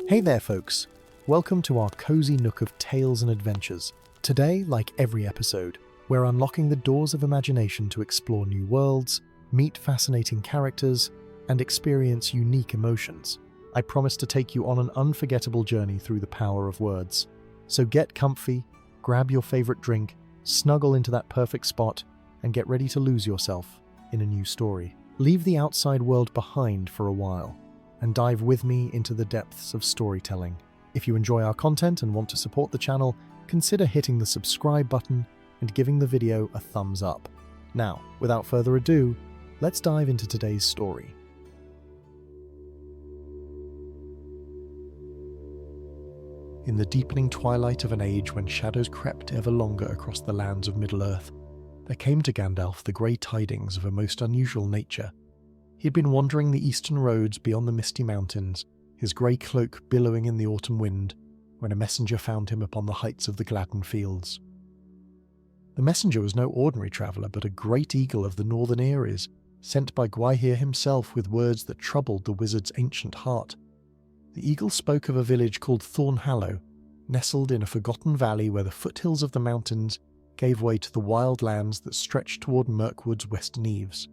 Hey there folks, welcome to our cozy nook of tales and adventures. Today, like every episode, we're unlocking the doors of imagination to explore new worlds, meet fascinating characters, and experience unique emotions. I promise to take you on an unforgettable journey through the power of words. So get comfy, grab your favorite drink, snuggle into that perfect spot, and get ready to lose yourself in a new story. Leave the outside world behind for a while and dive with me into the depths of storytelling. If you enjoy our content and want to support the channel, consider hitting the subscribe button and giving the video a thumbs up. Now, without further ado, let's dive into today's story. In the deepening twilight of an age when shadows crept ever longer across the lands of Middle-earth, there came to Gandalf the grey tidings of a most unusual nature. He had been wandering the eastern roads beyond the misty mountains, his grey cloak billowing in the autumn wind, when a messenger found him upon the heights of the Gladden Fields. The messenger was no ordinary traveller, but a great eagle of the northern Eyries, sent by Gwaihir himself with words that troubled the wizard's ancient heart. The eagle spoke of a village called Thornhallow, nestled in a forgotten valley where the foothills of the mountains gave way to the wild lands that stretched toward Mirkwood's western eaves.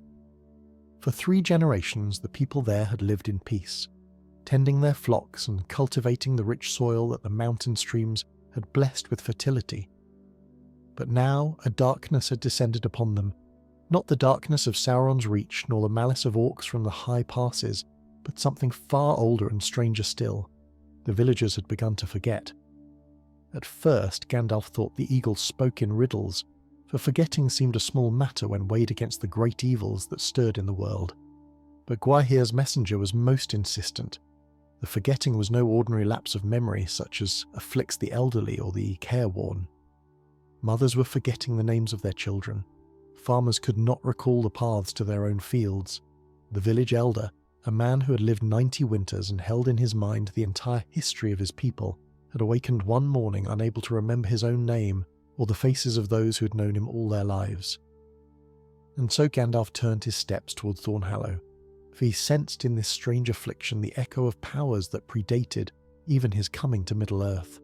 For 3 generations, the people there had lived in peace, tending their flocks and cultivating the rich soil that the mountain streams had blessed with fertility. But now a darkness had descended upon them, not the darkness of Sauron's Reach nor the malice of orcs from the high passes, but something far older and stranger still. The villagers had begun to forget. At first, Gandalf thought the eagle spoke in riddles, for forgetting seemed a small matter when weighed against the great evils that stirred in the world. But Gwaihir's messenger was most insistent. The forgetting was no ordinary lapse of memory such as afflicts the elderly or the careworn. Mothers were forgetting the names of their children. Farmers could not recall the paths to their own fields. The village elder, a man who had lived 90 winters and held in his mind the entire history of his people, had awakened one morning unable to remember his own name or the faces of those who had known him all their lives. And so Gandalf turned his steps toward Thornhallow, for he sensed in this strange affliction the echo of powers that predated even his coming to Middle-earth.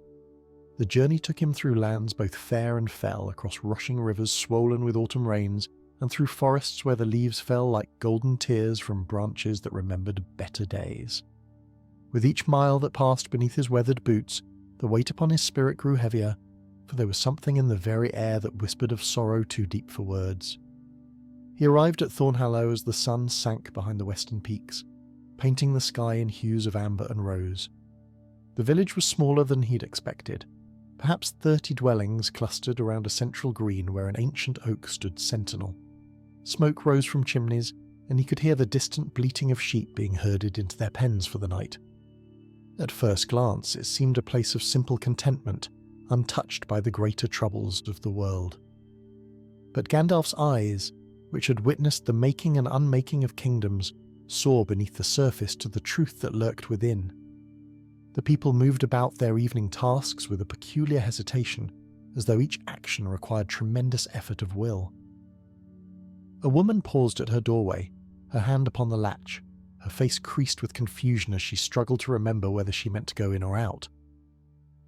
The journey took him through lands both fair and fell, across rushing rivers swollen with autumn rains, and through forests where the leaves fell like golden tears from branches that remembered better days. With each mile that passed beneath his weathered boots, the weight upon his spirit grew heavier, for there was something in the very air that whispered of sorrow too deep for words. He arrived at Thornhallow as the sun sank behind the western peaks, painting the sky in hues of amber and rose. The village was smaller than he'd expected. Perhaps 30 dwellings clustered around a central green where an ancient oak stood sentinel. Smoke rose from chimneys, and he could hear the distant bleating of sheep being herded into their pens for the night. At first glance, it seemed a place of simple contentment, untouched by the greater troubles of the world. But Gandalf's eyes, which had witnessed the making and unmaking of kingdoms, saw beneath the surface to the truth that lurked within. The people moved about their evening tasks with a peculiar hesitation, as though each action required tremendous effort of will. A woman paused at her doorway, her hand upon the latch, her face creased with confusion as she struggled to remember whether she meant to go in or out.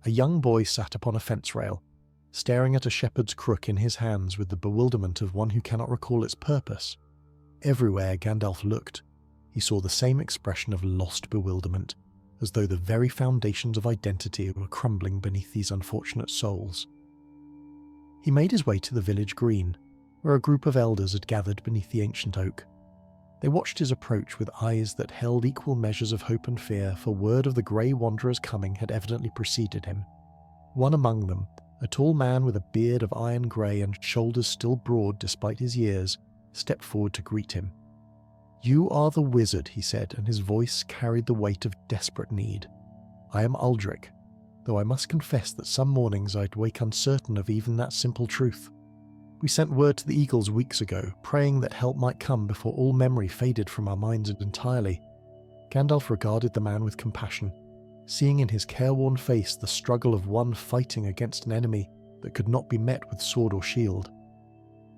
A young boy sat upon a fence rail, staring at a shepherd's crook in his hands with the bewilderment of one who cannot recall its purpose. Everywhere Gandalf looked, he saw the same expression of lost bewilderment, as though the very foundations of identity were crumbling beneath these unfortunate souls. He made his way to the village green, where a group of elders had gathered beneath the ancient oak. They watched his approach with eyes that held equal measures of hope and fear, for word of the grey wanderer's coming had evidently preceded him. One among them, a tall man with a beard of iron grey and shoulders still broad despite his years, stepped forward to greet him. "You are the wizard," he said, and his voice carried the weight of desperate need. "I am Uldric, though I must confess that some mornings I'd wake uncertain of even that simple truth. We sent word to the eagles weeks ago, praying that help might come before all memory faded from our minds entirely." Gandalf regarded the man with compassion, seeing in his careworn face the struggle of one fighting against an enemy that could not be met with sword or shield.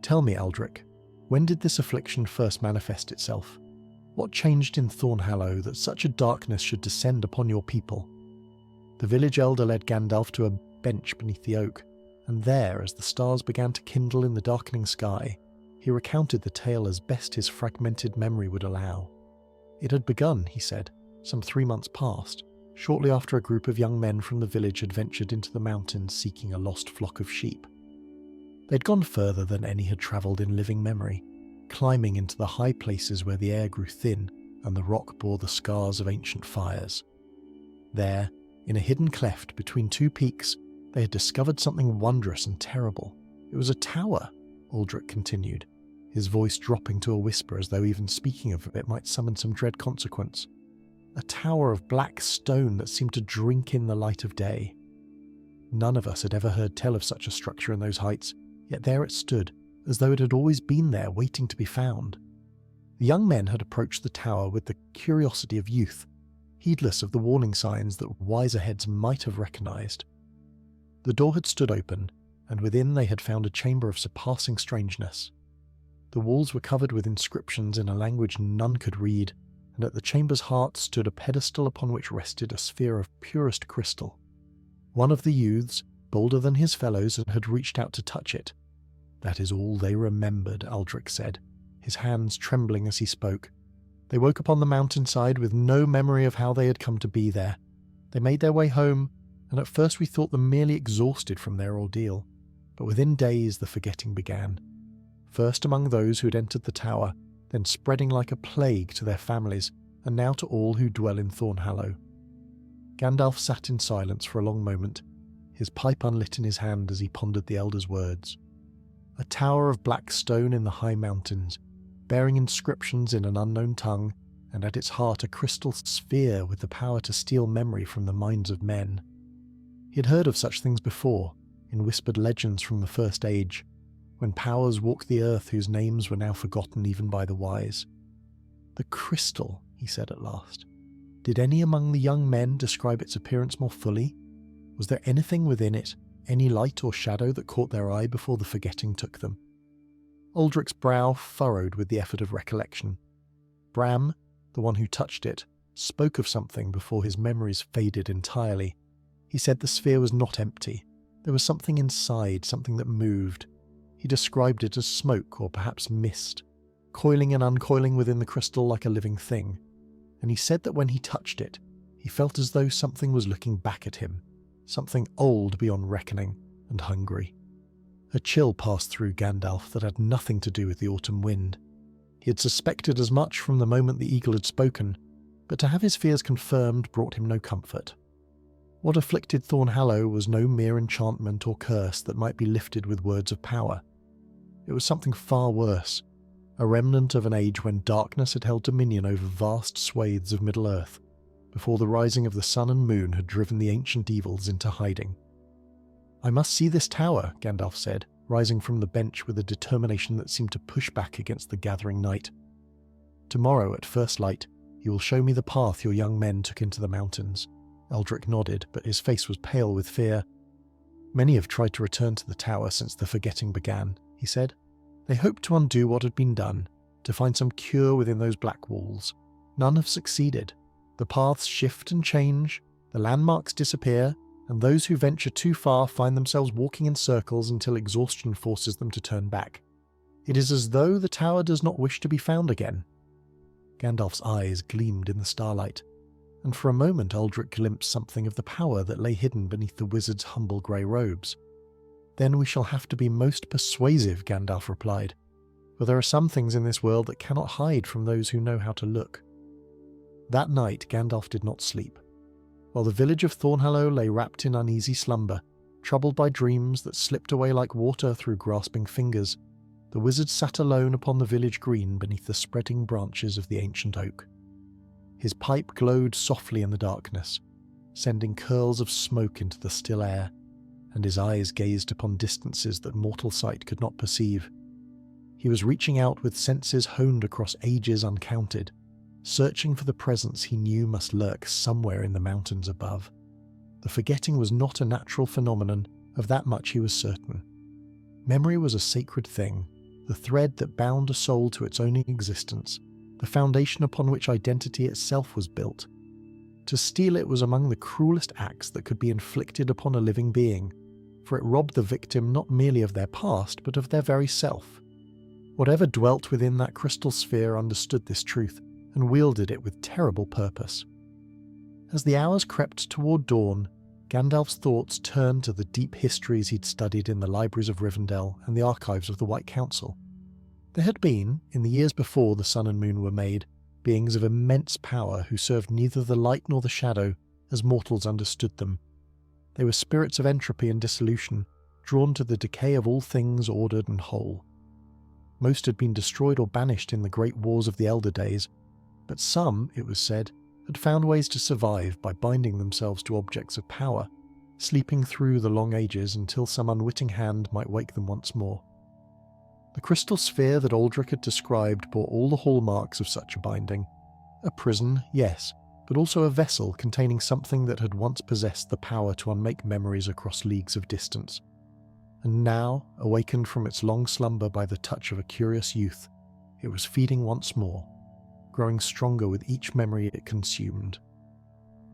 "Tell me, Uldric, when did this affliction first manifest itself? What changed in Thornhallow that such a darkness should descend upon your people?" The village elder led Gandalf to a bench beneath the oak, and there, as the stars began to kindle in the darkening sky, he recounted the tale as best his fragmented memory would allow. It had begun, he said, some 3 months past, shortly after a group of young men from the village had ventured into the mountains seeking a lost flock of sheep. They'd gone further than any had travelled in living memory, climbing into the high places where the air grew thin and the rock bore the scars of ancient fires. There, in a hidden cleft between 2 peaks, they had discovered something wondrous and terrible. It was a tower, Aldrich continued, his voice dropping to a whisper as though even speaking of it might summon some dread consequence. A tower of black stone that seemed to drink in the light of day. None of us had ever heard tell of such a structure in those heights, yet there it stood, as though it had always been there waiting to be found. The young men had approached the tower with the curiosity of youth, heedless of the warning signs that wiser heads might have recognised. The door had stood open, and within they had found a chamber of surpassing strangeness. The walls were covered with inscriptions in a language none could read, and at the chamber's heart stood a pedestal upon which rested a sphere of purest crystal. One of the youths, bolder than his fellows, had reached out to touch it. That is all they remembered, Aldrich said, his hands trembling as he spoke. They woke upon the mountainside with no memory of how they had come to be there. They made their way home, and at first we thought them merely exhausted from their ordeal. But within days the forgetting began. First among those who had entered the tower, then spreading like a plague to their families, and now to all who dwell in Thornhallow. Gandalf sat in silence for a long moment, his pipe unlit in his hand as he pondered the elder's words. A tower of black stone in the high mountains, bearing inscriptions in an unknown tongue, and at its heart a crystal sphere with the power to steal memory from the minds of men. He had heard of such things before, in whispered legends from the First Age, when powers walked the earth whose names were now forgotten even by the wise. The crystal, he said at last. Did any among the young men describe its appearance more fully? Was there anything within it, any light or shadow that caught their eye before the forgetting took them? Aldrich's brow furrowed with the effort of recollection. Bram, the one who touched it, spoke of something before his memories faded entirely. He said the sphere was not empty. There was something inside, something that moved. He described it as smoke or perhaps mist, coiling and uncoiling within the crystal like a living thing. And he said that when he touched it, he felt as though something was looking back at him, something old beyond reckoning and hungry. A chill passed through Gandalf that had nothing to do with the autumn wind. He had suspected as much from the moment the eagle had spoken, but to have his fears confirmed brought him no comfort. What afflicted Thornhallow was no mere enchantment or curse that might be lifted with words of power. It was something far worse, a remnant of an age when darkness had held dominion over vast swathes of Middle-earth, before the rising of the sun and moon had driven the ancient evils into hiding. "I must see this tower," Gandalf said, rising from the bench with a determination that seemed to push back against the gathering night. "Tomorrow, at first light, you will show me the path your young men took into the mountains." Aldrich nodded, but his face was pale with fear. "Many have tried to return to the tower since the forgetting began," he said. "They hoped to undo what had been done, to find some cure within those black walls. None have succeeded. The paths shift and change, the landmarks disappear, and those who venture too far find themselves walking in circles until exhaustion forces them to turn back. It is as though the tower does not wish to be found again." Gandalf's eyes gleamed in the starlight, and for a moment Aldrich glimpsed something of the power that lay hidden beneath the wizard's humble grey robes. "Then we shall have to be most persuasive," Gandalf replied, "for there are some things in this world that cannot hide from those who know how to look." That night Gandalf did not sleep. While the village of Thornhallow lay wrapped in uneasy slumber, troubled by dreams that slipped away like water through grasping fingers, the wizard sat alone upon the village green beneath the spreading branches of the ancient oak. His pipe glowed softly in the darkness, sending curls of smoke into the still air, and his eyes gazed upon distances that mortal sight could not perceive. He was reaching out with senses honed across ages uncounted, searching for the presence he knew must lurk somewhere in the mountains above. The forgetting was not a natural phenomenon, of that much he was certain. Memory was a sacred thing, the thread that bound a soul to its own existence, the foundation upon which identity itself was built. To steal it was among the cruelest acts that could be inflicted upon a living being, for it robbed the victim not merely of their past, but of their very self. Whatever dwelt within that crystal sphere understood this truth, and wielded it with terrible purpose. As the hours crept toward dawn, Gandalf's thoughts turned to the deep histories he'd studied in the libraries of Rivendell and the archives of the White Council. There had been, in the years before the Sun and Moon were made, beings of immense power who served neither the light nor the shadow as mortals understood them. They were spirits of entropy and dissolution, drawn to the decay of all things ordered and whole. Most had been destroyed or banished in the great wars of the Elder Days, but some, it was said, had found ways to survive by binding themselves to objects of power, sleeping through the long ages until some unwitting hand might wake them once more. The crystal sphere that Aldrich had described bore all the hallmarks of such a binding. A prison, yes, but also a vessel containing something that had once possessed the power to unmake memories across leagues of distance. And now, awakened from its long slumber by the touch of a curious youth, it was feeding once more, growing stronger with each memory it consumed.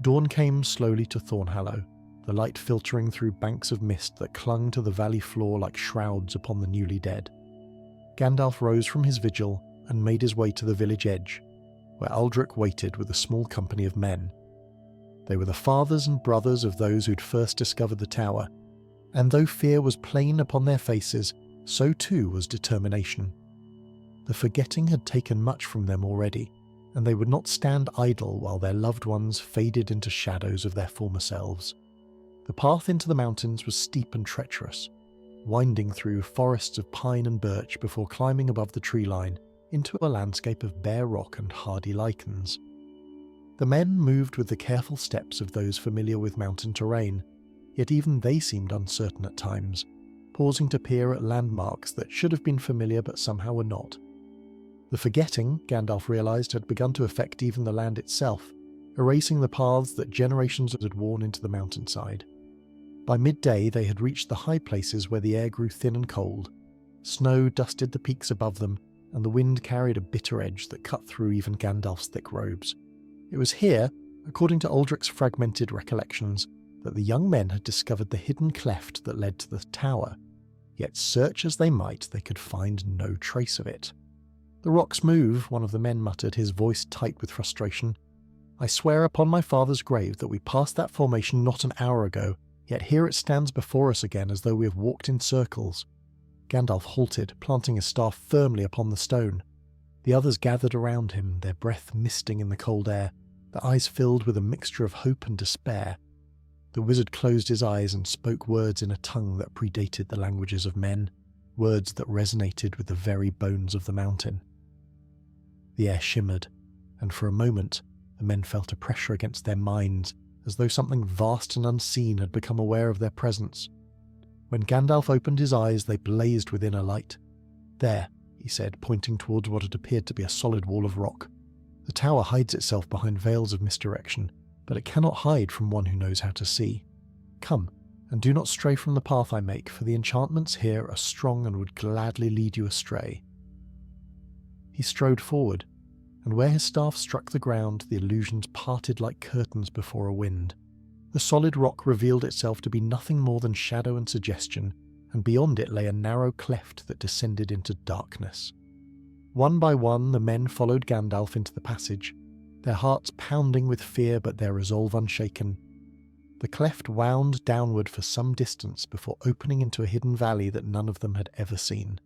Dawn came slowly to Thornhallow, the light filtering through banks of mist that clung to the valley floor like shrouds upon the newly dead. Gandalf rose from his vigil and made his way to the village edge, where Aldrich waited with a small company of men. They were the fathers and brothers of those who'd first discovered the tower, and though fear was plain upon their faces, so too was determination. The forgetting had taken much from them already, and they would not stand idle while their loved ones faded into shadows of their former selves. The path into the mountains was steep and treacherous, winding through forests of pine and birch before climbing above the tree line into a landscape of bare rock and hardy lichens. The men moved with the careful steps of those familiar with mountain terrain, yet even they seemed uncertain at times, pausing to peer at landmarks that should have been familiar but somehow were not. The forgetting, Gandalf realised, had begun to affect even the land itself, erasing the paths that generations had worn into the mountainside. By midday they had reached the high places where the air grew thin and cold. Snow dusted the peaks above them, and the wind carried a bitter edge that cut through even Gandalf's thick robes. It was here, according to Aldrich's fragmented recollections, that the young men had discovered the hidden cleft that led to the tower, yet search as they might they could find no trace of it. "The rocks move," one of the men muttered, his voice tight with frustration. "I swear upon my father's grave that we passed that formation not an hour ago, yet here it stands before us again as though we have walked in circles." Gandalf halted, planting his staff firmly upon the stone. The others gathered around him, their breath misting in the cold air, their eyes filled with a mixture of hope and despair. The wizard closed his eyes and spoke words in a tongue that predated the languages of men, words that resonated with the very bones of the mountain. The air shimmered, and for a moment the men felt a pressure against their minds, as though something vast and unseen had become aware of their presence. When Gandalf opened his eyes, they blazed within a light. "There," he said, pointing towards what had appeared to be a solid wall of rock. "The tower hides itself behind veils of misdirection, but it cannot hide from one who knows how to see. Come, and do not stray from the path I make, for the enchantments here are strong and would gladly lead you astray." He strode forward, and where his staff struck the ground, the illusions parted like curtains before a wind. The solid rock revealed itself to be nothing more than shadow and suggestion, and beyond it lay a narrow cleft that descended into darkness. One by one the men followed Gandalf into the passage, their hearts pounding with fear but their resolve unshaken. The cleft wound downward for some distance before opening into a hidden valley that none of them had ever seen.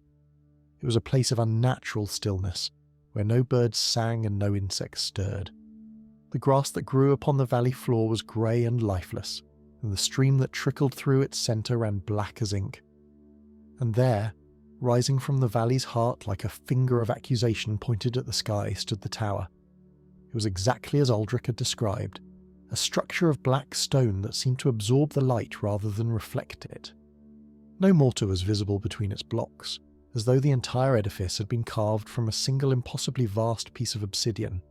It was a place of unnatural stillness, where no birds sang and no insects stirred. The grass that grew upon the valley floor was grey and lifeless, and the stream that trickled through its centre ran black as ink. And there, rising from the valley's heart like a finger of accusation pointed at the sky, stood the tower. It was exactly as Aldrich had described, a structure of black stone that seemed to absorb the light rather than reflect it. No mortar was visible between its blocks, as though the entire edifice had been carved from a single impossibly vast piece of obsidian.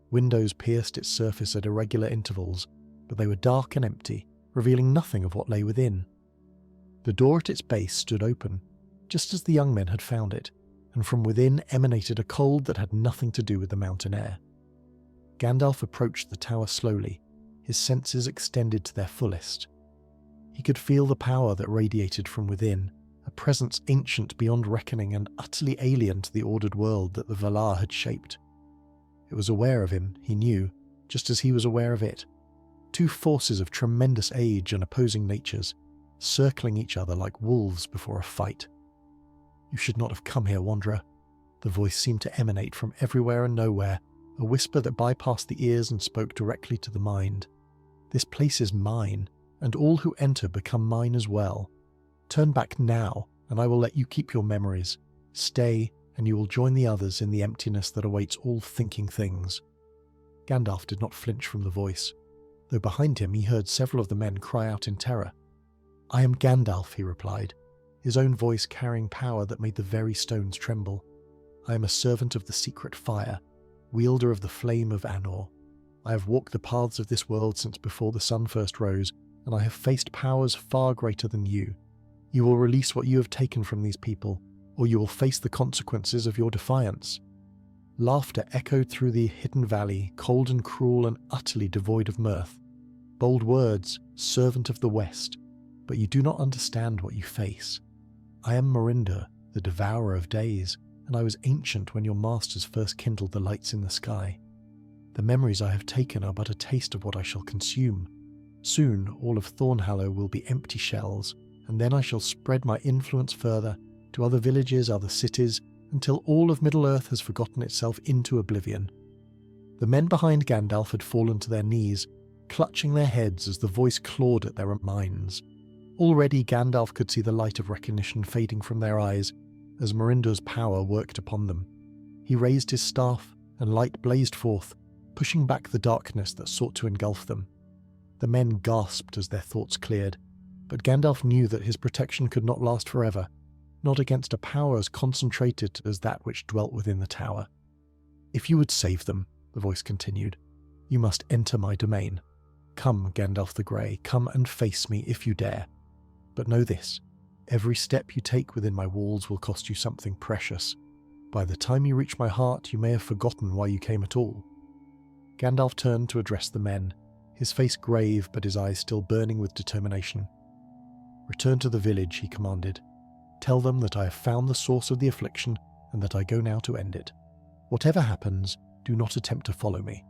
Windows pierced its surface at irregular intervals, but they were dark and empty, revealing nothing of what lay within. The door at its base stood open, just as the young men had found it, and from within emanated a cold that had nothing to do with the mountain air. Gandalf approached the tower slowly, his senses extended to their fullest. He could feel the power that radiated from within, a presence ancient beyond reckoning and utterly alien to the ordered world that the Valar had shaped. It was aware of him, he knew, just as he was aware of it. Two forces of tremendous age and opposing natures, circling each other like wolves before a fight. "You should not have come here, Wanderer." The voice seemed to emanate from everywhere and nowhere, a whisper that bypassed the ears and spoke directly to the mind. "This place is mine, and all who enter become mine as well. Turn back now, and I will let you keep your memories. Stay, and you will join the others in the emptiness that awaits all thinking things." Gandalf did not flinch from the voice, though behind him he heard several of the men cry out in terror. "I am Gandalf," he replied, his own voice carrying power that made the very stones tremble. "I am a servant of the secret fire, wielder of the flame of Anor. I have walked the paths of this world since before the sun first rose, and I have faced powers far greater than you. You will release what you have taken from these people, or you will face the consequences of your defiance." Laughter echoed through the hidden valley, cold and cruel and utterly devoid of mirth. "Bold words, servant of the West, but you do not understand what you face. I am Mirinda, the Devourer of Days, and I was ancient when your masters first kindled the lights in the sky. The memories I have taken are but a taste of what I shall consume. Soon all of Thornhallow will be empty shells, and then I shall spread my influence further, to other villages, other cities, until all of Middle-earth has forgotten itself into oblivion." The men behind Gandalf had fallen to their knees, clutching their heads as the voice clawed at their minds. Already Gandalf could see the light of recognition fading from their eyes as Mirinda's power worked upon them. He raised his staff, and light blazed forth, pushing back the darkness that sought to engulf them. The men gasped as their thoughts cleared, but Gandalf knew that his protection could not last forever, not against a power as concentrated as that which dwelt within the tower. "If you would save them," the voice continued, "you must enter my domain. Come, Gandalf the Grey, come and face me if you dare. But know this, every step you take within my walls will cost you something precious. By the time you reach my heart, you may have forgotten why you came at all." Gandalf turned to address the men, his face grave but his eyes still burning with determination. "Return to the village," he commanded. "Tell them that I have found the source of the affliction and that I go now to end it. Whatever happens, do not attempt to follow me.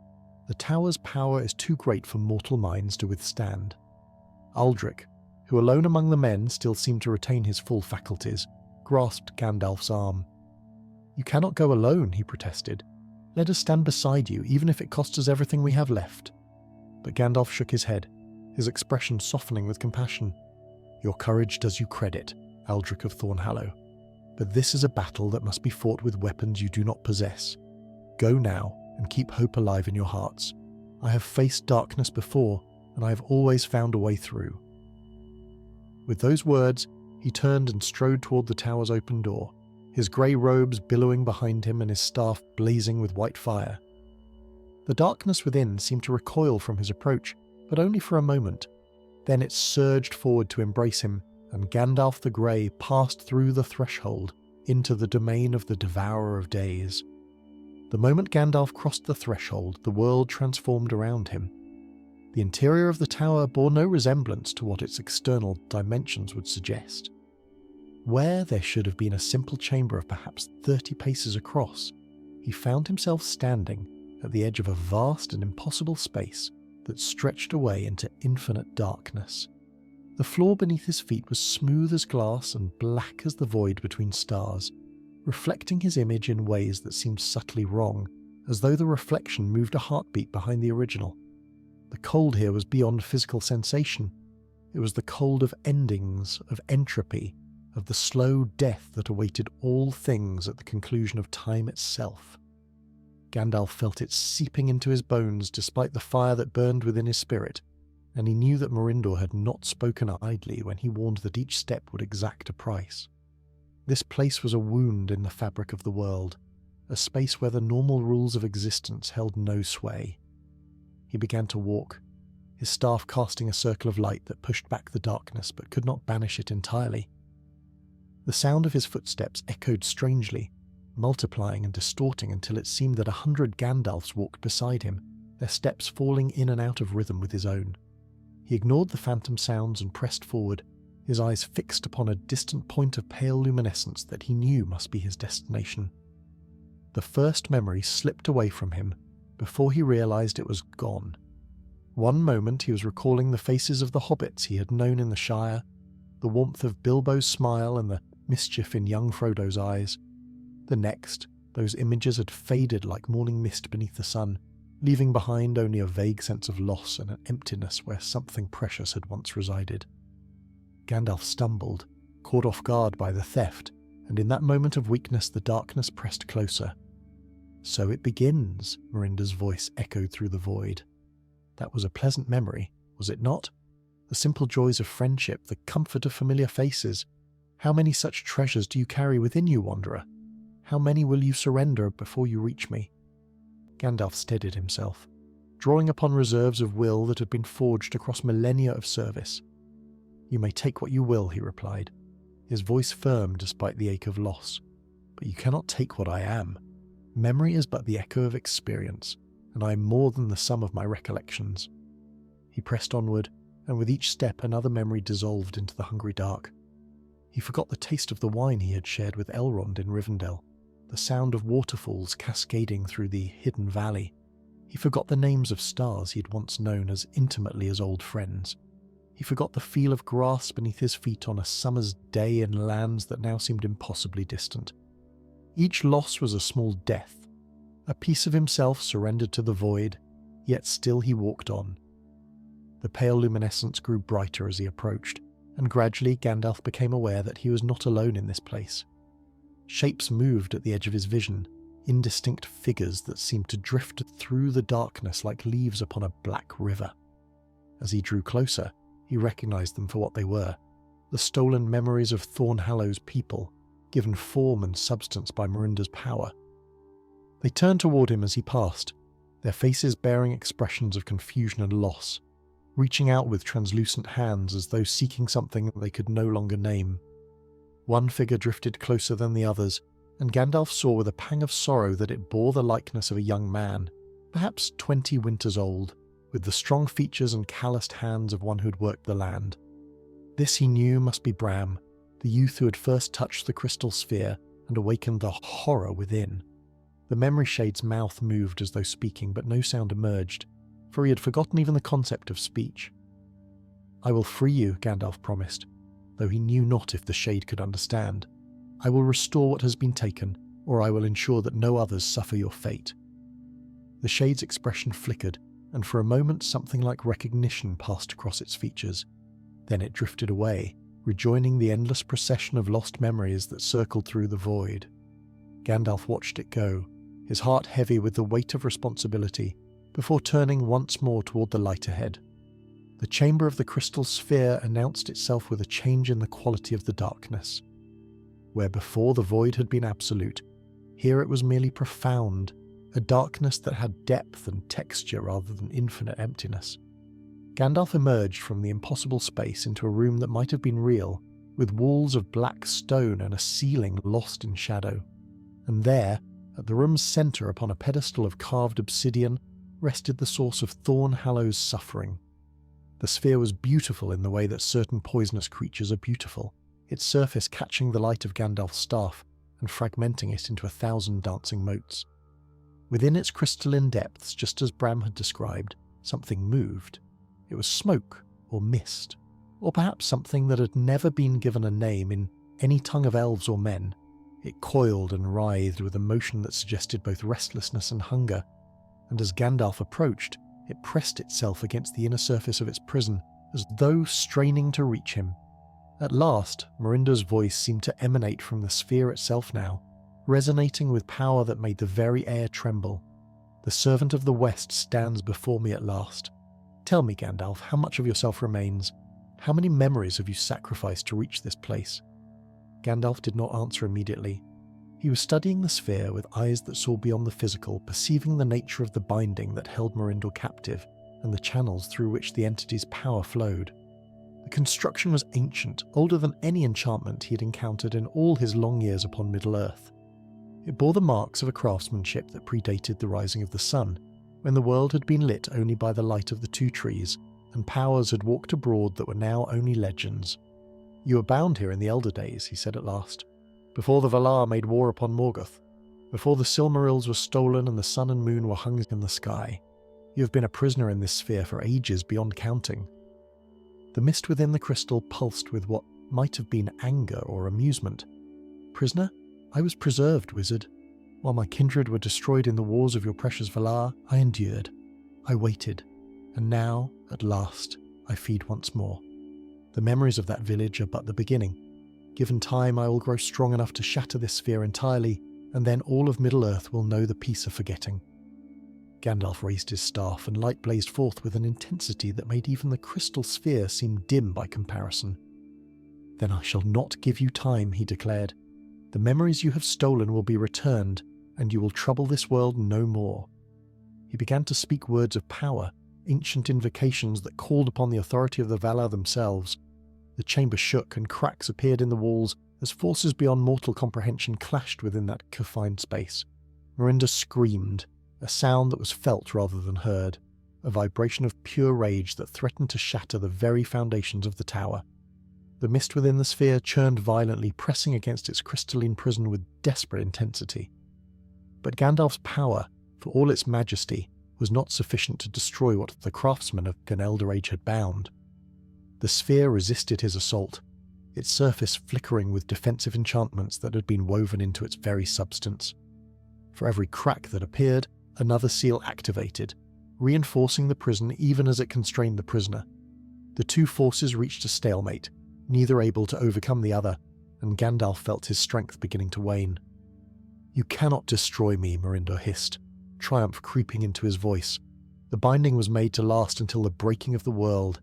The tower's power is too great for mortal minds to withstand." Aldrich, who alone among the men still seemed to retain his full faculties, grasped Gandalf's arm. "You cannot go alone," he protested. "Let us stand beside you, even if it costs us everything we have left." But Gandalf shook his head, his expression softening with compassion. "Your courage does you credit, Aldrich of Thornhallow, but this is a battle that must be fought with weapons you do not possess. Go now, and keep hope alive in your hearts. I have faced darkness before, and I have always found a way through." With those words, he turned and strode toward the tower's open door, his grey robes billowing behind him and his staff blazing with white fire. The darkness within seemed to recoil from his approach, but only for a moment. Then it surged forward to embrace him, and Gandalf the Grey passed through the threshold into the domain of the Devourer of Days. The moment Gandalf crossed the threshold, the world transformed around him. The interior of the tower bore no resemblance to what its external dimensions would suggest. Where there should have been a simple chamber of perhaps 30 paces across, he found himself standing at the edge of a vast and impossible space that stretched away into infinite darkness. The floor beneath his feet was smooth as glass and black as the void between stars, reflecting his image in ways that seemed subtly wrong, as though the reflection moved a heartbeat behind the original. The cold here was beyond physical sensation. It was the cold of endings, of entropy, of the slow death that awaited all things at the conclusion of time itself. Gandalf felt it seeping into his bones despite the fire that burned within his spirit, and he knew that Mirinda had not spoken idly when he warned that each step would exact a price. This place was a wound in the fabric of the world, a space where the normal rules of existence held no sway. He began to walk, his staff casting a circle of light that pushed back the darkness but could not banish it entirely. The sound of his footsteps echoed strangely, multiplying and distorting until it seemed that 100 Gandalfs walked beside him, their steps falling in and out of rhythm with his own. He ignored the phantom sounds and pressed forward, his eyes fixed upon a distant point of pale luminescence that he knew must be his destination. The first memory slipped away from him before he realized it was gone. One moment he was recalling the faces of the hobbits he had known in the Shire, the warmth of Bilbo's smile and the mischief in young Frodo's eyes. The next, those images had faded like morning mist beneath the sun, leaving behind only a vague sense of loss and an emptiness where something precious had once resided. Gandalf stumbled, caught off guard by the theft, and in that moment of weakness the darkness pressed closer. "So it begins," Miranda's voice echoed through the void. That was a pleasant memory, was it not? The simple joys of friendship, the comfort of familiar faces. How many such treasures do you carry within you, wanderer? How many will you surrender before you reach me? Gandalf steadied himself, drawing upon reserves of will that had been forged across millennia of service. "You may take what you will," he replied, his voice firm despite the ache of loss. "But you cannot take what I am. Memory is but the echo of experience, and I am more than the sum of my recollections." He pressed onward, and with each step another memory dissolved into the hungry dark. He forgot the taste of the wine he had shared with Elrond in Rivendell, the sound of waterfalls cascading through the hidden valley. He forgot the names of stars he had once known as intimately as old friends. He forgot the feel of grass beneath his feet on a summer's day in lands that now seemed impossibly distant. Each loss was a small death, a piece of himself surrendered to the void, yet still he walked on. The pale luminescence grew brighter as he approached, and gradually Gandalf became aware that he was not alone in this place. Shapes moved at the edge of his vision, indistinct figures that seemed to drift through the darkness like leaves upon a black river. As he drew closer, he recognized them for what they were, the stolen memories of Thornhallow's people, given form and substance by Miranda's power. They turned toward him as he passed, their faces bearing expressions of confusion and loss, reaching out with translucent hands as though seeking something that they could no longer name. One figure drifted closer than the others, and Gandalf saw with a pang of sorrow that it bore the likeness of a young man, perhaps 20 winters old, with the strong features and calloused hands of one who had worked the land. This he knew must be Bram, the youth who had first touched the crystal sphere and awakened the horror within. The memory shade's mouth moved as though speaking, but no sound emerged, for he had forgotten even the concept of speech. "I will free you," Gandalf promised, though he knew not if the shade could understand. "I will restore what has been taken, or I will ensure that no others suffer your fate." The shade's expression flickered, and for a moment something like recognition passed across its features. Then it drifted away, rejoining the endless procession of lost memories that circled through the void. Gandalf watched it go, his heart heavy with the weight of responsibility, before turning once more toward the light ahead. The chamber of the crystal sphere announced itself with a change in the quality of the darkness. Where before the void had been absolute, here it was merely profound, a darkness that had depth and texture rather than infinite emptiness. Gandalf emerged from the impossible space into a room that might have been real, with walls of black stone and a ceiling lost in shadow. And there, at the room's centre upon a pedestal of carved obsidian, rested the source of Thornhallow's suffering. The sphere was beautiful in the way that certain poisonous creatures are beautiful, its surface catching the light of Gandalf's staff and fragmenting it into 1,000 dancing motes. Within its crystalline depths, just as Bram had described, something moved. It was smoke, or mist, or perhaps something that had never been given a name in any tongue of elves or men. It coiled and writhed with a motion that suggested both restlessness and hunger, and as Gandalf approached, it pressed itself against the inner surface of its prison, as though straining to reach him. At last, Miranda's voice seemed to emanate from the sphere itself now, resonating with power that made the very air tremble. "The servant of the West stands before me at last. Tell me, Gandalf, how much of yourself remains? How many memories have you sacrificed to reach this place?" Gandalf did not answer immediately. He was studying the sphere with eyes that saw beyond the physical, perceiving the nature of the binding that held Mirindel captive, and the channels through which the entity's power flowed. The construction was ancient, older than any enchantment he had encountered in all his long years upon Middle-earth. It bore the marks of a craftsmanship that predated the rising of the sun, when the world had been lit only by the light of the two trees, and powers had walked abroad that were now only legends. "You were bound here in the Elder Days," he said at last, "before the Valar made war upon Morgoth, before the Silmarils were stolen and the sun and moon were hung in the sky. You have been a prisoner in this sphere for ages beyond counting." The mist within the crystal pulsed with what might have been anger or amusement. "Prisoner? I was preserved, wizard. While my kindred were destroyed in the wars of your precious Valar, I endured. I waited. And now, at last, I feed once more. The memories of that village are but the beginning. Given time, I will grow strong enough to shatter this sphere entirely, and then all of Middle-earth will know the peace of forgetting." Gandalf raised his staff, and light blazed forth with an intensity that made even the crystal sphere seem dim by comparison. "Then I shall not give you time," he declared. "The memories you have stolen will be returned, and you will trouble this world no more." He began to speak words of power, ancient invocations that called upon the authority of the Valar themselves. The chamber shook, and cracks appeared in the walls as forces beyond mortal comprehension clashed within that confined space. Mirinda screamed, a sound that was felt rather than heard, a vibration of pure rage that threatened to shatter the very foundations of the tower. The mist within the sphere churned violently, pressing against its crystalline prison with desperate intensity. But Gandalf's power, for all its majesty, was not sufficient to destroy what the craftsmen of an elder age had bound. The sphere resisted his assault, its surface flickering with defensive enchantments that had been woven into its very substance. For every crack that appeared, another seal activated, reinforcing the prison even as it constrained the prisoner. The two forces reached a stalemate, neither able to overcome the other, and Gandalf felt his strength beginning to wane. "You cannot destroy me," Mirinda hissed, triumph creeping into his voice. "The binding was made to last until the breaking of the world.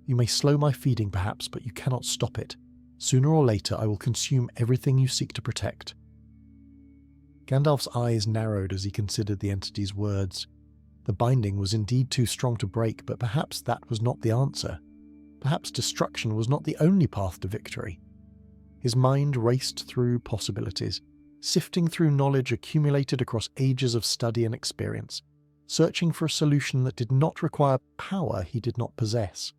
You may slow my feeding perhaps, but you cannot stop it. Sooner or later I will consume everything you seek to protect." Gandalf's eyes narrowed as he considered the entity's words. The binding was indeed too strong to break, but perhaps that was not the answer. Perhaps destruction was not the only path to victory. His mind raced through possibilities, sifting through knowledge accumulated across ages of study and experience, searching for a solution that did not require power he did not possess.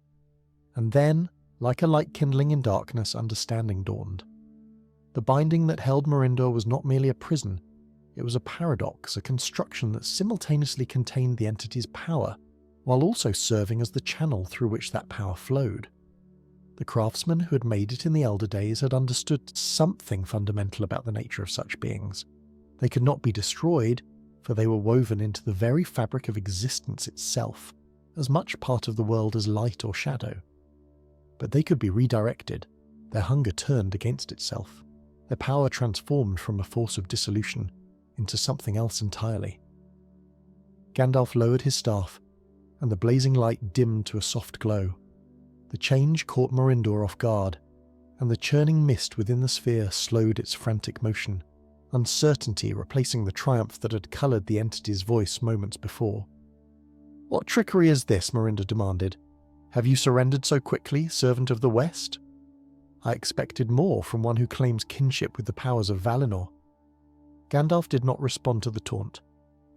And then, like a light kindling in darkness, understanding dawned. The binding that held Mirinda was not merely a prison. It was a paradox, a construction that simultaneously contained the entity's power, while also serving as the channel through which that power flowed. The craftsmen who had made it in the Elder Days had understood something fundamental about the nature of such beings. They could not be destroyed, for they were woven into the very fabric of existence itself, as much part of the world as light or shadow. But they could be redirected, their hunger turned against itself, their power transformed from a force of dissolution into something else entirely. Gandalf lowered his staff, and the blazing light dimmed to a soft glow. The change caught Mirinda off guard, and the churning mist within the sphere slowed its frantic motion, uncertainty replacing the triumph that had coloured the entity's voice moments before. "What trickery is this?" Mirinda demanded. "Have you surrendered so quickly, servant of the West? I expected more from one who claims kinship with the powers of Valinor." Gandalf did not respond to the taunt.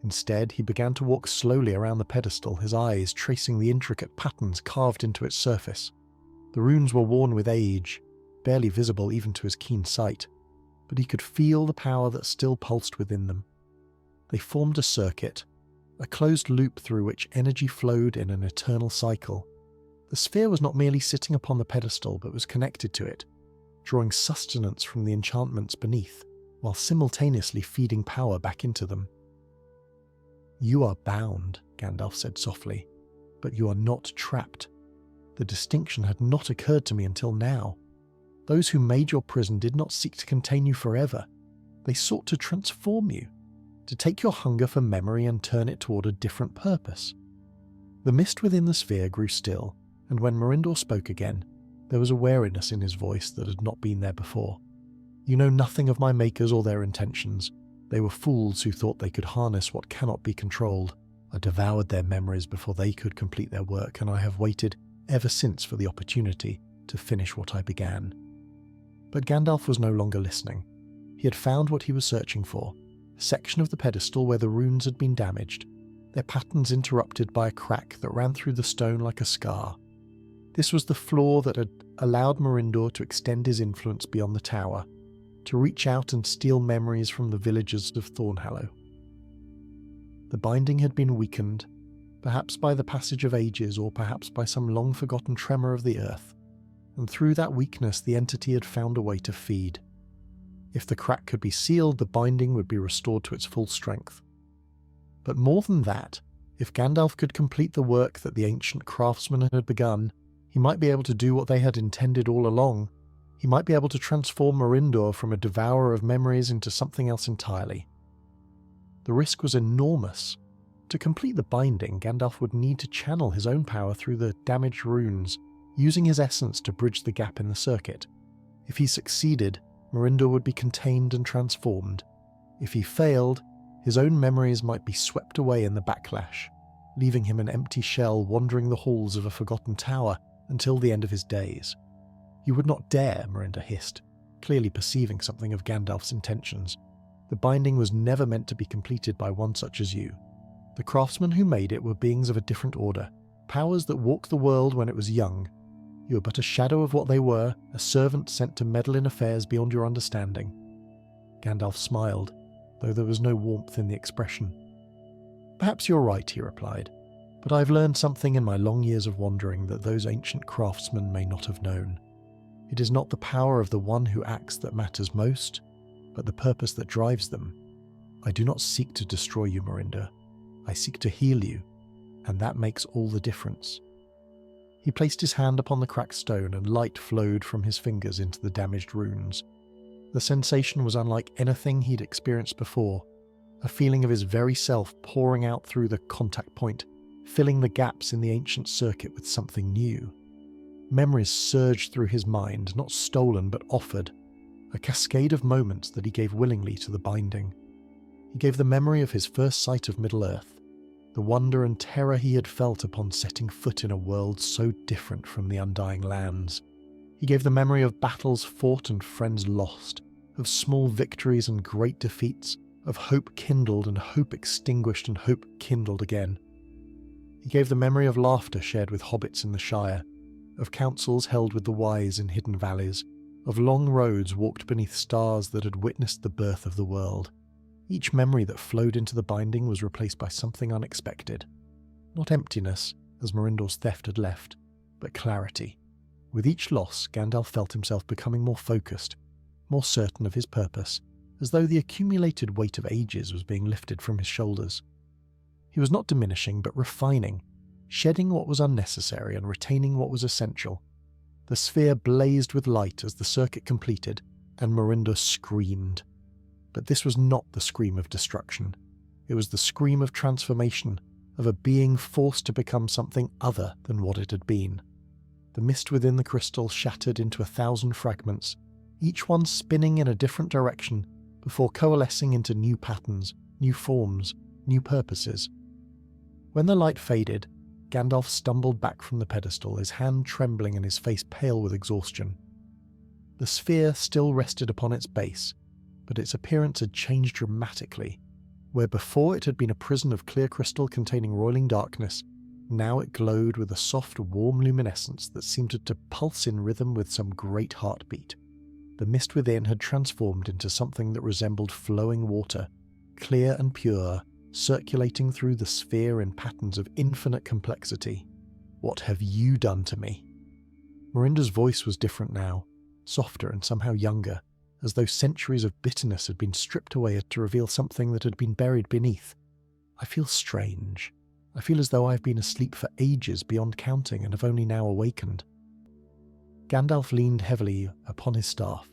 Instead, he began to walk slowly around the pedestal, his eyes tracing the intricate patterns carved into its surface. The runes were worn with age, barely visible even to his keen sight, but he could feel the power that still pulsed within them. They formed a circuit, a closed loop through which energy flowed in an eternal cycle. The sphere was not merely sitting upon the pedestal, but was connected to it, drawing sustenance from the enchantments beneath, while simultaneously feeding power back into them. "You are bound," Gandalf said softly, "but you are not trapped. The distinction had not occurred to me until now. Those who made your prison did not seek to contain you forever. They sought to transform you, to take your hunger for memory and turn it toward a different purpose." The mist within the sphere grew still, and when Mirinda spoke again, there was a wariness in his voice that had not been there before. "You know nothing of my makers or their intentions. They were fools who thought they could harness what cannot be controlled. I devoured their memories before they could complete their work, and I have waited ever since for the opportunity to finish what I began." But Gandalf was no longer listening. He had found what he was searching for, a section of the pedestal where the runes had been damaged. their patterns interrupted by a crack that ran through the stone like a scar. This was the flaw that had allowed Merinder to extend his influence beyond the tower, to reach out and steal memories from the villagers of Thornhallow. The binding had been weakened, perhaps by the passage of ages or perhaps by some long-forgotten tremor of the earth, and through that weakness the entity had found a way to feed. If the crack could be sealed, the binding would be restored to its full strength. But more than that, if Gandalf could complete the work that the ancient craftsman had begun, he might be able to do what they had intended all along. He might be able to transform Merinder from a devourer of memories into something else entirely. The risk was enormous. To complete the binding, Gandalf would need to channel his own power through the damaged runes, using his essence to bridge the gap in the circuit. If he succeeded, Merinder would be contained and transformed. If he failed, his own memories might be swept away in the backlash, leaving him an empty shell wandering the halls of a forgotten tower until the end of his days. "You would not dare," Merinder hissed, clearly perceiving something of Gandalf's intentions. "The binding was never meant to be completed by one such as you. The craftsmen who made it were beings of a different order, powers that walked the world when it was young. You are but a shadow of what they were, a servant sent to meddle in affairs beyond your understanding." Gandalf smiled, though there was no warmth in the expression. "Perhaps you're right," he replied, "but I've learned something in my long years of wandering that those ancient craftsmen may not have known. It is not the power of the one who acts that matters most, but the purpose that drives them. I do not seek to destroy you, Merinder. I seek to heal you, and that makes all the difference." He placed his hand upon the cracked stone and light flowed from his fingers into the damaged runes. The sensation was unlike anything he'd experienced before, a feeling of his very self pouring out through the contact point, filling the gaps in the ancient circuit with something new. Memories surged through his mind, not stolen but offered, a cascade of moments that he gave willingly to the binding. He gave the memory of his first sight of Middle-earth, the wonder and terror he had felt upon setting foot in a world so different from the Undying Lands. He gave the memory of battles fought and friends lost, of small victories and great defeats, of hope kindled and hope extinguished and hope kindled again. He gave the memory of laughter shared with hobbits in the Shire, of councils held with the wise in hidden valleys, of long roads walked beneath stars that had witnessed the birth of the world. Each memory that flowed into the binding was replaced by something unexpected. Not emptiness, as Merinder's theft had left, but clarity. With each loss, Gandalf felt himself becoming more focused, more certain of his purpose, as though the accumulated weight of ages was being lifted from his shoulders. He was not diminishing, but refining, shedding what was unnecessary and retaining what was essential. The sphere blazed with light as the circuit completed, and Merinder screamed. But this was not the scream of destruction. It was the scream of transformation, of a being forced to become something other than what it had been. The mist within the crystal shattered into 1,000 fragments, each one spinning in a different direction before coalescing into new patterns, new forms, new purposes. When the light faded, Gandalf stumbled back from the pedestal, his hand trembling and his face pale with exhaustion. The sphere still rested upon its base, but its appearance had changed dramatically. Where before it had been a prison of clear crystal containing roiling darkness, now it glowed with a soft, warm luminescence that seemed to pulse in rhythm with some great heartbeat. The mist within had transformed into something that resembled flowing water, clear and pure, circulating through the sphere in patterns of infinite complexity. "What have you done to me?" Merinder's voice was different now, softer and somehow younger, as though centuries of bitterness had been stripped away to reveal something that had been buried beneath. "I feel strange. I feel as though I have been asleep for ages beyond counting and have only now awakened." Gandalf leaned heavily upon his staff,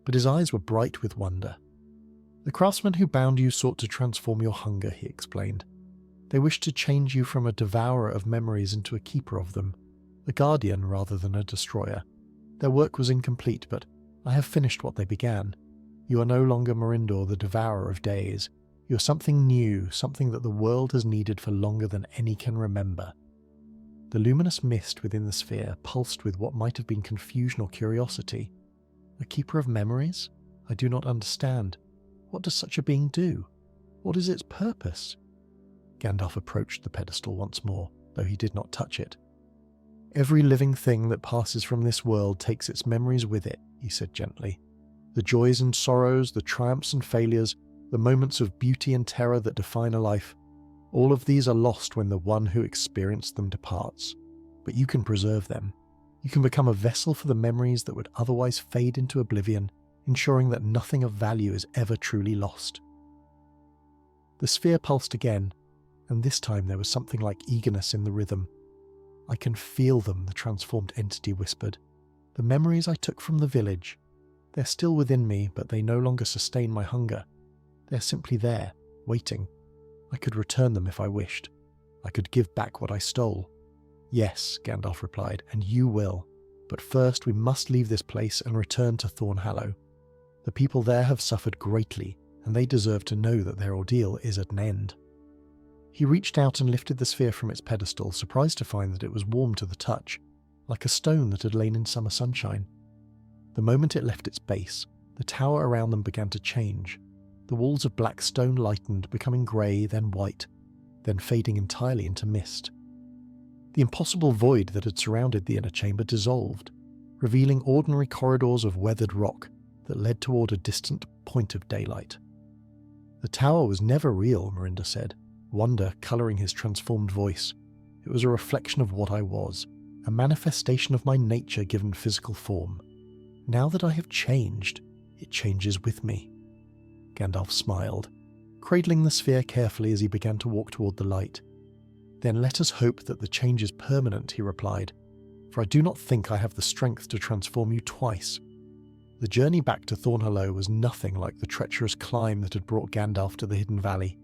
but his eyes were bright with wonder. "The craftsmen who bound you sought to transform your hunger," he explained. "They wished to change you from a devourer of memories into a keeper of them, a guardian rather than a destroyer. Their work was incomplete, but I have finished what they began. You are no longer Merinder, the Devourer of Days. You are something new, something that the world has needed for longer than any can remember." The luminous mist within the sphere pulsed with what might have been confusion or curiosity. "A keeper of memories? I do not understand. What does such a being do? What is its purpose?" Gandalf approached the pedestal once more, though he did not touch it. "Every living thing that passes from this world takes its memories with it," he said gently. "The joys and sorrows, the triumphs and failures, the moments of beauty and terror that define a life, all of these are lost when the one who experienced them departs. But you can preserve them. You can become a vessel for the memories that would otherwise fade into oblivion, ensuring that nothing of value is ever truly lost." The sphere pulsed again, and this time there was something like eagerness in the rhythm. "I can feel them," the transformed entity whispered. "The memories I took from the village. They're still within me, but they no longer sustain my hunger. They're simply there, waiting. I could return them if I wished. I could give back what I stole." "Yes," Gandalf replied, "and you will. But first we must leave this place and return to Thornhallow. The people there have suffered greatly, and they deserve to know that their ordeal is at an end." He reached out and lifted the sphere from its pedestal, surprised to find that it was warm to the touch, like a stone that had lain in summer sunshine. The moment it left its base, the tower around them began to change. The walls of black stone lightened, becoming grey, then white, then fading entirely into mist. The impossible void that had surrounded the inner chamber dissolved, revealing ordinary corridors of weathered rock that led toward a distant point of daylight. "The tower was never real," Mirinda said, wonder colouring his transformed voice. "It was a reflection of what I was, a manifestation of my nature given physical form. Now that I have changed, it changes with me." Gandalf smiled, cradling the sphere carefully as he began to walk toward the light. "Then let us hope that the change is permanent," he replied, "for I do not think I have the strength to transform you twice." The journey back to Thornhallow was nothing like the treacherous climb that had brought Gandalf to the Hidden Valley.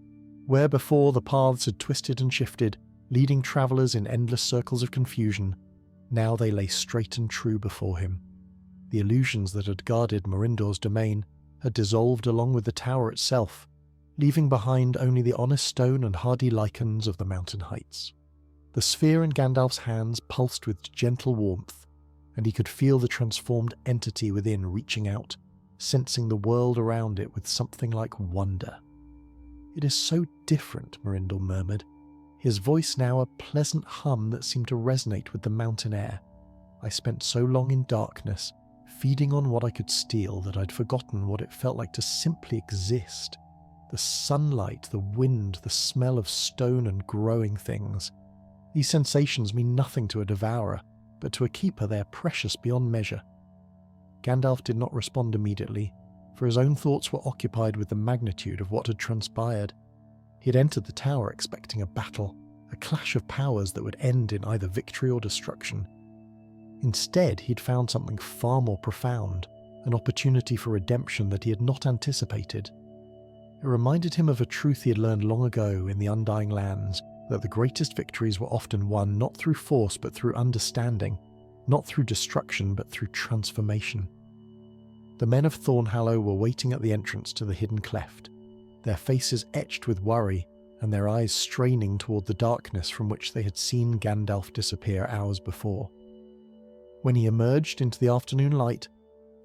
Where before the paths had twisted and shifted, leading travellers in endless circles of confusion, now they lay straight and true before him. The illusions that had guarded Mirindor's domain had dissolved along with the tower itself, leaving behind only the honest stone and hardy lichens of the mountain heights. The sphere in Gandalf's hands pulsed with gentle warmth, and he could feel the transformed entity within reaching out, sensing the world around it with something like wonder. "It is so different," Mirindor murmured, his voice now a pleasant hum that seemed to resonate with the mountain air. "I spent so long in darkness, feeding on what I could steal, that I'd forgotten what it felt like to simply exist. The sunlight, the wind, the smell of stone and growing things. These sensations mean nothing to a devourer, but to a keeper they are precious beyond measure." Gandalf did not respond immediately, for his own thoughts were occupied with the magnitude of what had transpired. He had entered the tower expecting a battle, a clash of powers that would end in either victory or destruction. Instead, he'd found something far more profound, an opportunity for redemption that he had not anticipated. It reminded him of a truth he had learned long ago in the Undying Lands, that the greatest victories were often won not through force but through understanding, not through destruction but through transformation. The men of Thornhallow were waiting at the entrance to the hidden cleft, their faces etched with worry and their eyes straining toward the darkness from which they had seen Gandalf disappear hours before. When he emerged into the afternoon light,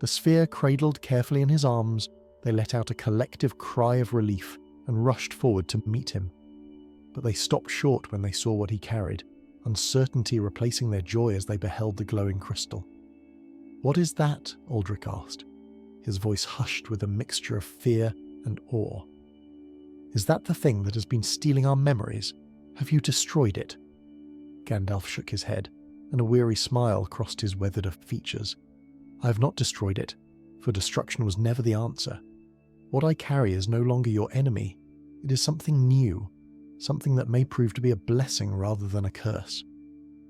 the sphere cradled carefully in his arms, they let out a collective cry of relief and rushed forward to meet him. But they stopped short when they saw what he carried, uncertainty replacing their joy as they beheld the glowing crystal. "What is that?" Aldrich asked, his voice hushed with a mixture of fear and awe. "Is that the thing that has been stealing our memories? Have you destroyed it?" Gandalf shook his head, and a weary smile crossed his weathered features. "I have not destroyed it, for destruction was never the answer. What I carry is no longer your enemy. It is something new, something that may prove to be a blessing rather than a curse.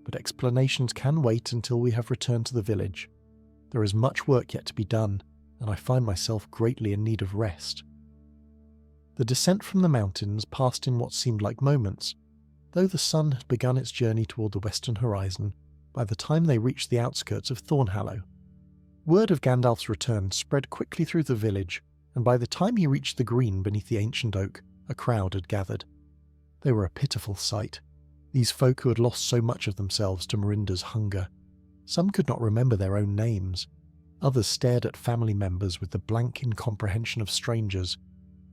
But explanations can wait until we have returned to the village. There is much work yet to be done, and I find myself greatly in need of rest." The descent from the mountains passed in what seemed like moments, though the sun had begun its journey toward the western horizon by the time they reached the outskirts of Thornhallow. Word of Gandalf's return spread quickly through the village, and by the time he reached the green beneath the ancient oak, a crowd had gathered. They were a pitiful sight, these folk who had lost so much of themselves to Mirinda's hunger. Some could not remember their own names. Others stared at family members with the blank incomprehension of strangers.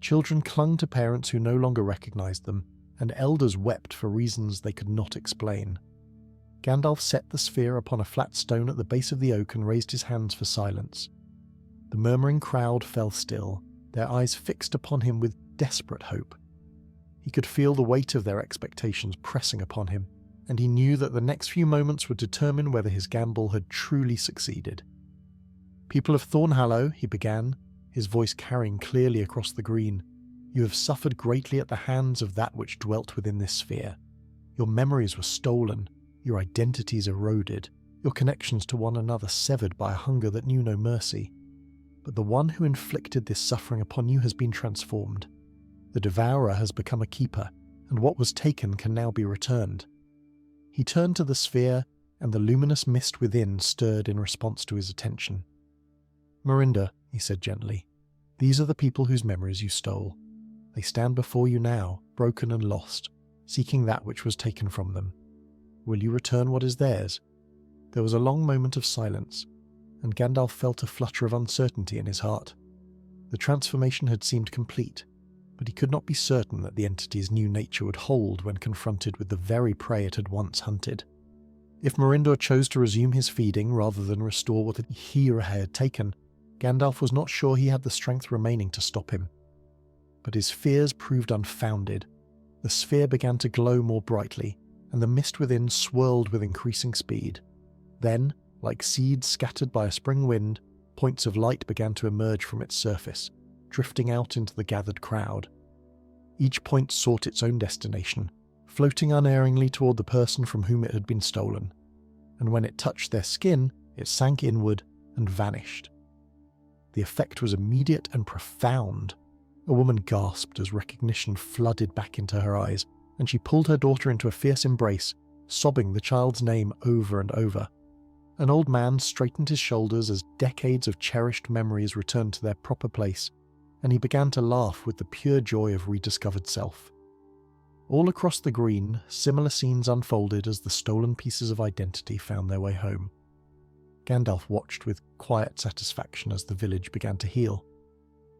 Children clung to parents who no longer recognized them, and elders wept for reasons they could not explain. Gandalf set the sphere upon a flat stone at the base of the oak and raised his hands for silence. The murmuring crowd fell still, their eyes fixed upon him with desperate hope. He could feel the weight of their expectations pressing upon him, and he knew that the next few moments would determine whether his gamble had truly succeeded. "People of Thornhallow," he began, his voice carrying clearly across the green, "you have suffered greatly at the hands of that which dwelt within this sphere. Your memories were stolen, your identities eroded, your connections to one another severed by a hunger that knew no mercy. But the one who inflicted this suffering upon you has been transformed. The Devourer has become a keeper, and what was taken can now be returned." He turned to the sphere, and the luminous mist within stirred in response to his attention. "Mirinda," he said gently, "these are the people whose memories you stole. They stand before you now, broken and lost, seeking that which was taken from them. Will you return what is theirs?" There was a long moment of silence, and Gandalf felt a flutter of uncertainty in his heart. The transformation had seemed complete, but he could not be certain that the entity's new nature would hold when confronted with the very prey it had once hunted. If Mirinda chose to resume his feeding rather than restore what he had taken, Gandalf was not sure he had the strength remaining to stop him. But his fears proved unfounded. The sphere began to glow more brightly, and the mist within swirled with increasing speed. Then, like seeds scattered by a spring wind, points of light began to emerge from its surface, drifting out into the gathered crowd. Each point sought its own destination, floating unerringly toward the person from whom it had been stolen, and when it touched their skin, it sank inward and vanished. The effect was immediate and profound. A woman gasped as recognition flooded back into her eyes, and she pulled her daughter into a fierce embrace, sobbing the child's name over and over. An old man straightened his shoulders as decades of cherished memories returned to their proper place, and he began to laugh with the pure joy of rediscovered self. All across the green, similar scenes unfolded as the stolen pieces of identity found their way home. Gandalf watched with quiet satisfaction as the village began to heal.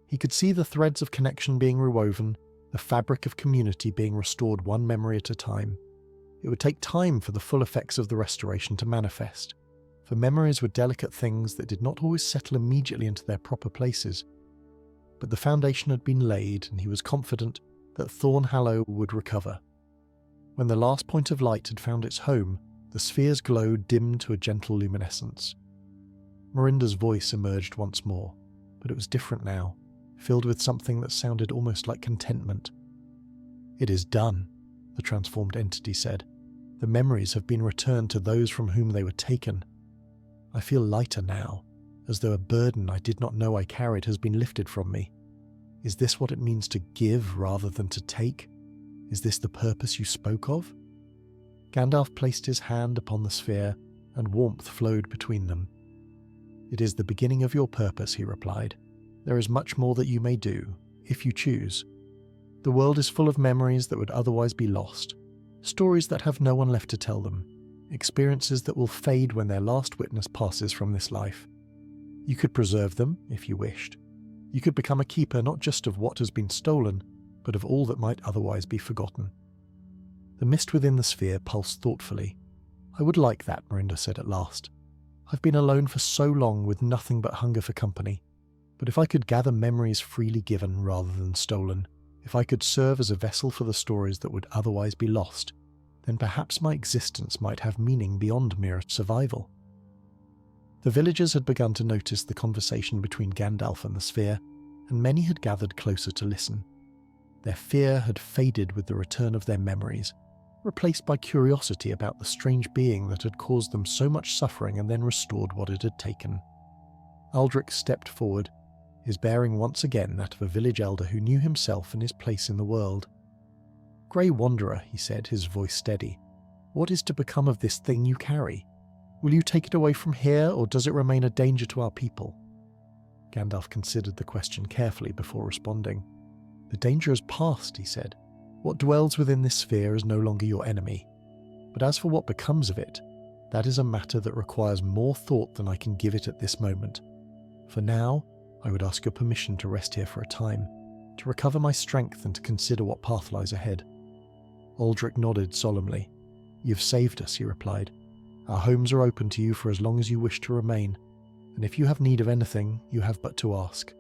He could see the threads of connection being rewoven, the fabric of community being restored one memory at a time. It would take time for the full effects of the restoration to manifest, for memories were delicate things that did not always settle immediately into their proper places. But the foundation had been laid, and he was confident that Thornhallow would recover. When the last point of light had found its home, the sphere's glow dimmed to a gentle luminescence. Mirinda's voice emerged once more, but it was different now, filled with something that sounded almost like contentment. "It is done," the transformed entity said. "The memories have been returned to those from whom they were taken. I feel lighter now, as though a burden I did not know I carried has been lifted from me. Is this what it means to give rather than to take? Is this the purpose you spoke of?" Gandalf placed his hand upon the sphere, and warmth flowed between them. "It is the beginning of your purpose," he replied. "There is much more that you may do, if you choose. The world is full of memories that would otherwise be lost, stories that have no one left to tell them, experiences that will fade when their last witness passes from this life. You could preserve them, if you wished. You could become a keeper not just of what has been stolen, but of all that might otherwise be forgotten." The mist within the sphere pulsed thoughtfully. "I would like that," Mirinda said at last. "I've been alone for so long with nothing but hunger for company. But if I could gather memories freely given rather than stolen, if I could serve as a vessel for the stories that would otherwise be lost, then perhaps my existence might have meaning beyond mere survival." The villagers had begun to notice the conversation between Gandalf and the sphere, and many had gathered closer to listen. Their fear had faded with the return of their memories, replaced by curiosity about the strange being that had caused them so much suffering and then restored what it had taken. Aldrich stepped forward, his bearing once again that of a village elder who knew himself and his place in the world. "Grey Wanderer," he said, his voice steady, "what is to become of this thing you carry? Will you take it away from here, or does it remain a danger to our people?" Gandalf considered the question carefully before responding. "The danger is past," he said. "What dwells within this sphere is no longer your enemy. But as for what becomes of it, that is a matter that requires more thought than I can give it at this moment. For now, I would ask your permission to rest here for a time, to recover my strength and to consider what path lies ahead." Aldrich nodded solemnly. "You've saved us," he replied. "Our homes are open to you for as long as you wish to remain, and if you have need of anything, you have but to ask."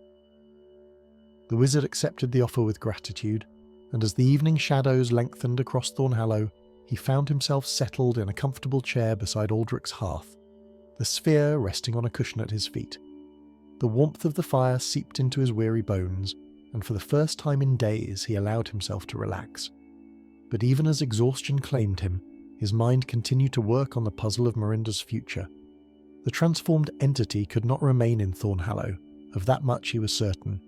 The wizard accepted the offer with gratitude, and as the evening shadows lengthened across Thornhallow, he found himself settled in a comfortable chair beside Aldrich's hearth, the sphere resting on a cushion at his feet. The warmth of the fire seeped into his weary bones, and for the first time in days he allowed himself to relax. But even as exhaustion claimed him, his mind continued to work on the puzzle of Mirinda's future. The transformed entity could not remain in Thornhallow, of that much he was certain.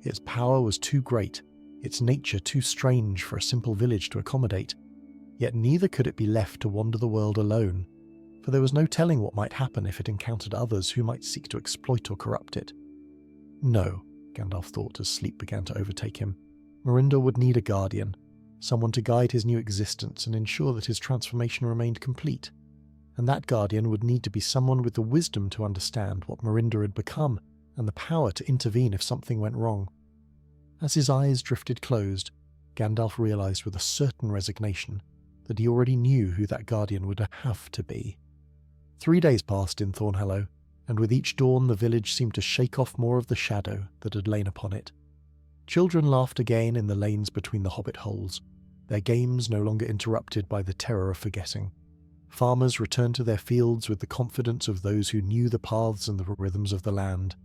Its power was too great, its nature too strange for a simple village to accommodate, yet neither could it be left to wander the world alone, for there was no telling what might happen if it encountered others who might seek to exploit or corrupt it. No, Gandalf thought as sleep began to overtake him. Mirinda would need a guardian, someone to guide his new existence and ensure that his transformation remained complete. And that guardian would need to be someone with the wisdom to understand what Mirinda had become and the power to intervene if something went wrong. As his eyes drifted closed, Gandalf realized with a certain resignation that he already knew who that guardian would have to be. 3 days passed in Thornhallow, and with each dawn the village seemed to shake off more of the shadow that had lain upon it. Children laughed again in the lanes between the hobbit holes, their games no longer interrupted by the terror of forgetting. Farmers returned to their fields with the confidence of those who knew the paths and the rhythms of the land.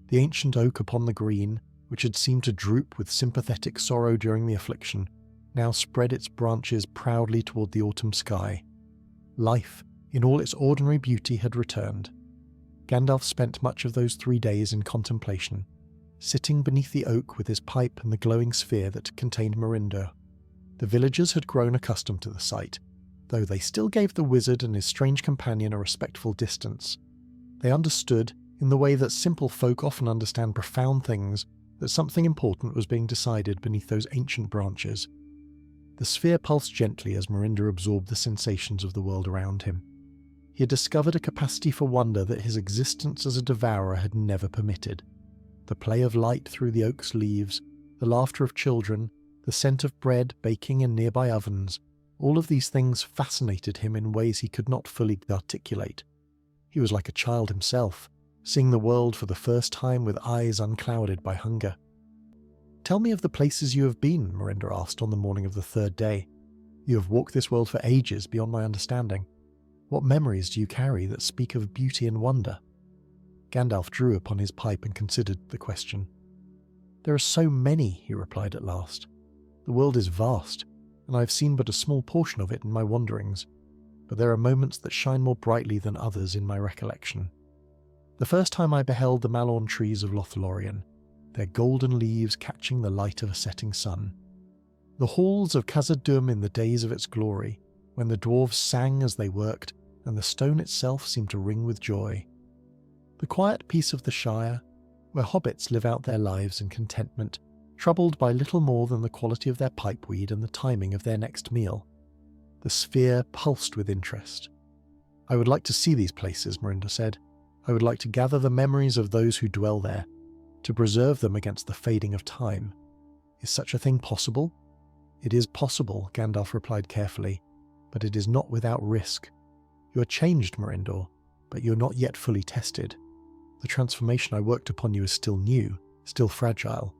The ancient oak upon the green, which had seemed to droop with sympathetic sorrow during the affliction, now spread its branches proudly toward the autumn sky. Life, in all its ordinary beauty, had returned. Gandalf spent much of those 3 days in contemplation, sitting beneath the oak with his pipe and the glowing sphere that contained Mirinda. The villagers had grown accustomed to the sight, though they still gave the wizard and his strange companion a respectful distance. They understood, in the way that simple folk often understand profound things, that something important was being decided beneath those ancient branches. The sphere pulsed gently as Mirinda absorbed the sensations of the world around him. He had discovered a capacity for wonder that his existence as a devourer had never permitted. The play of light through the oak's leaves, the laughter of children, the scent of bread baking in nearby ovens, all of these things fascinated him in ways he could not fully articulate. He was like a child himself, seeing the world for the first time with eyes unclouded by hunger. "Tell me of the places you have been," Mirinda asked on the morning of the 3rd day. "You have walked this world for ages beyond my understanding. What memories do you carry that speak of beauty and wonder?" Gandalf drew upon his pipe and considered the question. "There are so many," he replied at last. "The world is vast, and I have seen but a small portion of it in my wanderings, but there are moments that shine more brightly than others in my recollection. The first time I beheld the malorn trees of Lothlorien, their golden leaves catching the light of a setting sun. The halls of Khazad-dûm in the days of its glory, when the dwarves sang as they worked, and the stone itself seemed to ring with joy. The quiet peace of the Shire, where hobbits live out their lives in contentment, troubled by little more than the quality of their pipeweed and the timing of their next meal. The sphere pulsed with interest. "I would like to see these places," Mirinda said. "I would like to gather the memories of those who dwell there, to preserve them against the fading of time. Is such a thing possible?" "It is possible," Gandalf replied carefully, "but it is not without risk. You are changed, Mirinda, but you are not yet fully tested. The transformation I worked upon you is still new, still fragile.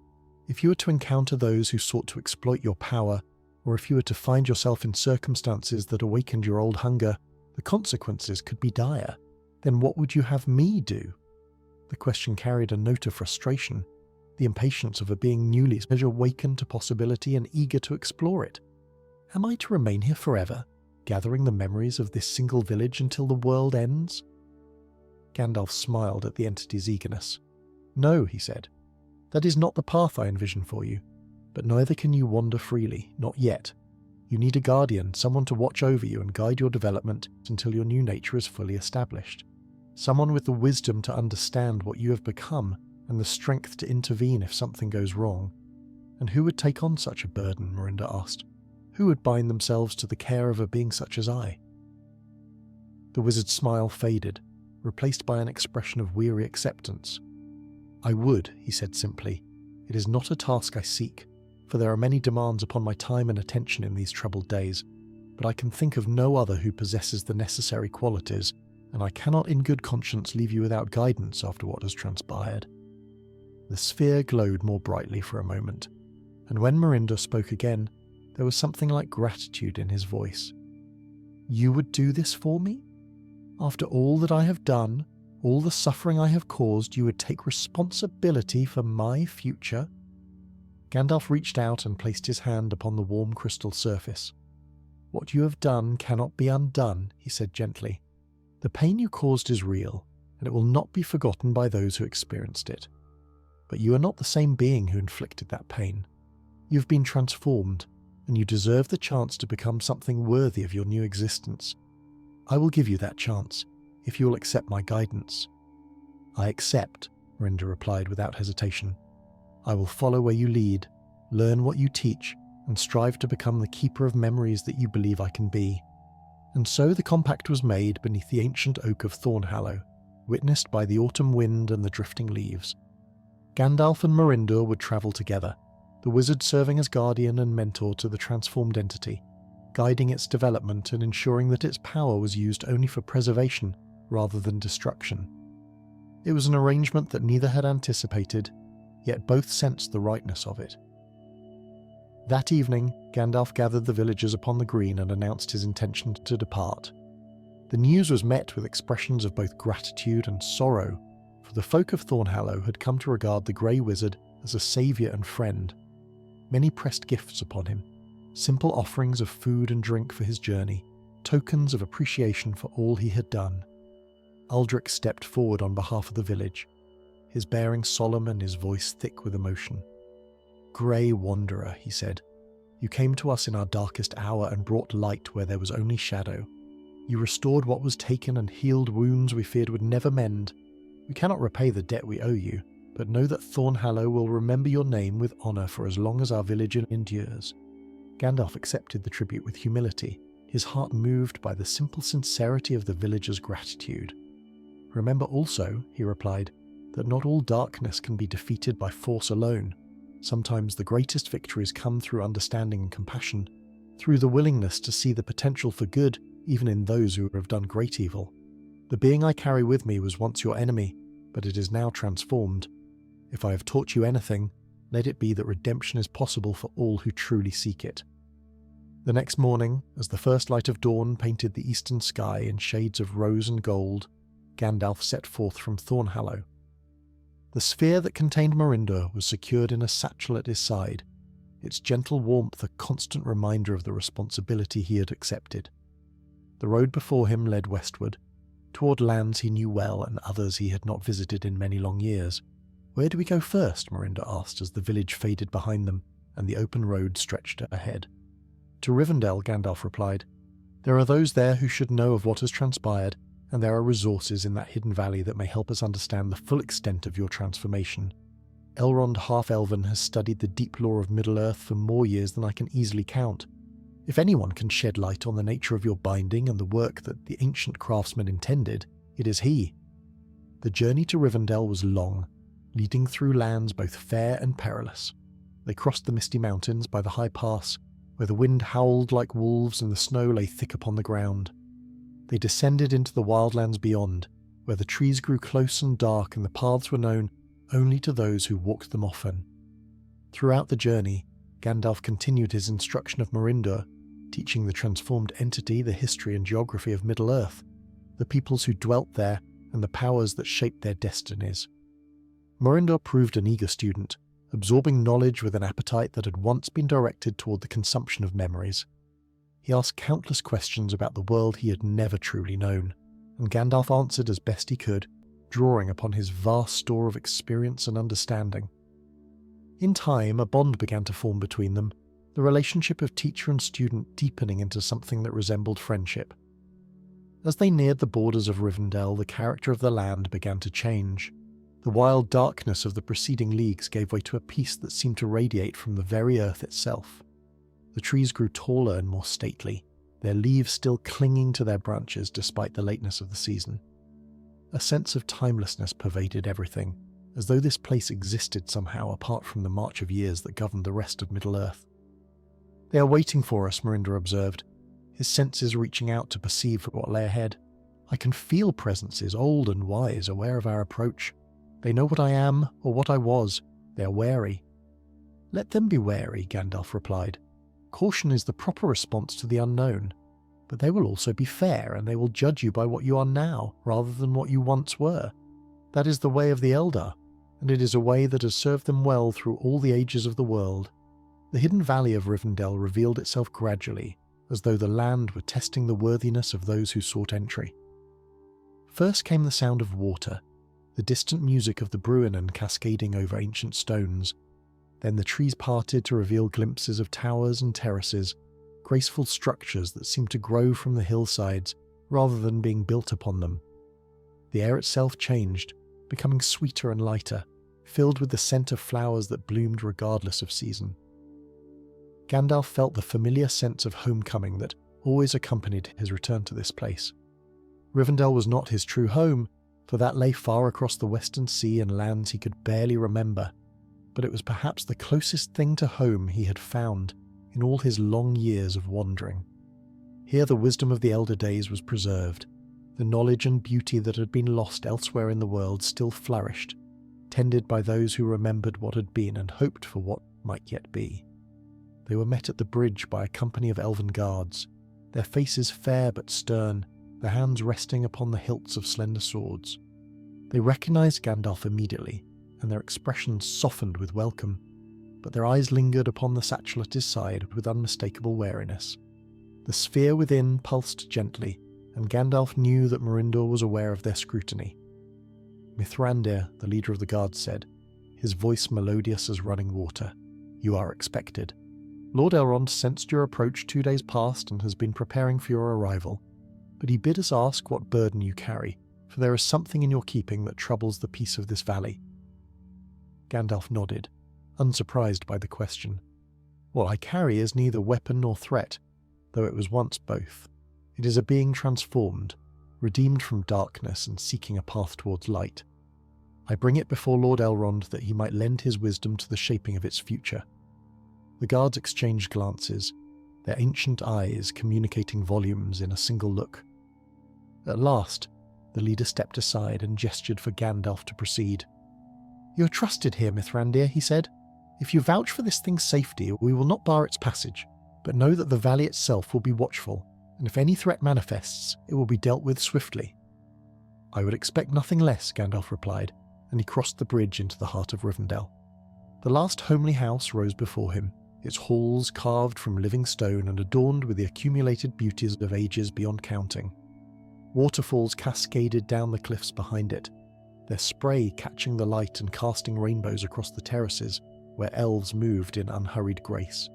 If you were to encounter those who sought to exploit your power, or if you were to find yourself in circumstances that awakened your old hunger, the consequences could be dire. Then what would you have me do?" The question carried a note of frustration, the impatience of a being newly awakened to possibility and eager to explore it. "Am I to remain here forever, gathering the memories of this single village until the world ends?" Gandalf smiled at the entity's eagerness. "No," he said. "That is not the path I envision for you, but neither can you wander freely, not yet. You need a guardian, someone to watch over you and guide your development until your new nature is fully established. Someone with the wisdom to understand what you have become and the strength to intervene if something goes wrong." "And who would take on such a burden?" Mirinda asked. "Who would bind themselves to the care of a being such as I?" The wizard's smile faded, replaced by an expression of weary acceptance. "I would," he said simply. "It is not a task I seek, for there are many demands upon my time and attention in these troubled days, but I can think of no other who possesses the necessary qualities, and I cannot in good conscience leave you without guidance after what has transpired." The sphere glowed more brightly for a moment, and when Merinder spoke again, there was something like gratitude in his voice. "You would do this for me? After all that I have done, all the suffering I have caused, you would take responsibility for my future?" Gandalf reached out and placed his hand upon the warm crystal surface. "What you have done cannot be undone," he said gently. "The pain you caused is real, and it will not be forgotten by those who experienced it. But you are not the same being who inflicted that pain. You have been transformed, and you deserve the chance to become something worthy of your new existence. I will give you that chance, if you will accept my guidance." "I accept," Merinder replied without hesitation. "I will follow where you lead, learn what you teach, and strive to become the keeper of memories that you believe I can be." And so the compact was made beneath the ancient oak of Thornhallow, witnessed by the autumn wind and the drifting leaves. Gandalf and Merinder would travel together, the wizard serving as guardian and mentor to the transformed entity, guiding its development and ensuring that its power was used only for preservation rather than destruction. It was an arrangement that neither had anticipated, yet both sensed the rightness of it. That evening, Gandalf gathered the villagers upon the green and announced his intention to depart. The news was met with expressions of both gratitude and sorrow, for the folk of Thornhallow had come to regard the Grey Wizard as a saviour and friend. Many pressed gifts upon him, simple offerings of food and drink for his journey, tokens of appreciation for all he had done. Uldric stepped forward on behalf of the village, his bearing solemn and his voice thick with emotion. "Grey Wanderer," he said, "you came to us in our darkest hour and brought light where there was only shadow. You restored what was taken and healed wounds we feared would never mend. We cannot repay the debt we owe you, but know that Thornhallow will remember your name with honour for as long as our village endures." Gandalf accepted the tribute with humility, his heart moved by the simple sincerity of the villagers' gratitude. "Remember also," he replied, "that not all darkness can be defeated by force alone. Sometimes the greatest victories come through understanding and compassion, through the willingness to see the potential for good even in those who have done great evil. The being I carry with me was once your enemy, but it is now transformed. If I have taught you anything, let it be that redemption is possible for all who truly seek it." The next morning, as the first light of dawn painted the eastern sky in shades of rose and gold, Gandalf set forth from Thornhallow. The sphere that contained Merinder was secured in a satchel at his side, its gentle warmth a constant reminder of the responsibility he had accepted. The road before him led westward, toward lands he knew well and others he had not visited in many long years. "Where do we go first?" Merinder asked as the village faded behind them and the open road stretched ahead. "To Rivendell," Gandalf replied. "There are those there who should know of what has transpired, and there are resources in that hidden valley that may help us understand the full extent of your transformation. Elrond Half-Elven has studied the deep lore of Middle-earth for more years than I can easily count. If anyone can shed light on the nature of your binding and the work that the ancient craftsman intended, it is he." The journey to Rivendell was long, leading through lands both fair and perilous. They crossed the misty mountains by the high pass, where the wind howled like wolves and the snow lay thick upon the ground. They descended into the wildlands beyond, where the trees grew close and dark and the paths were known only to those who walked them often. Throughout the journey, Gandalf continued his instruction of Merinder, teaching the transformed entity the history and geography of Middle-earth, the peoples who dwelt there, and the powers that shaped their destinies. Merinder proved an eager student, absorbing knowledge with an appetite that had once been directed toward the consumption of memories. He asked countless questions about the world he had never truly known, and Gandalf answered as best he could, drawing upon his vast store of experience and understanding. In time, a bond began to form between them, the relationship of teacher and student deepening into something that resembled friendship. As they neared the borders of Rivendell, the character of the land began to change. The wild darkness of the preceding leagues gave way to a peace that seemed to radiate from the very earth itself. The trees grew taller and more stately, their leaves still clinging to their branches despite the lateness of the season. A sense of timelessness pervaded everything, as though this place existed somehow apart from the march of years that governed the rest of Middle-earth. "They are waiting for us," Merinda observed, his senses reaching out to perceive what lay ahead. "I can feel presences, old and wise, aware of our approach. They know what I am, or what I was. They are wary." "Let them be wary," Gandalf replied. "Caution is the proper response to the unknown. But they will also be fair, and they will judge you by what you are now, rather than what you once were. That is the way of the Eldar, and it is a way that has served them well through all the ages of the world." The hidden valley of Rivendell revealed itself gradually, as though the land were testing the worthiness of those who sought entry. First came the sound of water, the distant music of the Bruinen cascading over ancient stones. Then the trees parted to reveal glimpses of towers and terraces, graceful structures that seemed to grow from the hillsides rather than being built upon them. The air itself changed, becoming sweeter and lighter, filled with the scent of flowers that bloomed regardless of season. Gandalf felt the familiar sense of homecoming that always accompanied his return to this place. Rivendell was not his true home, for that lay far across the western sea and lands he could barely remember, but it was perhaps the closest thing to home he had found in all his long years of wandering. Here the wisdom of the elder days was preserved. The knowledge and beauty that had been lost elsewhere in the world still flourished, tended by those who remembered what had been and hoped for what might yet be. They were met at the bridge by a company of elven guards, their faces fair but stern, their hands resting upon the hilts of slender swords. They recognized Gandalf immediately, and their expressions softened with welcome, but their eyes lingered upon the satchel at his side with unmistakable wariness. The sphere within pulsed gently, and Gandalf knew that Merinda was aware of their scrutiny. "Mithrandir," the leader of the guards said, his voice melodious as running water, "you are expected. Lord Elrond sensed your approach 2 days past and has been preparing for your arrival, but he bid us ask what burden you carry, for there is something in your keeping that troubles the peace of this valley." Gandalf nodded, unsurprised by the question. "What I carry is neither weapon nor threat, though it was once both. It is a being transformed, redeemed from darkness and seeking a path towards light. I bring it before Lord Elrond that he might lend his wisdom to the shaping of its future." The guards exchanged glances, their ancient eyes communicating volumes in a single look. At last, the leader stepped aside and gestured for Gandalf to proceed. "You are trusted here, Mithrandir," he said. "If you vouch for this thing's safety, we will not bar its passage, but know that the valley itself will be watchful, and if any threat manifests, it will be dealt with swiftly." "I would expect nothing less," Gandalf replied, and he crossed the bridge into the heart of Rivendell. The last homely house rose before him, its halls carved from living stone and adorned with the accumulated beauties of ages beyond counting. Waterfalls cascaded down the cliffs behind it, their spray catching the light and casting rainbows across the terraces where elves moved in unhurried grace.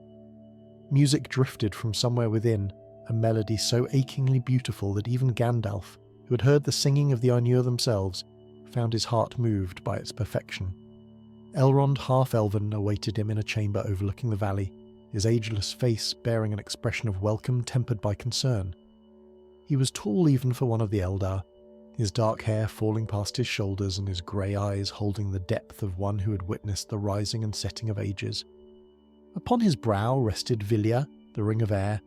Music drifted from somewhere within, a melody so achingly beautiful that even Gandalf, who had heard the singing of the Ainur themselves, found his heart moved by its perfection. Elrond, half-elven, awaited him in a chamber overlooking the valley, his ageless face bearing an expression of welcome tempered by concern. He was tall even for one of the Eldar, his dark hair falling past his shoulders and his grey eyes holding the depth of one who had witnessed the rising and setting of ages. Upon his brow rested Vilya, the Ring of Air,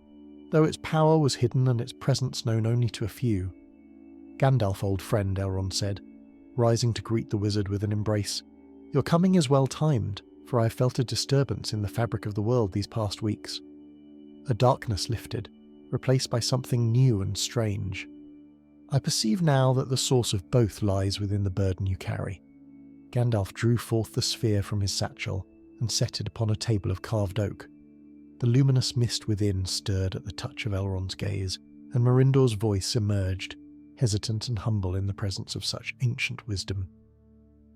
though its power was hidden and its presence known only to a few. "Gandalf, old friend," Elrond said, rising to greet the wizard with an embrace. "Your coming is well timed, for I have felt a disturbance in the fabric of the world these past weeks." A darkness lifted, replaced by something new and strange. "I perceive now that the source of both lies within the burden you carry." Gandalf drew forth the sphere from his satchel and set it upon a table of carved oak. The luminous mist within stirred at the touch of Elrond's gaze, and Merindor's voice emerged, hesitant and humble in the presence of such ancient wisdom.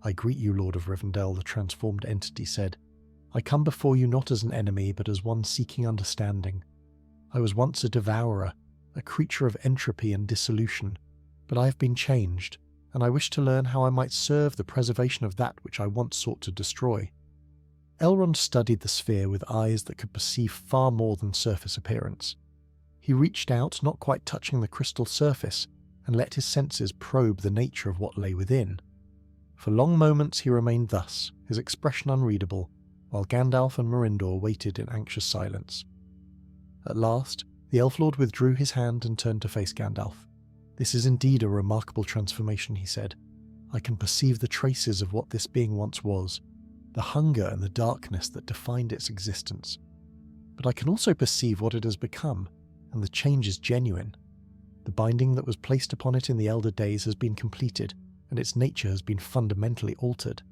"I greet you, Lord of Rivendell," the transformed entity said. "I come before you not as an enemy, but as one seeking understanding. I was once a devourer, a creature of entropy and dissolution, but I have been changed, and I wish to learn how I might serve the preservation of that which I once sought to destroy." Elrond studied the sphere with eyes that could perceive far more than surface appearance. He reached out, not quite touching the crystal surface, and let his senses probe the nature of what lay within. For long moments he remained thus, his expression unreadable, while Gandalf and Mirindor waited in anxious silence. At last, the Elf Lord withdrew his hand and turned to face Gandalf. "This is indeed a remarkable transformation," he said. "I can perceive the traces of what this being once was, the hunger and the darkness that defined its existence. But I can also perceive what it has become, and the change is genuine. The binding that was placed upon it in the elder days has been completed, and its nature has been fundamentally altered."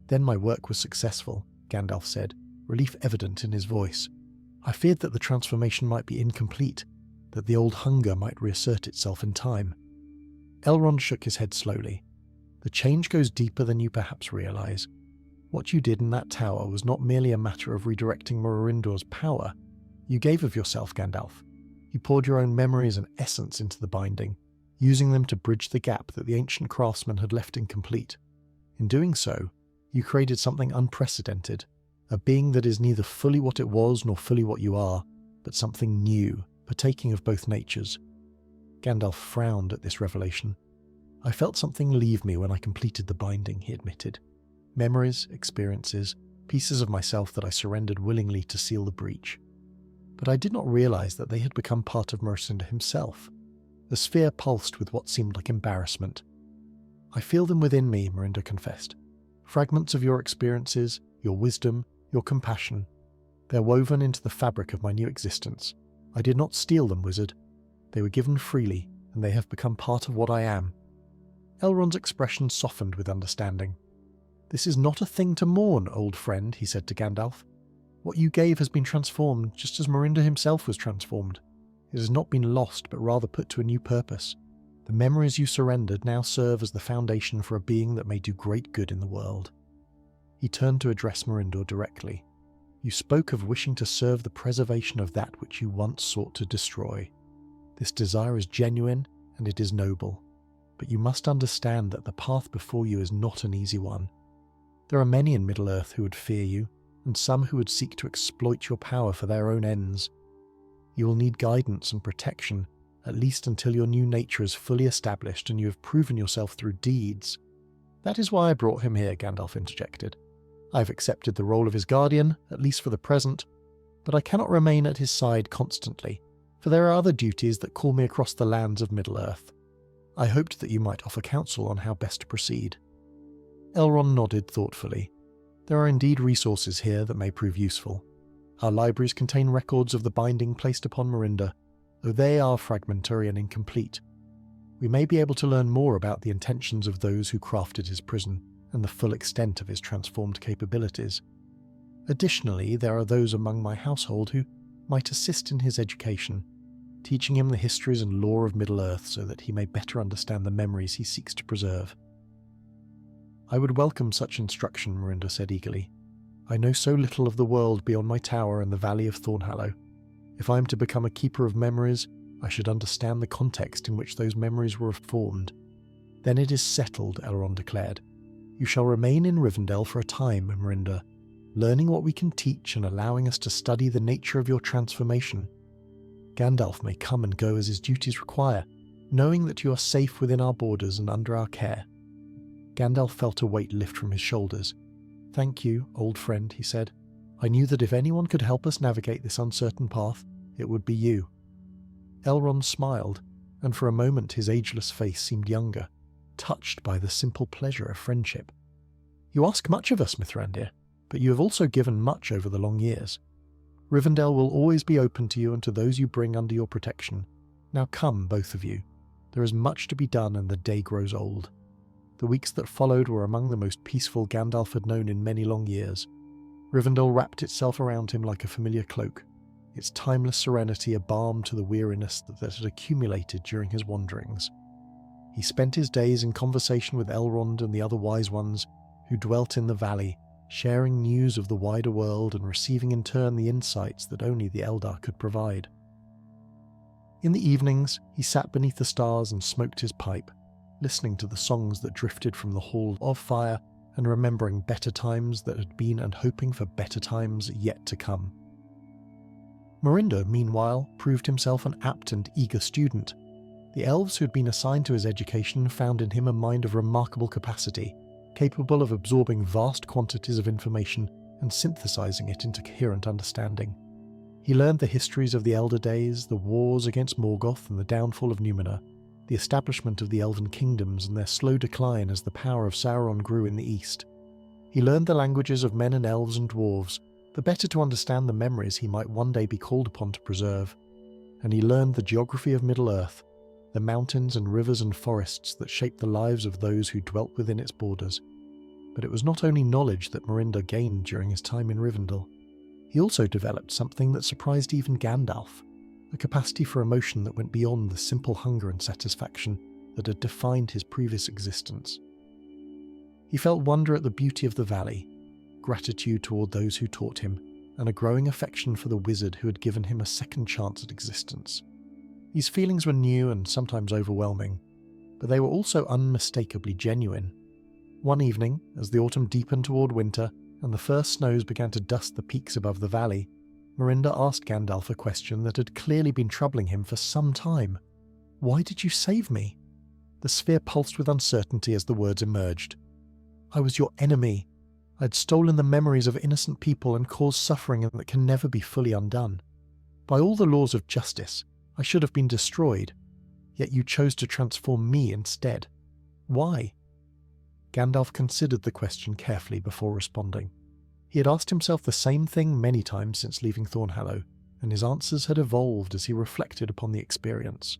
"Then my work was successful," Gandalf said, relief evident in his voice. "I feared that the transformation might be incomplete, that the old hunger might reassert itself in time." Elrond shook his head slowly. "The change goes deeper than you perhaps realize. What you did in that tower was not merely a matter of redirecting Mirindor's power. You gave of yourself, Gandalf. You poured your own memories and essence into the binding, using them to bridge the gap that the ancient craftsman had left incomplete. In doing so, you created something unprecedented, a being that is neither fully what it was nor fully what you are, but something new, partaking of both natures." Gandalf frowned at this revelation. "I felt something leave me when I completed the binding," he admitted. "Memories, experiences, pieces of myself that I surrendered willingly to seal the breach. But I did not realize that they had become part of Mirindor himself." The sphere pulsed with what seemed like embarrassment. "I feel them within me," Mirindor confessed. "Fragments of your experiences, your wisdom, your compassion. They're woven into the fabric of my new existence. I did not steal them, wizard. They were given freely, and they have become part of what I am." Elrond's expression softened with understanding. "This is not a thing to mourn, old friend," he said to Gandalf. "What you gave has been transformed just as Mirindor himself was transformed. It has not been lost, but rather put to a new purpose. The memories you surrendered now serve as the foundation for a being that may do great good in the world." He turned to address Mirindor directly. "You spoke of wishing to serve the preservation of that which you once sought to destroy. This desire is genuine, and it is noble. But you must understand that the path before you is not an easy one. There are many in Middle-earth who would fear you, and some who would seek to exploit your power for their own ends. You will need guidance and protection, at least until your new nature is fully established and you have proven yourself through deeds." "That is why I brought him here," Gandalf interjected. "I have accepted the role of his guardian, at least for the present, but I cannot remain at his side constantly, for there are other duties that call me across the lands of Middle-earth. I hoped that you might offer counsel on how best to proceed." Elrond nodded thoughtfully. "There are indeed resources here that may prove useful. Our libraries contain records of the binding placed upon Mirindor, though they are fragmentary and incomplete. We may be able to learn more about the intentions of those who crafted his prison and the full extent of his transformed capabilities. Additionally, there are those among my household who might assist in his education, teaching him the histories and lore of Middle-earth so that he may better understand the memories he seeks to preserve." "I would welcome such instruction," Mirindor said eagerly. "I know so little of the world beyond my tower and the Valley of Thornhallow. If I am to become a keeper of memories, I should understand the context in which those memories were formed." "Then it is settled," Elrond declared. "You shall remain in Rivendell for a time, Mirindor, learning what we can teach and allowing us to study the nature of your transformation. Gandalf may come and go as his duties require, knowing that you are safe within our borders and under our care." Gandalf felt a weight lift from his shoulders. "Thank you, old friend," he said. "I knew that if anyone could help us navigate this uncertain path, it would be you." Elrond smiled, and for a moment his ageless face seemed younger, touched by the simple pleasure of friendship. "You ask much of us, Mithrandir, but you have also given much over the long years. Rivendell will always be open to you and to those you bring under your protection. Now come, both of you. There is much to be done and the day grows old." The weeks that followed were among the most peaceful Gandalf had known in many long years. Rivendell wrapped itself around him like a familiar cloak, its timeless serenity a balm to the weariness that had accumulated during his wanderings. He spent his days in conversation with Elrond and the other wise ones who dwelt in the valley, sharing news of the wider world and receiving in turn the insights that only the Eldar could provide. In the evenings, he sat beneath the stars and smoked his pipe, listening to the songs that drifted from the Hall of Fire and remembering better times that had been and hoping for better times yet to come. Mirindor, meanwhile, proved himself an apt and eager student. The elves who had been assigned to his education found in him a mind of remarkable capacity, capable of absorbing vast quantities of information and synthesizing it into coherent understanding. He learned the histories of the Elder Days, the wars against Morgoth and the downfall of Númenor, the establishment of the Elven kingdoms and their slow decline as the power of Sauron grew in the east. He learned the languages of men and elves and dwarves, the better to understand the memories he might one day be called upon to preserve. And he learned the geography of Middle-earth, the mountains and rivers and forests that shaped the lives of those who dwelt within its borders. But it was not only knowledge that Merinda gained during his time in Rivendell. He also developed something that surprised even Gandalf, a capacity for emotion that went beyond the simple hunger and satisfaction that had defined his previous existence. He felt wonder at the beauty of the valley, gratitude toward those who taught him, and a growing affection for the wizard who had given him a second chance at existence. These feelings were new and sometimes overwhelming, but they were also unmistakably genuine. One evening, as the autumn deepened toward winter and the first snows began to dust the peaks above the valley, Merinda asked Gandalf a question that had clearly been troubling him for some time. "Why did you save me?" The sphere pulsed with uncertainty as the words emerged. "I was your enemy. I had stolen the memories of innocent people and caused suffering that can never be fully undone. By all the laws of justice, I should have been destroyed, yet you chose to transform me instead. Why?" Gandalf considered the question carefully before responding. He had asked himself the same thing many times since leaving Thornhallow, and his answers had evolved as he reflected upon the experience.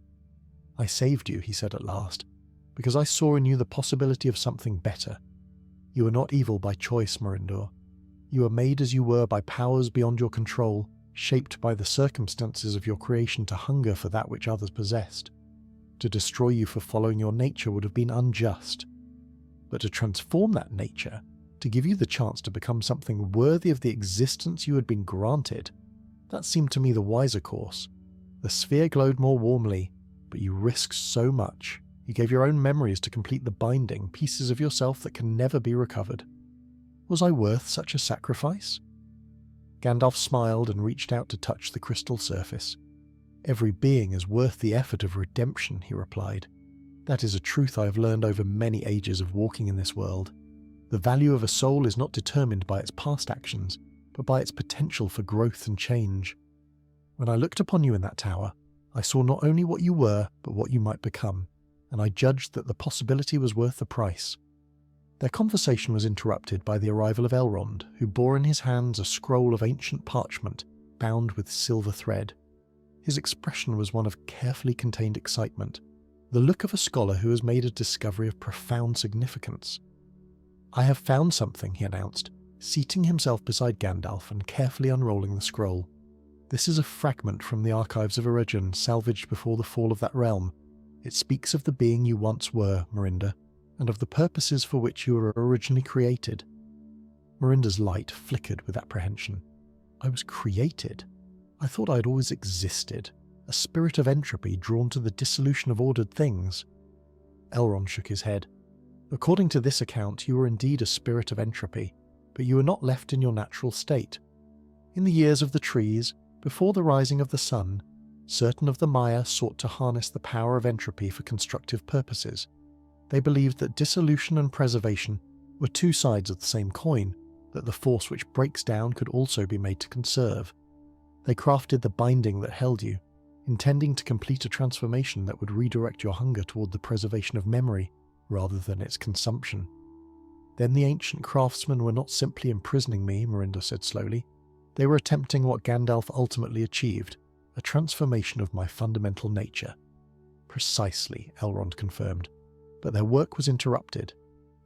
"I saved you," he said at last, "because I saw in you the possibility of something better. You were not evil by choice, Merinda. You were made as you were by powers beyond your control, shaped by the circumstances of your creation to hunger for that which others possessed. To destroy you for following your nature would have been unjust. But to transform that nature, to give you the chance to become something worthy of the existence you had been granted, that seemed to me the wiser course. The sphere glowed more warmly, but you risked so much. You gave your own memories to complete the binding, pieces of yourself that can never be recovered. Was I worth such a sacrifice?" Gandalf smiled and reached out to touch the crystal surface. "Every being is worth the effort of redemption," he replied. "That is a truth I have learned over many ages of walking in this world. The value of a soul is not determined by its past actions, but by its potential for growth and change. When I looked upon you in that tower, I saw not only what you were, but what you might become, and I judged that the possibility was worth the price." Their conversation was interrupted by the arrival of Elrond, who bore in his hands a scroll of ancient parchment bound with silver thread. His expression was one of carefully contained excitement, the look of a scholar who has made a discovery of profound significance. "I have found something," he announced, seating himself beside Gandalf and carefully unrolling the scroll. "This is a fragment from the archives of Eregion, salvaged before the fall of that realm. It speaks of the being you once were, Merinda, and of the purposes for which you were originally created." Merinda's light flickered with apprehension. "I was created? I thought I had always existed, a spirit of entropy drawn to the dissolution of ordered things." Elrond shook his head. "According to this account, you were indeed a spirit of entropy, but you were not left in your natural state. In the years of the trees, before the rising of the sun, certain of the Maya sought to harness the power of entropy for constructive purposes. They believed that dissolution and preservation were two sides of the same coin, that the force which breaks down could also be made to conserve. They crafted the binding that held you, intending to complete a transformation that would redirect your hunger toward the preservation of memory, rather than its consumption. Then the ancient craftsmen were not simply imprisoning me," Merinda said slowly. "They were attempting what Gandalf ultimately achieved, a transformation of my fundamental nature." "Precisely," Elrond confirmed. "But their work was interrupted.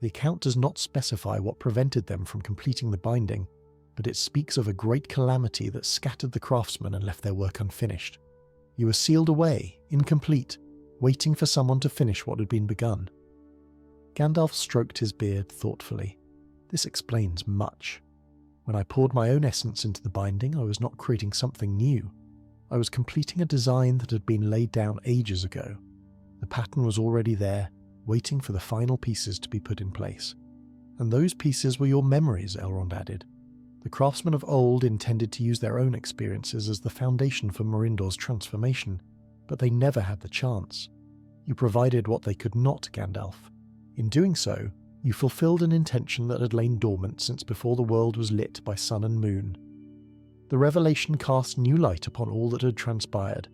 The account does not specify what prevented them from completing the binding, but it speaks of a great calamity that scattered the craftsmen and left their work unfinished. You were sealed away, incomplete, waiting for someone to finish what had been begun." Gandalf stroked his beard thoughtfully. "This explains much. When I poured my own essence into the binding, I was not creating something new. I was completing a design that had been laid down ages ago. The pattern was already there, waiting for the final pieces to be put in place. And those pieces were your memories," Elrond added. "The craftsmen of old intended to use their own experiences as the foundation for Merinda's transformation, but they never had the chance. You provided what they could not, Gandalf. In doing so, You fulfilled an intention that had lain dormant since before the world was lit by sun and moon. The revelation cast new light upon all that had transpired.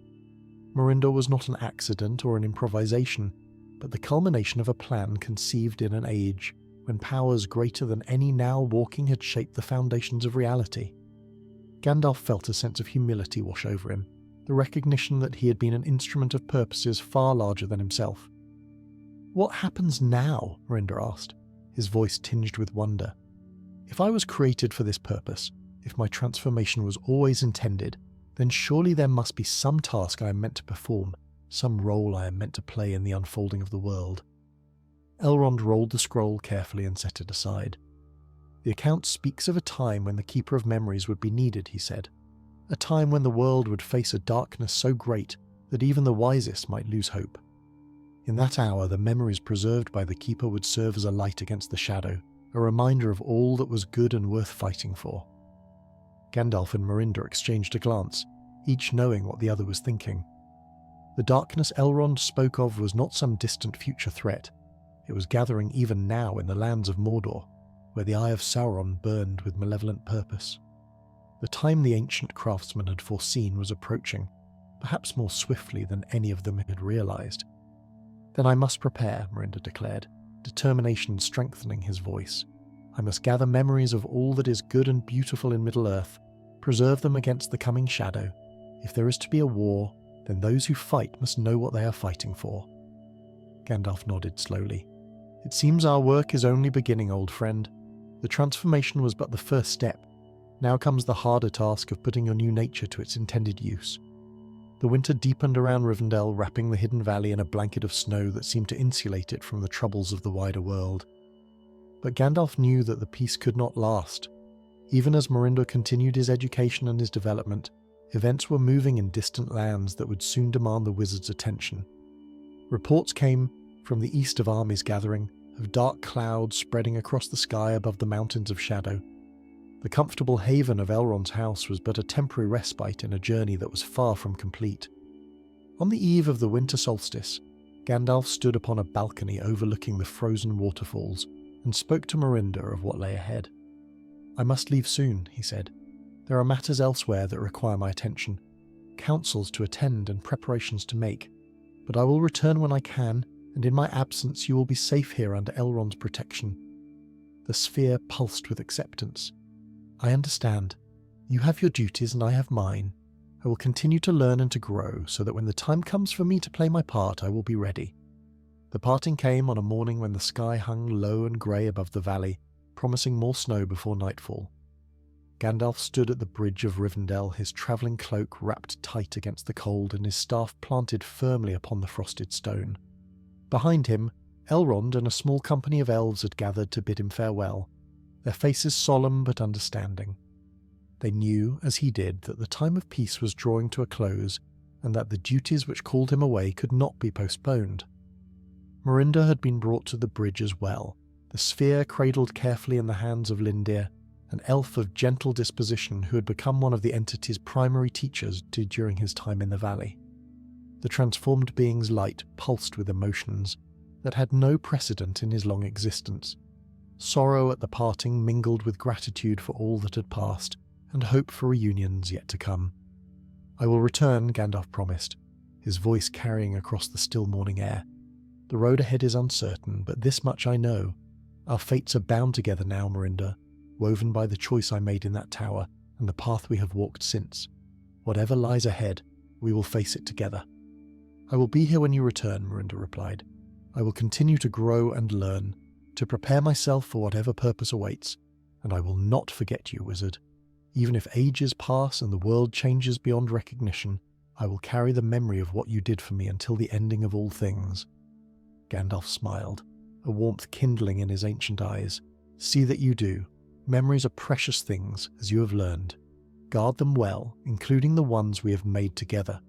Mirinda was not an accident or an improvisation, but the culmination of a plan conceived in an age when powers greater than any now walking had shaped the foundations of reality. Gandalf felt a sense of humility wash over him, the recognition that he had been an instrument of purposes far larger than himself. "What happens now?" Mirinda asked, his voice tinged with wonder. "If I was created for this purpose, if my transformation was always intended, then surely there must be some task I am meant to perform, some role I am meant to play in the unfolding of the world." Elrond rolled the scroll carefully and set it aside. "The account speaks of a time when the Keeper of Memories would be needed," he said. "A time when the world would face a darkness so great that even the wisest might lose hope. In that hour, the memories preserved by the Keeper would serve as a light against the shadow, a reminder of all that was good and worth fighting for." Gandalf and Mirinda exchanged a glance, each knowing what the other was thinking. The darkness Elrond spoke of was not some distant future threat. It was gathering even now in the lands of Mordor, where the eye of Sauron burned with malevolent purpose. The time the ancient craftsman had foreseen was approaching, perhaps more swiftly than any of them had realized. "Then I must prepare," Mirinda declared, determination strengthening his voice. "I must gather memories of all that is good and beautiful in Middle-earth, preserve them against the coming shadow. If there is to be a war, then those who fight must know what they are fighting for." Gandalf nodded slowly. "It seems our work is only beginning, old friend. The transformation was but the first step. Now comes the harder task of putting your new nature to its intended use." The winter deepened around Rivendell, wrapping the hidden valley in a blanket of snow that seemed to insulate it from the troubles of the wider world. But Gandalf knew that the peace could not last. Even as Mirinda continued his education and his development, events were moving in distant lands that would soon demand the wizard's attention. Reports came, from the east of armies gathering, of dark clouds spreading across the sky above the mountains of shadow. The comfortable haven of Elrond's house was but a temporary respite in a journey that was far from complete. On the eve of the winter solstice, Gandalf stood upon a balcony overlooking the frozen waterfalls and spoke to Mirinda of what lay ahead. "I must leave soon," he said. "There are matters elsewhere that require my attention, councils to attend and preparations to make, but I will return when I can, and in my absence you will be safe here under Elrond's protection." The sphere pulsed with acceptance. "I understand. You have your duties and I have mine. I will continue to learn and to grow, so that when the time comes for me to play my part, I will be ready." The parting came on a morning when the sky hung low and grey above the valley, promising more snow before nightfall. Gandalf stood at the bridge of Rivendell, his travelling cloak wrapped tight against the cold and his staff planted firmly upon the frosted stone. Behind him, Elrond and a small company of elves had gathered to bid him farewell, their faces solemn but understanding. They knew, as he did, that the time of peace was drawing to a close, and that the duties which called him away could not be postponed. Mirinda had been brought to the bridge as well, the sphere cradled carefully in the hands of Lindir, an elf of gentle disposition who had become one of the entity's primary teachers during his time in the valley. The transformed being's light pulsed with emotions that had no precedent in his long existence. Sorrow at the parting mingled with gratitude for all that had passed, and hope for reunions yet to come. "I will return," Gandalf promised, his voice carrying across the still morning air. "The road ahead is uncertain, but this much I know. Our fates are bound together now, Mirinda, woven by the choice I made in that tower and the path we have walked since. Whatever lies ahead, we will face it together." "I will be here when you return," Mirinda replied. "I will continue to grow and learn, to prepare myself for whatever purpose awaits, and I will not forget you, wizard. Even if ages pass and the world changes beyond recognition, I will carry the memory of what you did for me until the ending of all things." Gandalf smiled, a warmth kindling in his ancient eyes. "See that you do. Memories are precious things, as you have learned. Guard them well, including the ones we have made together."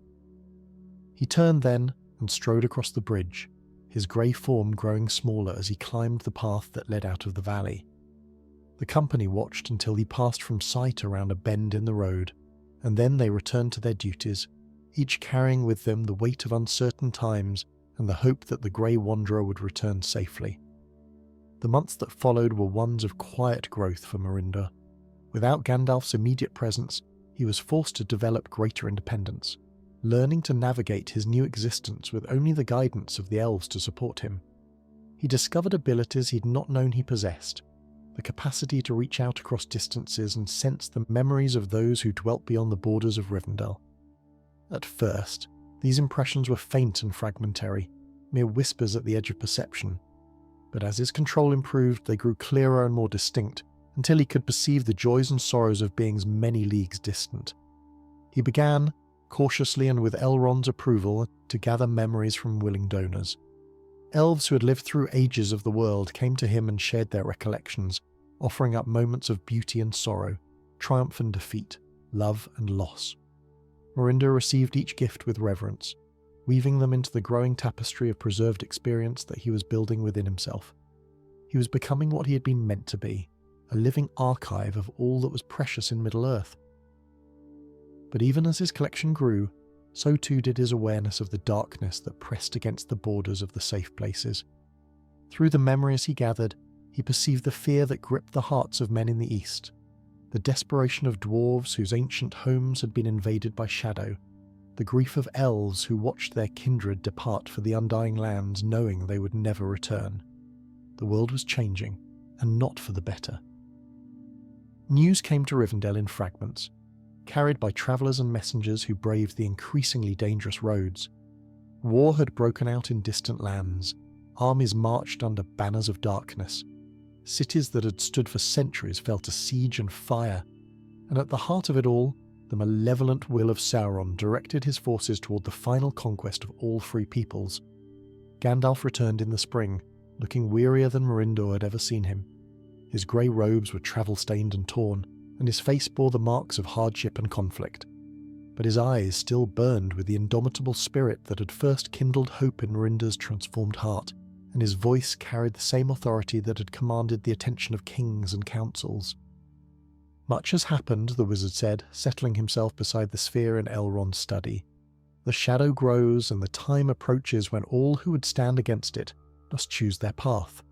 He turned then and strode across the bridge, his grey form growing smaller as he climbed the path that led out of the valley. The company watched until he passed from sight around a bend in the road, and then they returned to their duties, each carrying with them the weight of uncertain times and the hope that the grey wanderer would return safely. The months that followed were ones of quiet growth for Merinda. Without Gandalf's immediate presence, he was forced to develop greater independence, learning to navigate his new existence with only the guidance of the elves to support him. He discovered abilities he'd not known he possessed, the capacity to reach out across distances and sense the memories of those who dwelt beyond the borders of Rivendell. At first, these impressions were faint and fragmentary, mere whispers at the edge of perception, but as his control improved, they grew clearer and more distinct, until he could perceive the joys and sorrows of beings many leagues distant. He began, cautiously and with Elrond's approval, to gather memories from willing donors. Elves who had lived through ages of the world came to him and shared their recollections, offering up moments of beauty and sorrow, triumph and defeat, love and loss. Merinda received each gift with reverence, weaving them into the growing tapestry of preserved experience that he was building within himself. He was becoming what he had been meant to be, a living archive of all that was precious in Middle-earth. But even as his collection grew, so too did his awareness of the darkness that pressed against the borders of the safe places. Through the memories he gathered, he perceived the fear that gripped the hearts of men in the east, the desperation of dwarves whose ancient homes had been invaded by shadow, the grief of elves who watched their kindred depart for the undying lands knowing they would never return. The world was changing, and not for the better. News came to Rivendell in fragments, carried by travellers and messengers who braved the increasingly dangerous roads. War had broken out in distant lands, armies marched under banners of darkness. Cities that had stood for centuries fell to siege and fire, and at the heart of it all, the malevolent will of Sauron directed his forces toward the final conquest of all free peoples. Gandalf returned in the spring, looking wearier than Merindo had ever seen him. His grey robes were travel-stained and torn, and his face bore the marks of hardship and conflict. But his eyes still burned with the indomitable spirit that had first kindled hope in Merinda's transformed heart, and his voice carried the same authority that had commanded the attention of kings and councils. Much has happened, the wizard said, settling himself beside the sphere in Elrond's study. The shadow grows, and the time approaches when all who would stand against it must choose their path.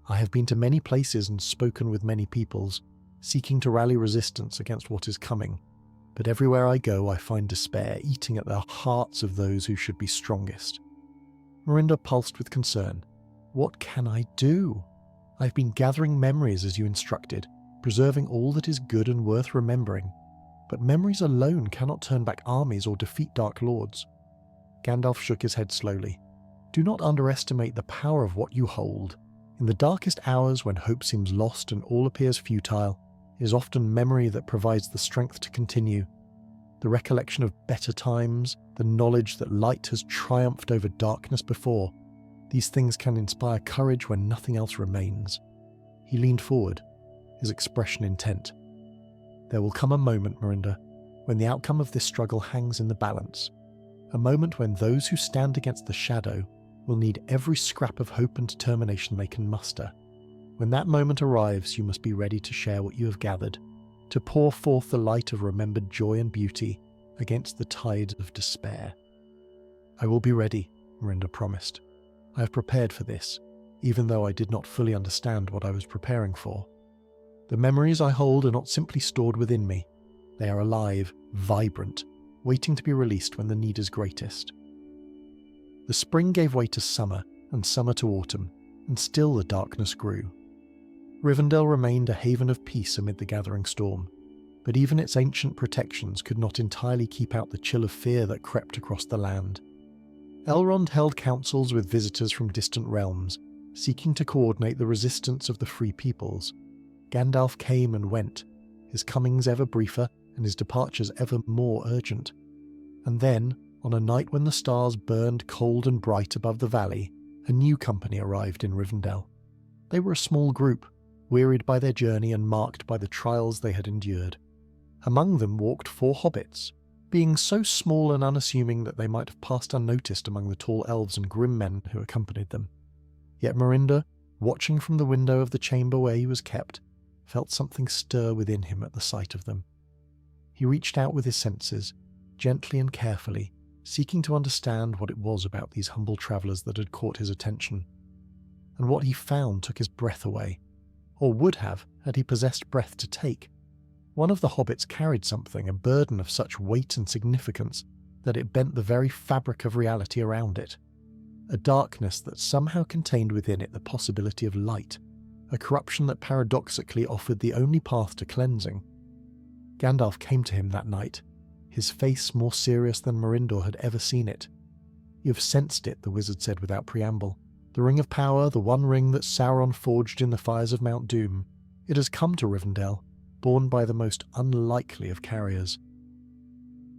I have been to many places and spoken with many peoples, seeking to rally resistance against what is coming, but everywhere I go I find despair eating at the hearts of those who should be strongest. Merinda pulsed with concern. What can I do? I've been gathering memories as you instructed, preserving all that is good and worth remembering, but memories alone cannot turn back armies or defeat Dark Lords. Gandalf shook his head slowly. Do not underestimate the power of what you hold. In the darkest hours when hope seems lost and all appears futile, it is often memory that provides the strength to continue. The recollection of better times, the knowledge that light has triumphed over darkness before, these things can inspire courage when nothing else remains. He leaned forward, his expression intent. There will come a moment, Merinda, when the outcome of this struggle hangs in the balance. A moment when those who stand against the shadow will need every scrap of hope and determination they can muster. When that moment arrives, you must be ready to share what you have gathered, to pour forth the light of remembered joy and beauty against the tide of despair. I will be ready, Merinda promised. I have prepared for this, even though I did not fully understand what I was preparing for. The memories I hold are not simply stored within me. They are alive, vibrant, waiting to be released when the need is greatest. The spring gave way to summer, and summer to autumn, and still the darkness grew. Rivendell remained a haven of peace amid the gathering storm, but even its ancient protections could not entirely keep out the chill of fear that crept across the land. Elrond held councils with visitors from distant realms, seeking to coordinate the resistance of the free peoples. Gandalf came and went, his comings ever briefer and his departures ever more urgent. And then, on a night when the stars burned cold and bright above the valley, a new company arrived in Rivendell. They were a small group, wearied by their journey and marked by the trials they had endured. Among them walked 4 hobbits, being so small and unassuming that they might have passed unnoticed among the tall elves and grim men who accompanied them. Yet Merinda, watching from the window of the chamber where he was kept, felt something stir within him at the sight of them. He reached out with his senses, gently and carefully, seeking to understand what it was about these humble travellers that had caught his attention. and what he found took his breath away, or would have had he possessed breath to take. One of the hobbits carried something, a burden of such weight and significance that it bent the very fabric of reality around it. A darkness that somehow contained within it the possibility of light, a corruption that paradoxically offered the only path to cleansing. Gandalf came to him that night, his face more serious than Merinder had ever seen it. "You have sensed it," the wizard said without preamble. "The Ring of Power, the one ring that Sauron forged in the fires of Mount Doom. It has come to Rivendell, borne by the most unlikely of carriers."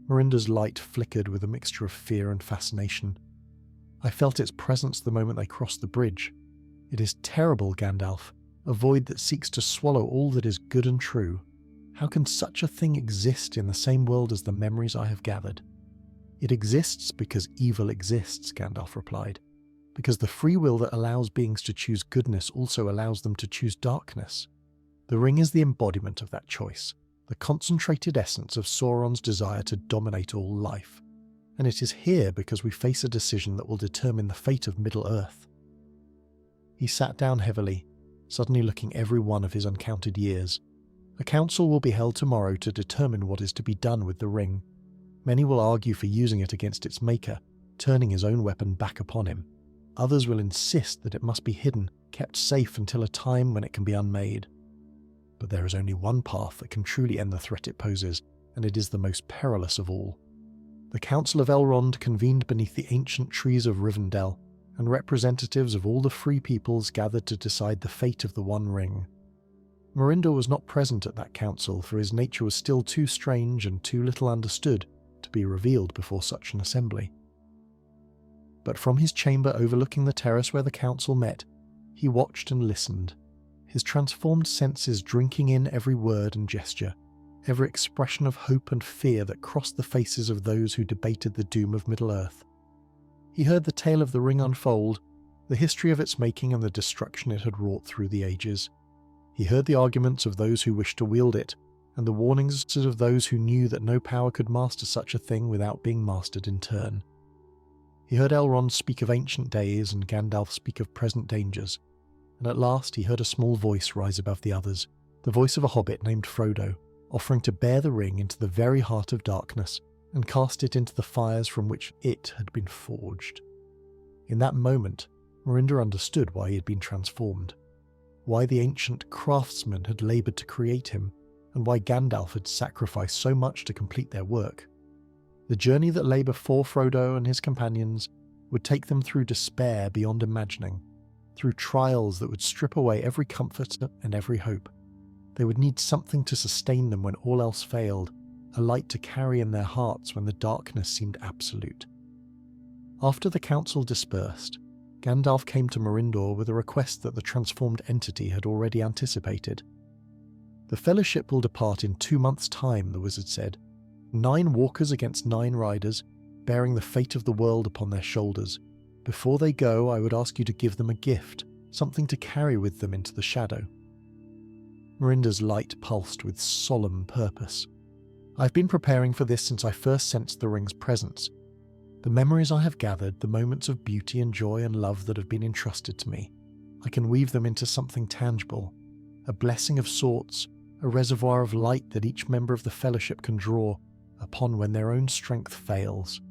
Mirinda's light flickered with a mixture of fear and fascination. "I felt its presence the moment they crossed the bridge. It is terrible, Gandalf, a void that seeks to swallow all that is good and true. How can such a thing exist in the same world as the memories I have gathered?" "It exists because evil exists," Gandalf replied. "Because the free will that allows beings to choose goodness also allows them to choose darkness. The ring is the embodiment of that choice, the concentrated essence of Sauron's desire to dominate all life. And it is here because we face a decision that will determine the fate of Middle-earth." He sat down heavily, suddenly looking every one of his uncounted years. "A council will be held tomorrow to determine what is to be done with the ring. Many will argue for using it against its maker, turning his own weapon back upon him. Others will insist that it must be hidden, kept safe until a time when it can be unmade. But there is only one path that can truly end the threat it poses, and it is the most perilous of all. The Council of Elrond convened beneath the ancient trees of Rivendell, and representatives of all the free peoples gathered to decide the fate of the One Ring. Merinder was not present at that council, for his nature was still too strange and too little understood to be revealed before such an assembly. But from his chamber overlooking the terrace where the council met, he watched and listened, his transformed senses drinking in every word and gesture, every expression of hope and fear that crossed the faces of those who debated the doom of Middle-earth. He heard the tale of the ring unfold, the history of its making and the destruction it had wrought through the ages. He heard the arguments of those who wished to wield it, and the warnings of those who knew that no power could master such a thing without being mastered in turn. He heard Elrond speak of ancient days and Gandalf speak of present dangers, and at last he heard a small voice rise above the others, the voice of a hobbit named Frodo, offering to bear the ring into the very heart of darkness and cast it into the fires from which it had been forged. In that moment, Merinder understood why he had been transformed, why the ancient craftsman had laboured to create him, and why Gandalf had sacrificed so much to complete their work. The journey that lay before Frodo and his companions would take them through despair beyond imagining, through trials that would strip away every comfort and every hope. They would need something to sustain them when all else failed, a light to carry in their hearts when the darkness seemed absolute. After the council dispersed, Gandalf came to Merinder with a request that the transformed entity had already anticipated. "The Fellowship will depart in 2 months' time," the wizard said. 9 walkers against 9 riders, bearing the fate of the world upon their shoulders. Before they go, I would ask you to give them a gift, something to carry with them into the shadow." Merinder's light pulsed with solemn purpose. "I've been preparing for this since I first sensed the ring's presence. The memories I have gathered, the moments of beauty and joy and love that have been entrusted to me, I can weave them into something tangible, a blessing of sorts, a reservoir of light that each member of the Fellowship can draw upon when their own strength fails."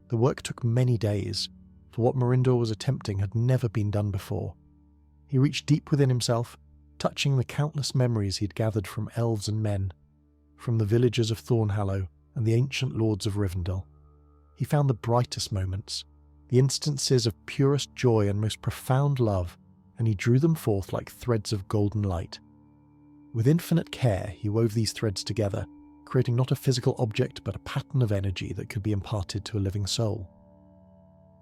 The work took many days, for what Merinder was attempting had never been done before. He reached deep within himself, touching the countless memories he'd gathered from elves and men, from the villagers of Thornhallow and the ancient lords of Rivendell. He found the brightest moments, the instances of purest joy and most profound love, and he drew them forth like threads of golden light. With infinite care, he wove these threads together, creating not a physical object but a pattern of energy that could be imparted to a living soul.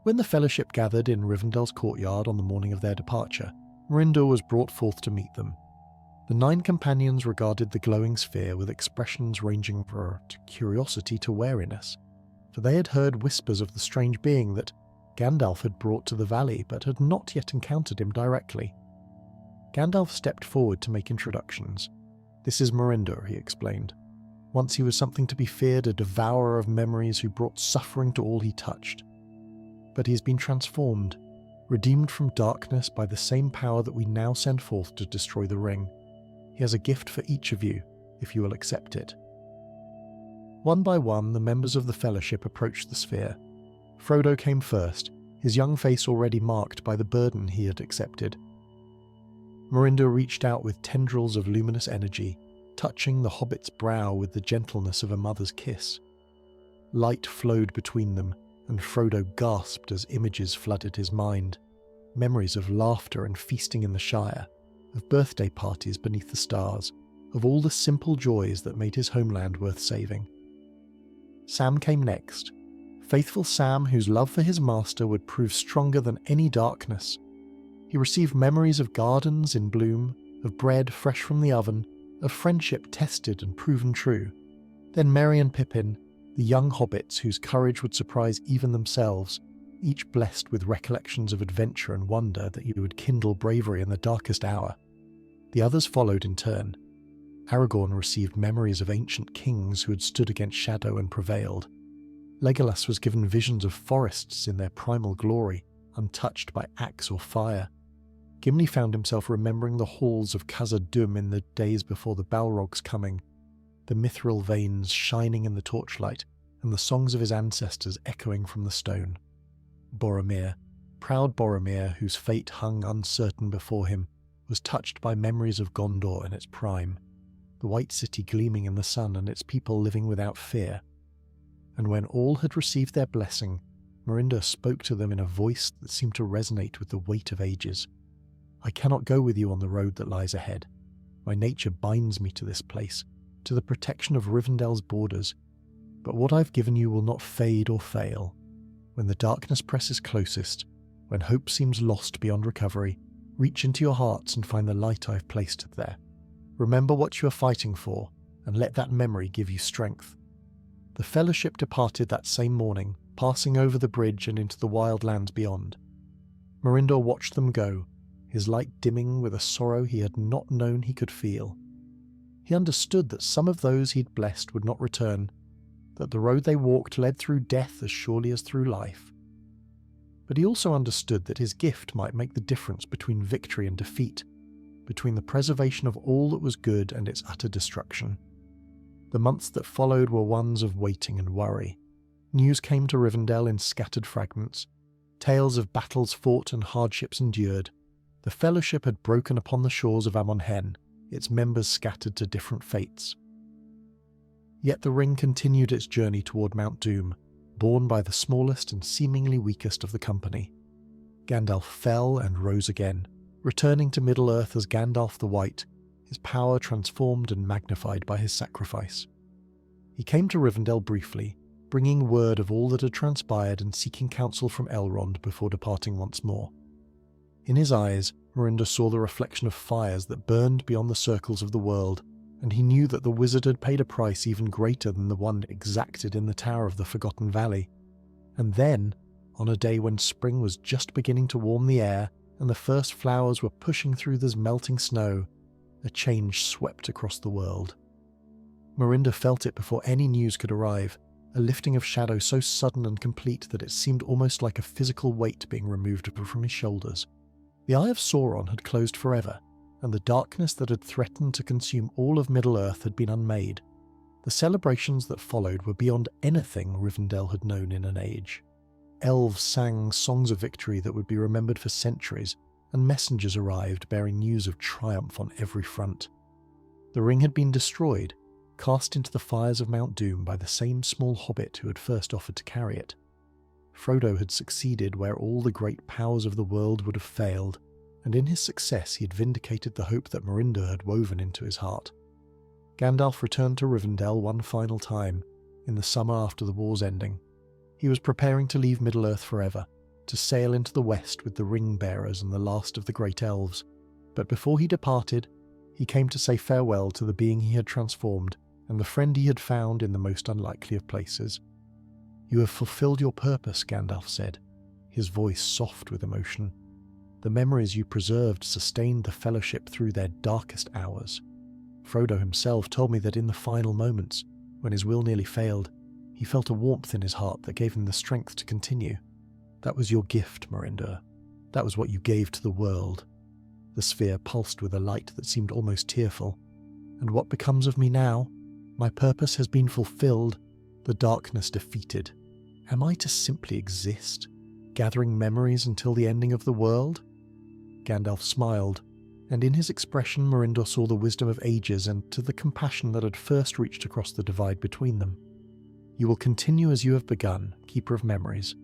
When the Fellowship gathered in Rivendell's courtyard on the morning of their departure, Merinder was brought forth to meet them. The 9 companions regarded the glowing sphere with expressions ranging from curiosity to wariness, for they had heard whispers of the strange being that Gandalf had brought to the valley but had not yet encountered him directly. Gandalf stepped forward to make introductions. "This is Merinder," he explained. "Once he was something to be feared, a devourer of memories who brought suffering to all he touched. But he has been transformed, redeemed from darkness by the same power that we now send forth to destroy the ring. He has a gift for each of you, if you will accept it." One by one, the members of the Fellowship approached the sphere. Frodo came first, his young face already marked by the burden he had accepted. Mirinda reached out with tendrils of luminous energy, touching the hobbit's brow with the gentleness of a mother's kiss. Light flowed between them, and Frodo gasped as images flooded his mind. Memories of laughter and feasting in the Shire, of birthday parties beneath the stars, of all the simple joys that made his homeland worth saving. Sam came next. Faithful Sam, whose love for his master would prove stronger than any darkness. He received memories of gardens in bloom, of bread fresh from the oven, of friendship tested and proven true. Then Merry and Pippin, the young hobbits whose courage would surprise even themselves, each blessed with recollections of adventure and wonder that you would kindle bravery in the darkest hour. The others followed in turn. Aragorn received memories of ancient kings who had stood against shadow and prevailed. Legolas was given visions of forests in their primal glory, untouched by axe or fire. Gimli found himself remembering the halls of Khazad-dûm in the days before the Balrog's coming, the mithril veins shining in the torchlight, and the songs of his ancestors echoing from the stone. Boromir, proud Boromir, whose fate hung uncertain before him, was touched by memories of Gondor in its prime, the white city gleaming in the sun and its people living without fear. And when all had received their blessing, Mirinda spoke to them in a voice that seemed to resonate with the weight of ages. "I cannot go with you on the road that lies ahead. My nature binds me to this place, to the protection of Rivendell's borders, but what I've given you will not fade or fail. When the darkness presses closest, when hope seems lost beyond recovery, reach into your hearts and find the light I've placed there. Remember what you are fighting for, and let that memory give you strength." The Fellowship departed that same morning, passing over the bridge and into the wild lands beyond. Mirinda watched them go, his light dimming with a sorrow he had not known he could feel. He understood that some of those he'd blessed would not return, that the road they walked led through death as surely as through life. But he also understood that his gift might make the difference between victory and defeat, between the preservation of all that was good and its utter destruction. The months that followed were ones of waiting and worry. News came to Rivendell in scattered fragments, tales of battles fought and hardships endured. The Fellowship had broken upon the shores of Amon Hen, its members scattered to different fates. Yet the ring continued its journey toward Mount Doom, borne by the smallest and seemingly weakest of the company. Gandalf fell and rose again, returning to Middle-earth as Gandalf the White, his power transformed and magnified by his sacrifice. He came to Rivendell briefly, bringing word of all that had transpired and seeking counsel from Elrond before departing once more. In his eyes, Mirinda saw the reflection of fires that burned beyond the circles of the world, and he knew that the wizard had paid a price even greater than the one exacted in the Tower of the Forgotten Valley. And then, on a day when spring was just beginning to warm the air and the first flowers were pushing through the melting snow, a change swept across the world. Mirinda felt it before any news could arrive, a lifting of shadow so sudden and complete that it seemed almost like a physical weight being removed from his shoulders. The Eye of Sauron had closed forever, and the darkness that had threatened to consume all of Middle-earth had been unmade. The celebrations that followed were beyond anything Rivendell had known in an age. Elves sang songs of victory that would be remembered for centuries, and messengers arrived bearing news of triumph on every front. The ring had been destroyed, cast into the fires of Mount Doom by the same small hobbit who had first offered to carry it. Frodo had succeeded where all the great powers of the world would have failed, and in his success he had vindicated the hope that Mirinda had woven into his heart. Gandalf returned to Rivendell one final time, in the summer after the war's ending. He was preparing to leave Middle-earth forever, to sail into the west with the ring-bearers and the last of the great elves. But before he departed, he came to say farewell to the being he had transformed and the friend he had found in the most unlikely of places. "You have fulfilled your purpose," Gandalf said, his voice soft with emotion. "The memories you preserved sustained the Fellowship through their darkest hours. Frodo himself told me that in the final moments, when his will nearly failed, he felt a warmth in his heart that gave him the strength to continue. That was your gift, Mirinda. That was what you gave to the world. The sphere pulsed with a light that seemed almost tearful. And what becomes of me now? My purpose has been fulfilled, the darkness defeated. Am I to simply exist, gathering memories until the ending of the world? Gandalf smiled, and in his expression Merinder saw the wisdom of ages and to the compassion that had first reached across the divide between them. You will continue as you have begun, Keeper of Memories.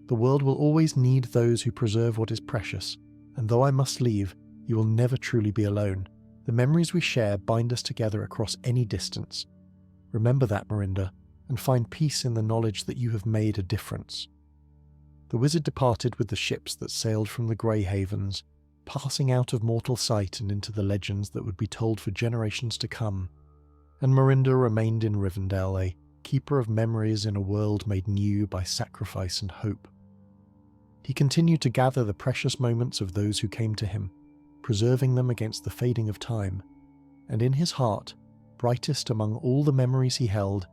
The world will always need those who preserve what is precious, and though I must leave, you will never truly be alone. The memories we share bind us together across any distance. Remember that, Merinder, and find peace in the knowledge that you have made a difference. The wizard departed with the ships that sailed from the Grey Havens, passing out of mortal sight and into the legends that would be told for generations to come. And Merinder remained in Rivendell, a keeper of memories in a world made new by sacrifice and hope. He continued to gather the precious moments of those who came to him, preserving them against the fading of time, and in his heart, brightest among all the memories he held,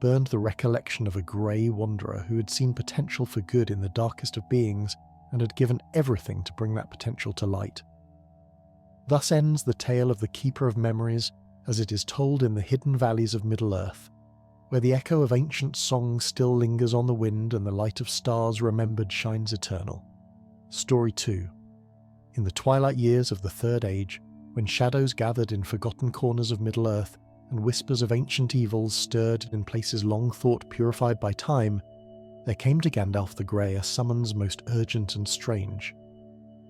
burned the recollection of a grey wanderer who had seen potential for good in the darkest of beings and had given everything to bring that potential to light. Thus ends the tale of the Keeper of Memories as it is told in the hidden valleys of Middle-earth, where the echo of ancient songs still lingers on the wind and the light of stars remembered shines eternal. Story 2. In the twilight years of the Third Age, when shadows gathered in forgotten corners of Middle-earth and whispers of ancient evils stirred in places long thought purified by time, there came to Gandalf the Grey a summons most urgent and strange.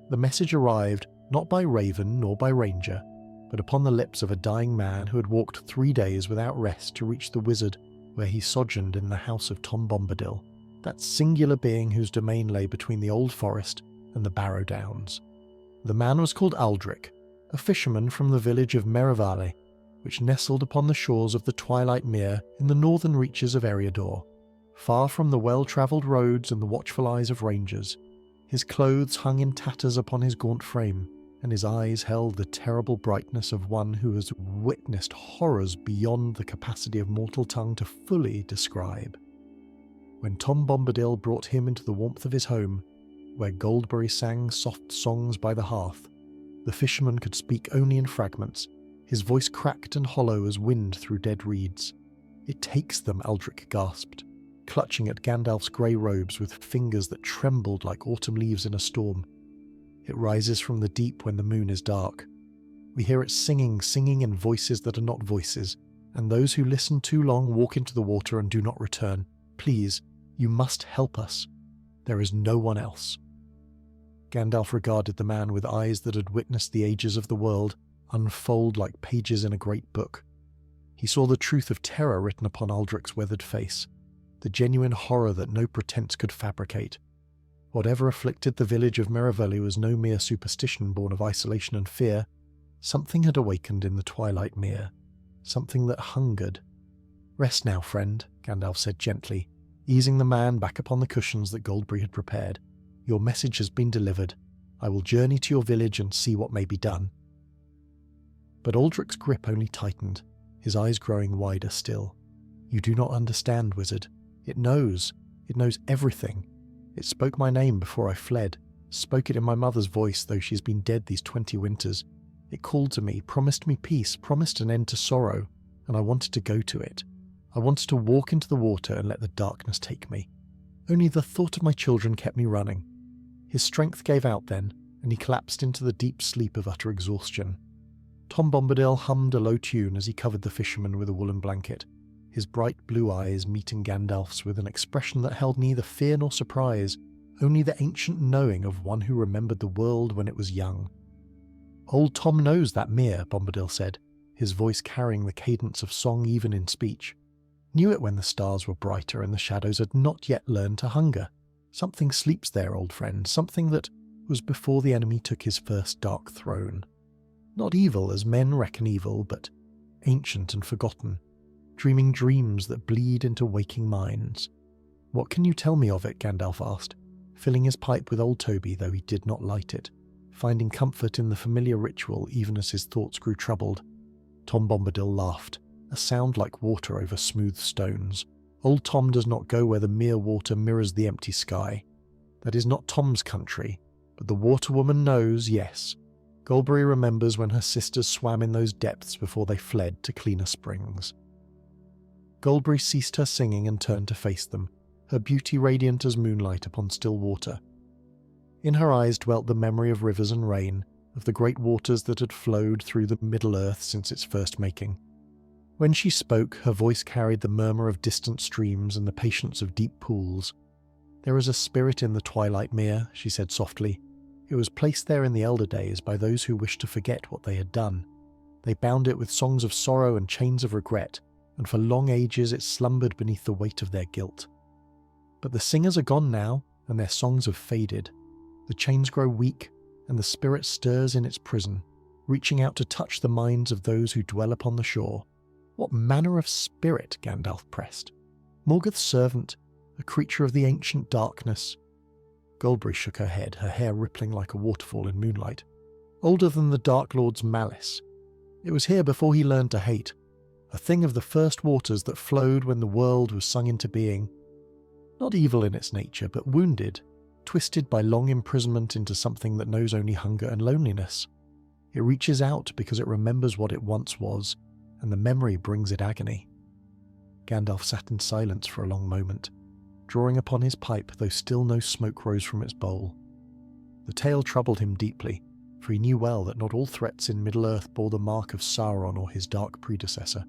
The message arrived not by raven nor by ranger, but upon the lips of a dying man who had walked 3 days without rest to reach the wizard where he sojourned in the house of Tom Bombadil, that singular being whose domain lay between the Old Forest and the Barrow Downs. The man was called Aldric, a fisherman from the village of Merivale, which nestled upon the shores of the Twilight Mere in the northern reaches of Eriador, far from the well-travelled roads and the watchful eyes of rangers. His clothes hung in tatters upon his gaunt frame, and his eyes held the terrible brightness of one who has witnessed horrors beyond the capacity of mortal tongue to fully describe. When Tom Bombadil brought him into the warmth of his home, where Goldberry sang soft songs by the hearth, the fisherman could speak only in fragments, his voice cracked and hollow as wind through dead reeds. "It takes them," Aldric gasped, clutching at Gandalf's grey robes with fingers that trembled like autumn leaves in a storm. "It rises from the deep when the moon is dark. We hear it singing in voices that are not voices, and those who listen too long walk into the water and do not return. Please, you must help us. There is no one else." Gandalf regarded the man with eyes that had witnessed the ages of the world unfold like pages in a great book. He saw the truth of terror written upon Aldric's weathered face, the genuine horror that no pretense could fabricate. Whatever afflicted the village of Merivale was no mere superstition born of isolation and fear. Something had awakened in the Twilight Mere, something that hungered. "Rest now, friend," Gandalf said gently, easing the man back upon the cushions that Goldberry had prepared. "Your message has been delivered. I will journey to your village and see what may be done." But Aldric's grip only tightened, his eyes growing wider still. "You do not understand, wizard. It knows everything. It spoke my name before I fled, spoke it in my mother's voice though she has been dead these 20 winters. It called to me, promised me peace, promised an end to sorrow, and I wanted to go to it. I wanted to walk into the water and let the darkness take me. Only the thought of my children kept me running." His strength gave out then, and he collapsed into the deep sleep of utter exhaustion. Tom Bombadil hummed a low tune as he covered the fisherman with a woolen blanket, his bright blue eyes meeting Gandalf's with an expression that held neither fear nor surprise, only the ancient knowing of one who remembered the world when it was young. "Old Tom knows that mere," Bombadil said, his voice carrying the cadence of song even in speech. "Knew it when the stars were brighter and the shadows had not yet learned to hunger. Something sleeps there, old friend, something that was before the enemy took his first dark throne. Not evil as men reckon evil, but ancient and forgotten, dreaming dreams that bleed into waking minds." "What can you tell me of it?" Gandalf asked, filling his pipe with old Toby though he did not light it, finding comfort in the familiar ritual even as his thoughts grew troubled. Tom Bombadil laughed, a sound like water over smooth stones. "Old Tom does not go where the mere water mirrors the empty sky. That is not Tom's country. But the Water Woman knows, yes. Goldberry remembers when her sisters swam in those depths before they fled to cleaner springs. Goldberry ceased her singing and turned to face them, her beauty radiant as moonlight upon still water. In her eyes dwelt the memory of rivers and rain, of the great waters that had flowed through the Middle-earth since its first making. When she spoke, her voice carried the murmur of distant streams and the patience of deep pools. "There is a spirit in the Twilight Mere," she said softly. "It was placed there in the elder days by those who wished to forget what they had done. They bound it with songs of sorrow and chains of regret, and for long ages it slumbered beneath the weight of their guilt. But the singers are gone now, and their songs have faded. The chains grow weak, and the spirit stirs in its prison, reaching out to touch the minds of those who dwell upon the shore." "What manner of spirit?" Gandalf pressed. "Morgoth's servant, a creature of the ancient darkness." Goldberry shook her head, her hair rippling like a waterfall in moonlight. "Older than the Dark Lord's malice. It was here before he learned to hate. A thing of the first waters that flowed when the world was sung into being. Not evil in its nature, but wounded, twisted by long imprisonment into something that knows only hunger and loneliness. It reaches out because it remembers what it once was, and the memory brings it agony." Gandalf sat in silence for a long moment, drawing upon his pipe, though still no smoke rose from its bowl. The tale troubled him deeply, for he knew well that not all threats in Middle-earth bore the mark of Sauron or his dark predecessor.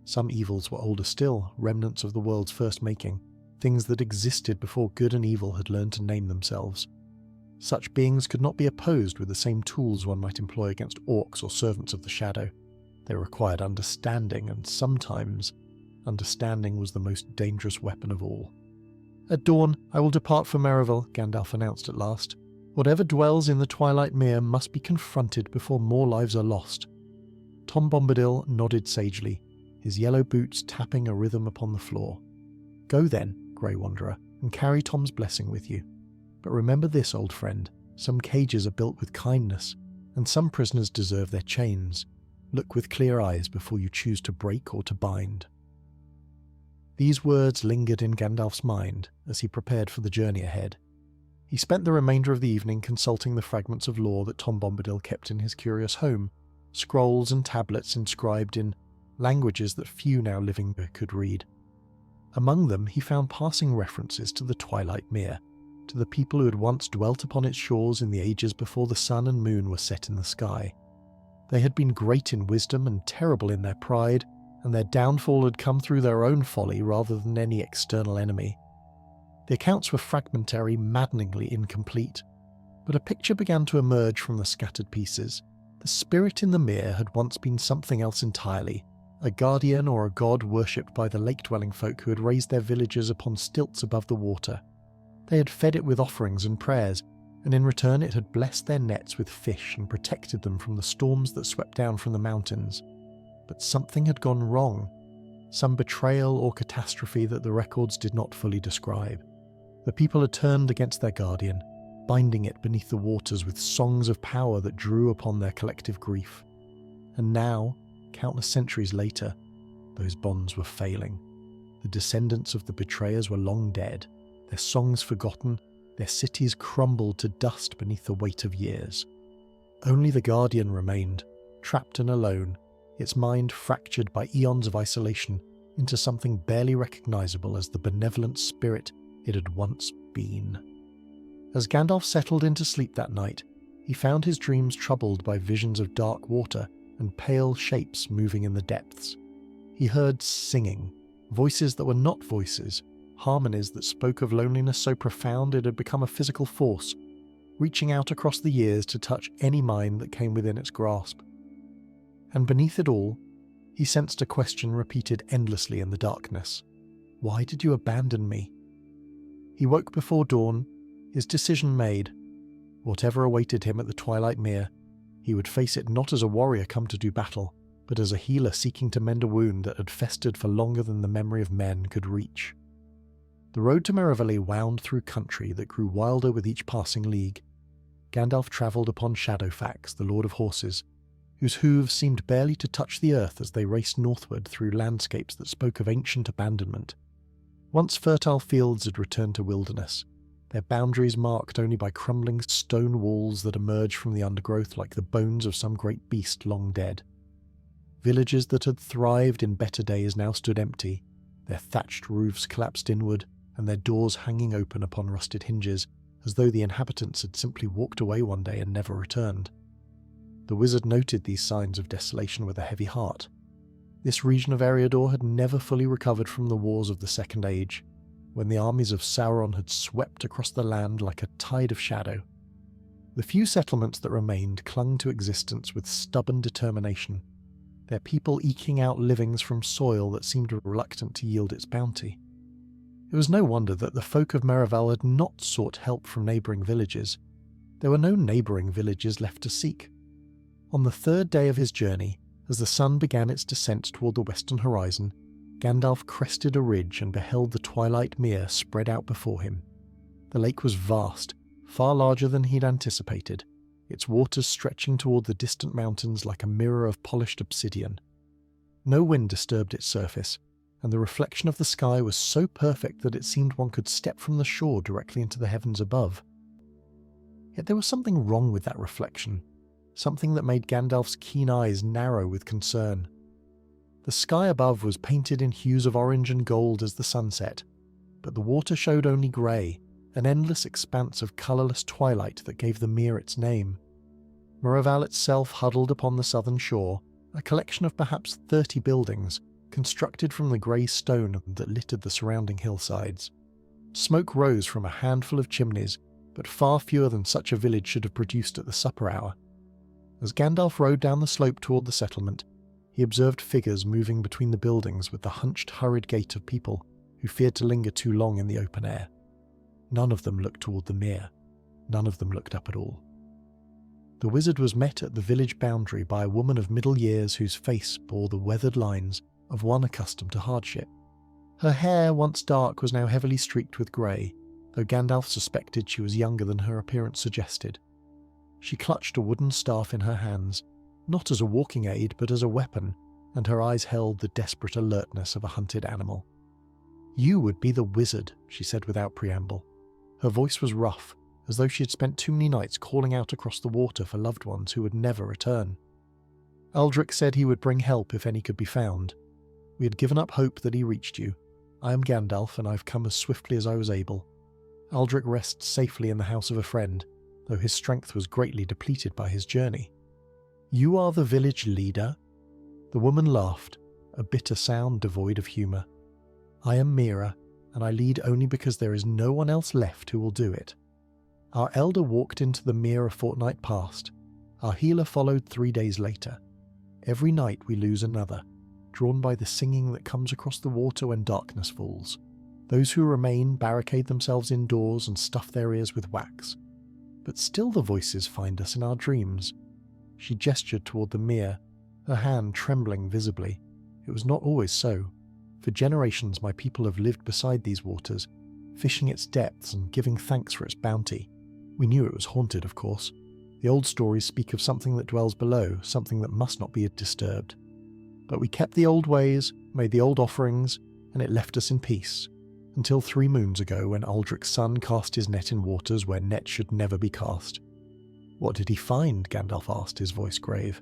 Some evils were older still, remnants of the world's first making, things that existed before good and evil had learned to name themselves. Such beings could not be opposed with the same tools one might employ against orcs or servants of the shadow. They required understanding, and sometimes understanding was the most dangerous weapon of all. "At dawn, I will depart for Merivale," Gandalf announced at last. "Whatever dwells in the Twilight Mere must be confronted before more lives are lost." Tom Bombadil nodded sagely, his yellow boots tapping a rhythm upon the floor. "Go then, Grey Wanderer, and carry Tom's blessing with you. But remember this, old friend, some cages are built with kindness, and some prisoners deserve their chains. Look with clear eyes before you choose to break or to bind." These words lingered in Gandalf's mind as he prepared for the journey ahead. He spent the remainder of the evening consulting the fragments of lore that Tom Bombadil kept in his curious home, scrolls and tablets inscribed in languages that few now living could read. Among them he found passing references to the Twilight Mere, to the people who had once dwelt upon its shores in the ages before the sun and moon were set in the sky. They had been great in wisdom and terrible in their pride, and their downfall had come through their own folly rather than any external enemy. The accounts were fragmentary, maddeningly incomplete, but a picture began to emerge from the scattered pieces. The spirit in the mere had once been something else entirely, a guardian or a god worshipped by the lake-dwelling folk who had raised their villages upon stilts above the water. They had fed it with offerings and prayers, and in return it had blessed their nets with fish and protected them from the storms that swept down from the mountains. But something had gone wrong, some betrayal or catastrophe that the records did not fully describe. The people had turned against their guardian, binding it beneath the waters with songs of power that drew upon their collective grief. And now, countless centuries later, those bonds were failing. The descendants of the betrayers were long dead, their songs forgotten, their cities crumbled to dust beneath the weight of years. Only the Guardian remained, trapped and alone, its mind fractured by eons of isolation into something barely recognizable as the benevolent spirit it had once been. As Gandalf settled into sleep that night, he found his dreams troubled by visions of dark water and pale shapes moving in the depths. He heard singing, voices that were not voices, harmonies that spoke of loneliness so profound it had become a physical force, reaching out across the years to touch any mind that came within its grasp. And beneath it all, he sensed a question repeated endlessly in the darkness. "Why did you abandon me?" He woke before dawn, his decision made. Whatever awaited him at the Twilight Mere, he would face it not as a warrior come to do battle, but as a healer seeking to mend a wound that had festered for longer than the memory of men could reach. The road to Merivale wound through country that grew wilder with each passing league. Gandalf travelled upon Shadowfax, the Lord of Horses, whose hooves seemed barely to touch the earth as they raced northward through landscapes that spoke of ancient abandonment. Once fertile fields had returned to wilderness, their boundaries marked only by crumbling stone walls that emerged from the undergrowth like the bones of some great beast long dead. Villages that had thrived in better days now stood empty, their thatched roofs collapsed inward and their doors hanging open upon rusted hinges, as though the inhabitants had simply walked away one day and never returned. The wizard noted these signs of desolation with a heavy heart. This region of Eriador had never fully recovered from the wars of the Second Age, when the armies of Sauron had swept across the land like a tide of shadow. The few settlements that remained clung to existence with stubborn determination, their people eking out livings from soil that seemed reluctant to yield its bounty. It was no wonder that the folk of Merival had not sought help from neighbouring villages. There were no neighbouring villages left to seek. On the third day of his journey, as the sun began its descent toward the western horizon, Gandalf crested a ridge and beheld the Twilight Mere spread out before him. The lake was vast, far larger than he'd anticipated, its waters stretching toward the distant mountains like a mirror of polished obsidian. No wind disturbed its surface, and the reflection of the sky was so perfect that it seemed one could step from the shore directly into the heavens above. Yet there was something wrong with that reflection, something that made Gandalf's keen eyes narrow with concern. The sky above was painted in hues of orange and gold as the sun set, but the water showed only grey, an endless expanse of colourless twilight that gave the mere its name. Merival itself huddled upon the southern shore, a collection of perhaps 30 buildings, constructed from the grey stone that littered the surrounding hillsides. Smoke rose from a handful of chimneys, but far fewer than such a village should have produced at the supper hour. As Gandalf rode down the slope toward the settlement, he observed figures moving between the buildings with the hunched, hurried gait of people who feared to linger too long in the open air. None of them looked toward the mere. None of them looked up at all. The wizard was met at the village boundary by a woman of middle years whose face bore the weathered lines of one accustomed to hardship. Her hair, once dark, was now heavily streaked with grey, though Gandalf suspected she was younger than her appearance suggested. She clutched a wooden staff in her hands, not as a walking aid but as a weapon, and her eyes held the desperate alertness of a hunted animal. "You would be the wizard," she said without preamble. Her voice was rough, as though she had spent too many nights calling out across the water for loved ones who would never return. "Aldrich said he would bring help if any could be found. We had given up hope that he reached you. I am Gandalf, and I've come as swiftly as I was able. Aldrich rests safely in the house of a friend, though his strength was greatly depleted by his journey." "You are the village leader?" The woman laughed, a bitter sound devoid of humour. "I am Mira, and I lead only because there is no one else left who will do it. Our elder walked into the mere a fortnight past. Our healer followed 3 days later. Every night we lose another, drawn by the singing that comes across the water when darkness falls. Those who remain barricade themselves indoors and stuff their ears with wax. But still the voices find us in our dreams." She gestured toward the mere, her hand trembling visibly. "It was not always so. For generations my people have lived beside these waters, fishing its depths and giving thanks for its bounty. We knew it was haunted, of course. The old stories speak of something that dwells below, something that must not be disturbed. But we kept the old ways, made the old offerings, and it left us in peace, until 3 moons ago when Aldrich's son cast his net in waters where net should never be cast." "What did he find?" Gandalf asked, his voice grave.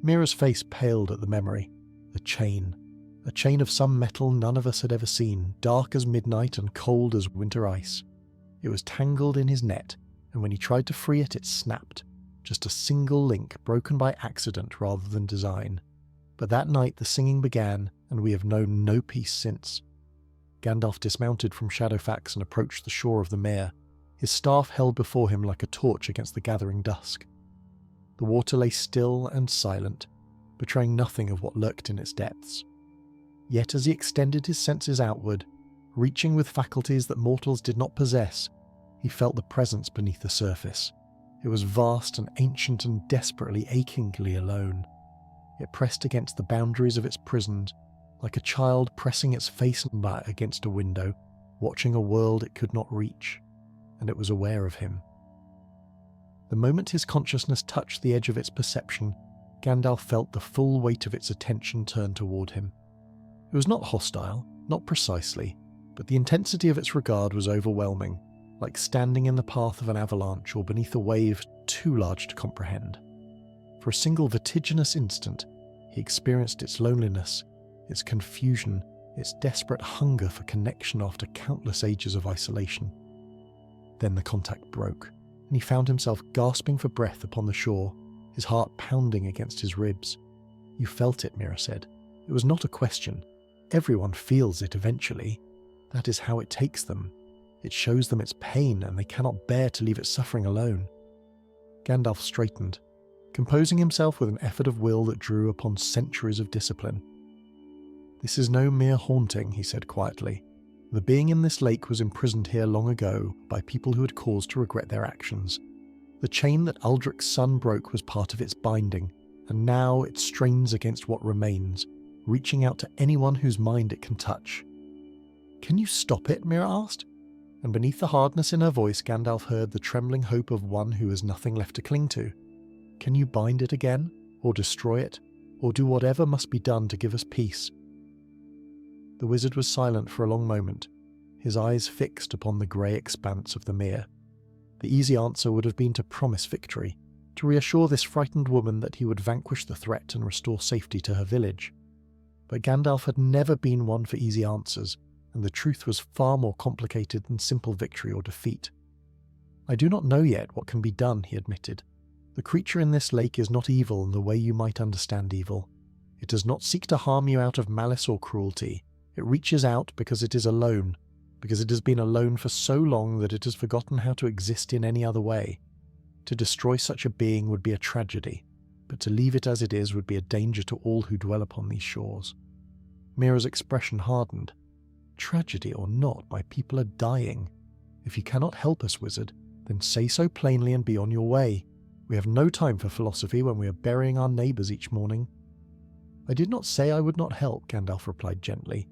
Mira's face paled at the memory. A chain of some metal none of us had ever seen, dark as midnight and cold as winter ice. It was tangled in his net, and when he tried to free it, it snapped, just a single link broken by accident rather than design. But that night the singing began, and we have known no peace since. Gandalf dismounted from Shadowfax and approached the shore of the mere, his staff held before him like a torch against the gathering dusk. The water lay still and silent, betraying nothing of what lurked in its depths. Yet as he extended his senses outward, reaching with faculties that mortals did not possess, he felt the presence beneath the surface. It was vast and ancient and desperately, achingly alone. It pressed against the boundaries of its prisons, like a child pressing its face and back against a window, watching a world it could not reach, and it was aware of him. The moment his consciousness touched the edge of its perception, Gandalf felt the full weight of its attention turn toward him. It was not hostile, not precisely, but the intensity of its regard was overwhelming. like standing in the path of an avalanche or beneath a wave too large to comprehend. For a single vertiginous instant, he experienced its loneliness, its confusion, its desperate hunger for connection after countless ages of isolation. Then the contact broke, and he found himself gasping for breath upon the shore, his heart pounding against his ribs. "You felt it," Mira said. "It was not a question. Everyone feels it eventually. That is how it takes them. It shows them its pain, and they cannot bear to leave it suffering alone." Gandalf straightened, composing himself with an effort of will that drew upon centuries of discipline. "This is no mere haunting," he said quietly. "The being in this lake was imprisoned here long ago by people who had cause to regret their actions. The chain that Aldrich's son broke was part of its binding, and now it strains against what remains, reaching out to anyone whose mind it can touch." "Can you stop it?" Mira asked. And beneath the hardness in her voice, Gandalf heard the trembling hope of one who has nothing left to cling to. "Can you bind it again? Or destroy it? Or do whatever must be done to give us peace?" The wizard was silent for a long moment, his eyes fixed upon the grey expanse of the mere. The easy answer would have been to promise victory, to reassure this frightened woman that he would vanquish the threat and restore safety to her village. But Gandalf had never been one for easy answers, and the truth was far more complicated than simple victory or defeat. "I do not know yet what can be done," he admitted. "The creature in this lake is not evil in the way you might understand evil. It does not seek to harm you out of malice or cruelty. It reaches out because it is alone, because it has been alone for so long that it has forgotten how to exist in any other way. To destroy such a being would be a tragedy, but to leave it as it is would be a danger to all who dwell upon these shores." Mira's expression hardened. "Tragedy or not, my people are dying. If you cannot help us, wizard, then say so plainly and be on your way. We have no time for philosophy when we are burying our neighbours each morning." "I did not say I would not help," Gandalf replied gently.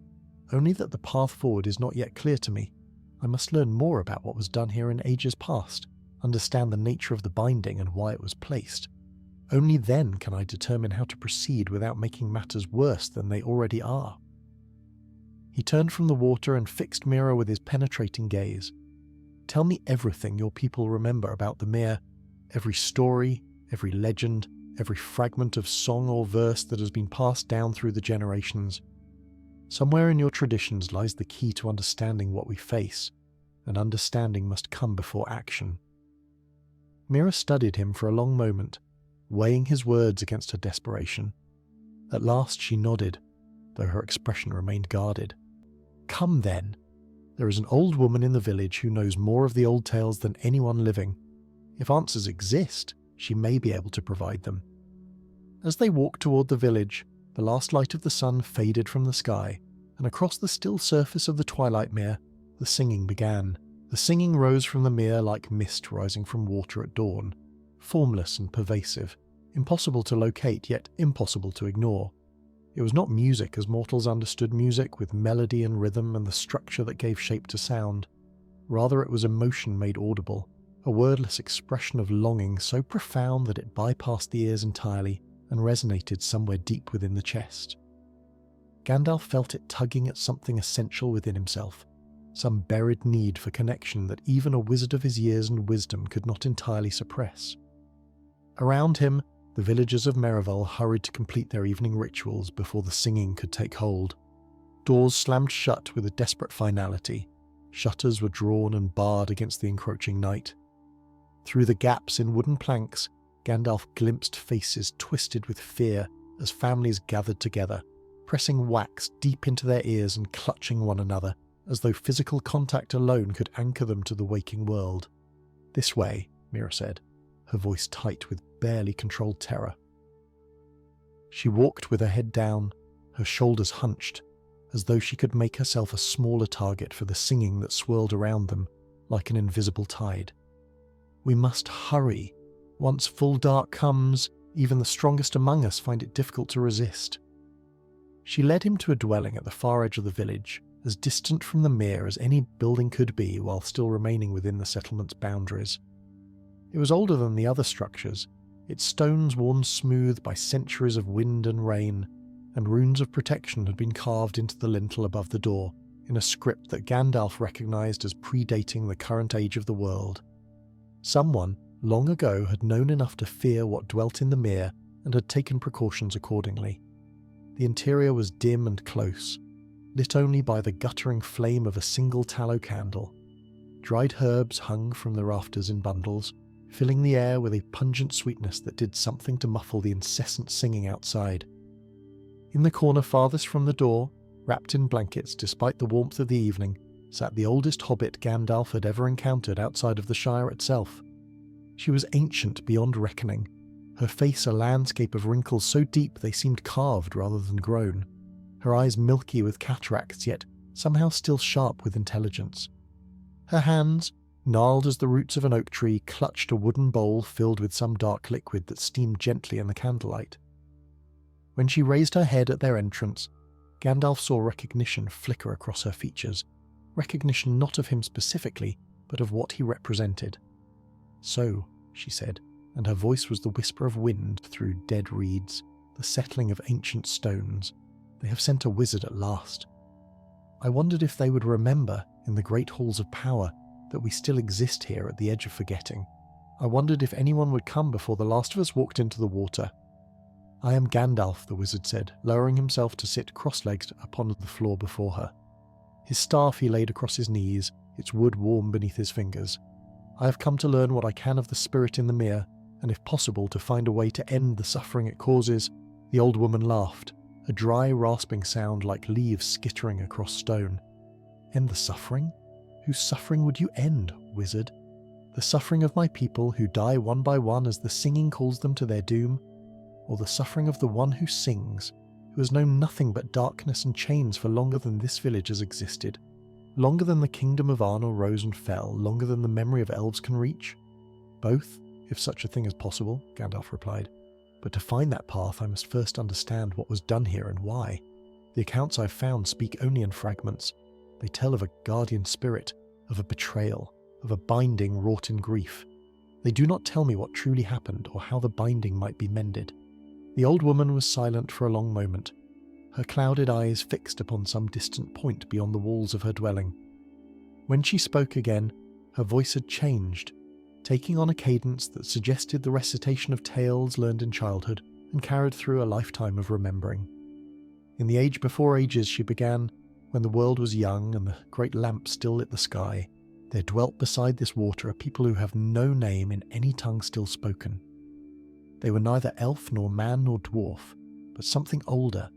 "Only that the path forward is not yet clear to me. I must learn more about what was done here in ages past, understand the nature of the binding and why it was placed. Only then can I determine how to proceed without making matters worse than they already are." He turned from the water and fixed Mira with his penetrating gaze. "Tell me everything your people remember about the mere, every story, every legend, every fragment of song or verse that has been passed down through the generations. Somewhere in your traditions lies the key to understanding what we face, and understanding must come before action." Mira studied him for a long moment, weighing his words against her desperation. At last she nodded, though her expression remained guarded. "Come then. There is an old woman in the village who knows more of the old tales than anyone living. If answers exist, she may be able to provide them." As they walked toward the village, the last light of the sun faded from the sky, and across the still surface of the Twilight Mere, the singing began. The singing rose from the mere like mist rising from water at dawn, formless and pervasive, impossible to locate yet impossible to ignore. It was not music as mortals understood music, with melody and rhythm and the structure that gave shape to sound. Rather, it was emotion made audible, a wordless expression of longing so profound that it bypassed the ears entirely and resonated somewhere deep within the chest. Gandalf felt it tugging at something essential within himself, some buried need for connection that even a wizard of his years and wisdom could not entirely suppress. Around him, the villagers of Merival hurried to complete their evening rituals before the singing could take hold. Doors slammed shut with a desperate finality. Shutters were drawn and barred against the encroaching night. Through the gaps in wooden planks, Gandalf glimpsed faces twisted with fear as families gathered together, pressing wax deep into their ears and clutching one another, as though physical contact alone could anchor them to the waking world. "This way," Mira said, her voice tight with barely controlled terror. She walked with her head down, her shoulders hunched, as though she could make herself a smaller target for the singing that swirled around them like an invisible tide. "We must hurry. Once full dark comes, even the strongest among us find it difficult to resist." She led him to a dwelling at the far edge of the village, as distant from the mere as any building could be while still remaining within the settlement's boundaries. It was older than the other structures, its stones worn smooth by centuries of wind and rain, and runes of protection had been carved into the lintel above the door, in a script that Gandalf recognized as predating the current age of the world. Someone, long ago, had known enough to fear what dwelt in the mere and had taken precautions accordingly. The interior was dim and close, lit only by the guttering flame of a single tallow candle. Dried herbs hung from the rafters in bundles, filling the air with a pungent sweetness that did something to muffle the incessant singing outside. In the corner farthest from the door, wrapped in blankets despite the warmth of the evening, sat the oldest hobbit Gandalf had ever encountered outside of the Shire itself. She was ancient beyond reckoning, her face a landscape of wrinkles so deep they seemed carved rather than grown, her eyes milky with cataracts yet somehow still sharp with intelligence. Her hands, gnarled as the roots of an oak tree, clutched a wooden bowl filled with some dark liquid that steamed gently in the candlelight. When she raised her head at their entrance, Gandalf saw recognition flicker across her features, recognition not of him specifically, but of what he represented. "So," she said, and her voice was the whisper of wind through dead reeds, the settling of ancient stones. "They have sent a wizard at last." I wondered if they would remember, in the great halls of power, that we still exist here at the edge of forgetting. I wondered if anyone would come before the last of us walked into the water. "I am Gandalf," the wizard said, lowering himself to sit cross-legged upon the floor before her. His staff he laid across his knees, its wood warm beneath his fingers. "I have come to learn what I can of the spirit in the mere, and if possible to find a way to end the suffering it causes." The old woman laughed, a dry, rasping sound like leaves skittering across stone. "End the suffering? Whose suffering would you end, wizard? The suffering of my people who die one by one as the singing calls them to their doom? Or the suffering of the one who sings, who has known nothing but darkness and chains for longer than this village has existed? Longer than the kingdom of Arnor rose and fell, longer than the memory of elves can reach?" "Both, if such a thing is possible," Gandalf replied. "But to find that path I must first understand what was done here and why. The accounts I've found speak only in fragments. They tell of a guardian spirit, of a betrayal, of a binding wrought in grief. They do not tell me what truly happened or how the binding might be mended." The old woman was silent for a long moment, her clouded eyes fixed upon some distant point beyond the walls of her dwelling. When she spoke again, her voice had changed, taking on a cadence that suggested the recitation of tales learned in childhood and carried through a lifetime of remembering. "In the age before ages," she began, "when the world was young and the great lamp still lit the sky, there dwelt beside this water a people who have no name in any tongue still spoken. They were neither elf nor man nor dwarf, but something older,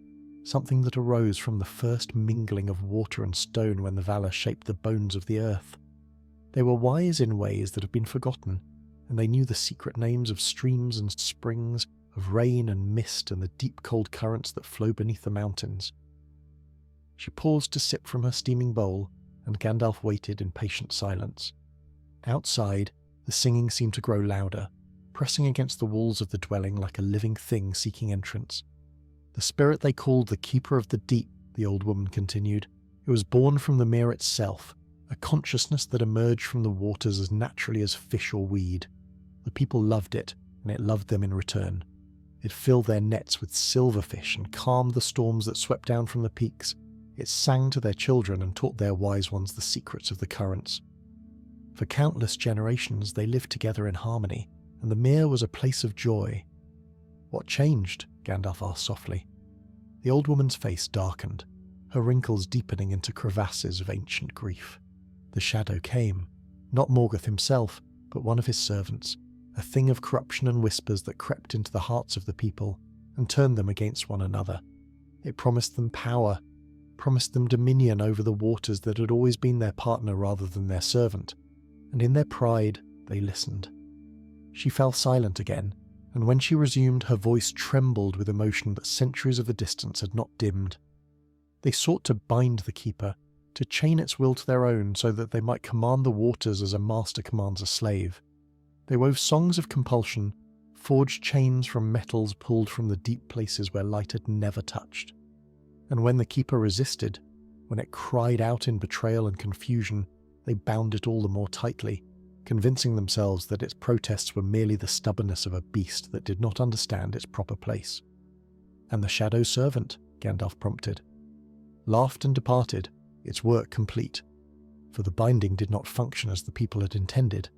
something that arose from the first mingling of water and stone when the Valar shaped the bones of the earth. They were wise in ways that have been forgotten, and they knew the secret names of streams and springs, of rain and mist and the deep cold currents that flow beneath the mountains." She paused to sip from her steaming bowl, and Gandalf waited in patient silence. Outside, the singing seemed to grow louder, pressing against the walls of the dwelling like a living thing seeking entrance. "The spirit they called the Keeper of the Deep," the old woman continued. "It was born from the mere itself, a consciousness that emerged from the waters as naturally as fish or weed. The people loved it, and it loved them in return. It filled their nets with silverfish and calmed the storms that swept down from the peaks. It sang to their children and taught their wise ones the secrets of the currents. For countless generations they lived together in harmony, and the mere was a place of joy." "What changed?" Gandalf asked softly. The old woman's face darkened, her wrinkles deepening into crevasses of ancient grief. The shadow came, not Morgoth himself, but one of his servants, a thing of corruption and whispers that crept into the hearts of the people and turned them against one another. It promised them power, promised them dominion over the waters that had always been their partner rather than their servant, and in their pride they listened. She fell silent again, and when she resumed, her voice trembled with emotion that centuries of the distance had not dimmed. "They sought to bind the Keeper, to chain its will to their own so that they might command the waters as a master commands a slave. They wove songs of compulsion, forged chains from metals pulled from the deep places where light had never touched. And when the Keeper resisted, when it cried out in betrayal and confusion, they bound it all the more tightly, convincing themselves that its protests were merely the stubbornness of a beast that did not understand its proper place." "And the Shadow's servant," Gandalf prompted. "Laughed and departed. its work complete, for the binding did not function as the people had intended.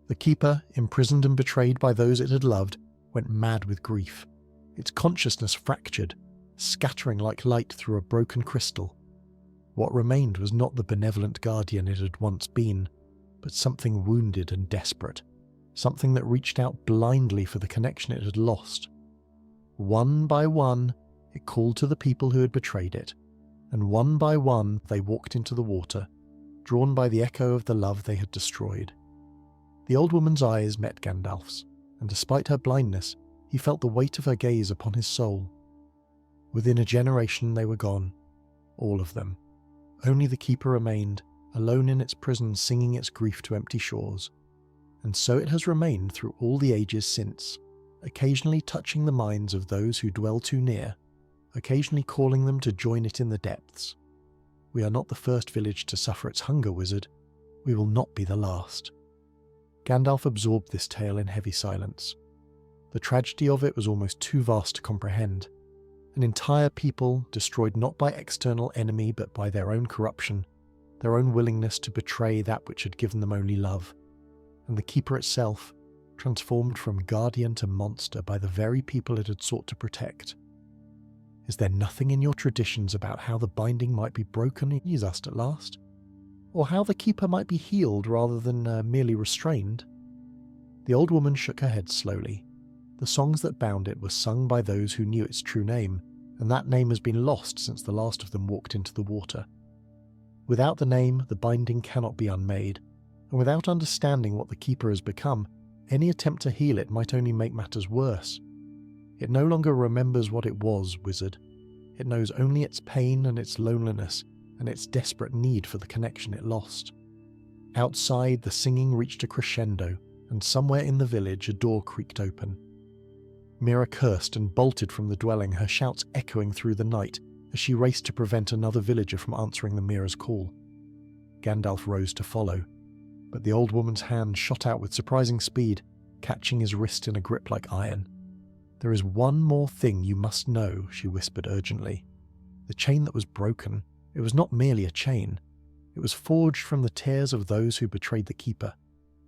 The keeper, imprisoned and betrayed by those it had loved, went mad with grief. Its consciousness fractured, scattering like light through a broken crystal. What remained was not the benevolent guardian it had once been, but something wounded and desperate, something that reached out blindly for the connection it had lost. One by one, it called to the people who had betrayed it, and one by one they walked into the water, drawn by the echo of the love they had destroyed. The old woman's eyes met Gandalf's, and despite her blindness, he felt the weight of her gaze upon his soul. Within a generation they were gone, all of them. Only the keeper remained, alone in its prison singing its grief to empty shores. And so it has remained through all the ages since, occasionally touching the minds of those who dwell too near, occasionally calling them to join it in the depths. We are not the first village to suffer its hunger, wizard. We will not be the last. Gandalf absorbed this tale in heavy silence. The tragedy of it was almost too vast to comprehend. An entire people destroyed not by external enemy but by their own corruption, their own willingness to betray that which had given them only love. And the keeper itself, transformed from guardian to monster by the very people it had sought to protect. Is there nothing in your traditions about how the binding might be broken, he asked at last? Or how the keeper might be healed rather than merely restrained? The old woman shook her head slowly. The songs that bound it were sung by those who knew its true name, and that name has been lost since the last of them walked into the water. Without the name, the binding cannot be unmade, and without understanding what the keeper has become, any attempt to heal it might only make matters worse. It no longer remembers what it was, wizard. It knows only its pain and its loneliness, and its desperate need for the connection it lost. Outside, the singing reached a crescendo, and somewhere in the village a door creaked open. Mira cursed and bolted from the dwelling, her shouts echoing through the night as she raced to prevent another villager from answering the Mira's call. Gandalf rose to follow, but the old woman's hand shot out with surprising speed, catching his wrist in a grip like iron. "There is one more thing you must know," she whispered urgently. "The chain that was broken, it was not merely a chain. It was forged from the tears of those who betrayed the Keeper,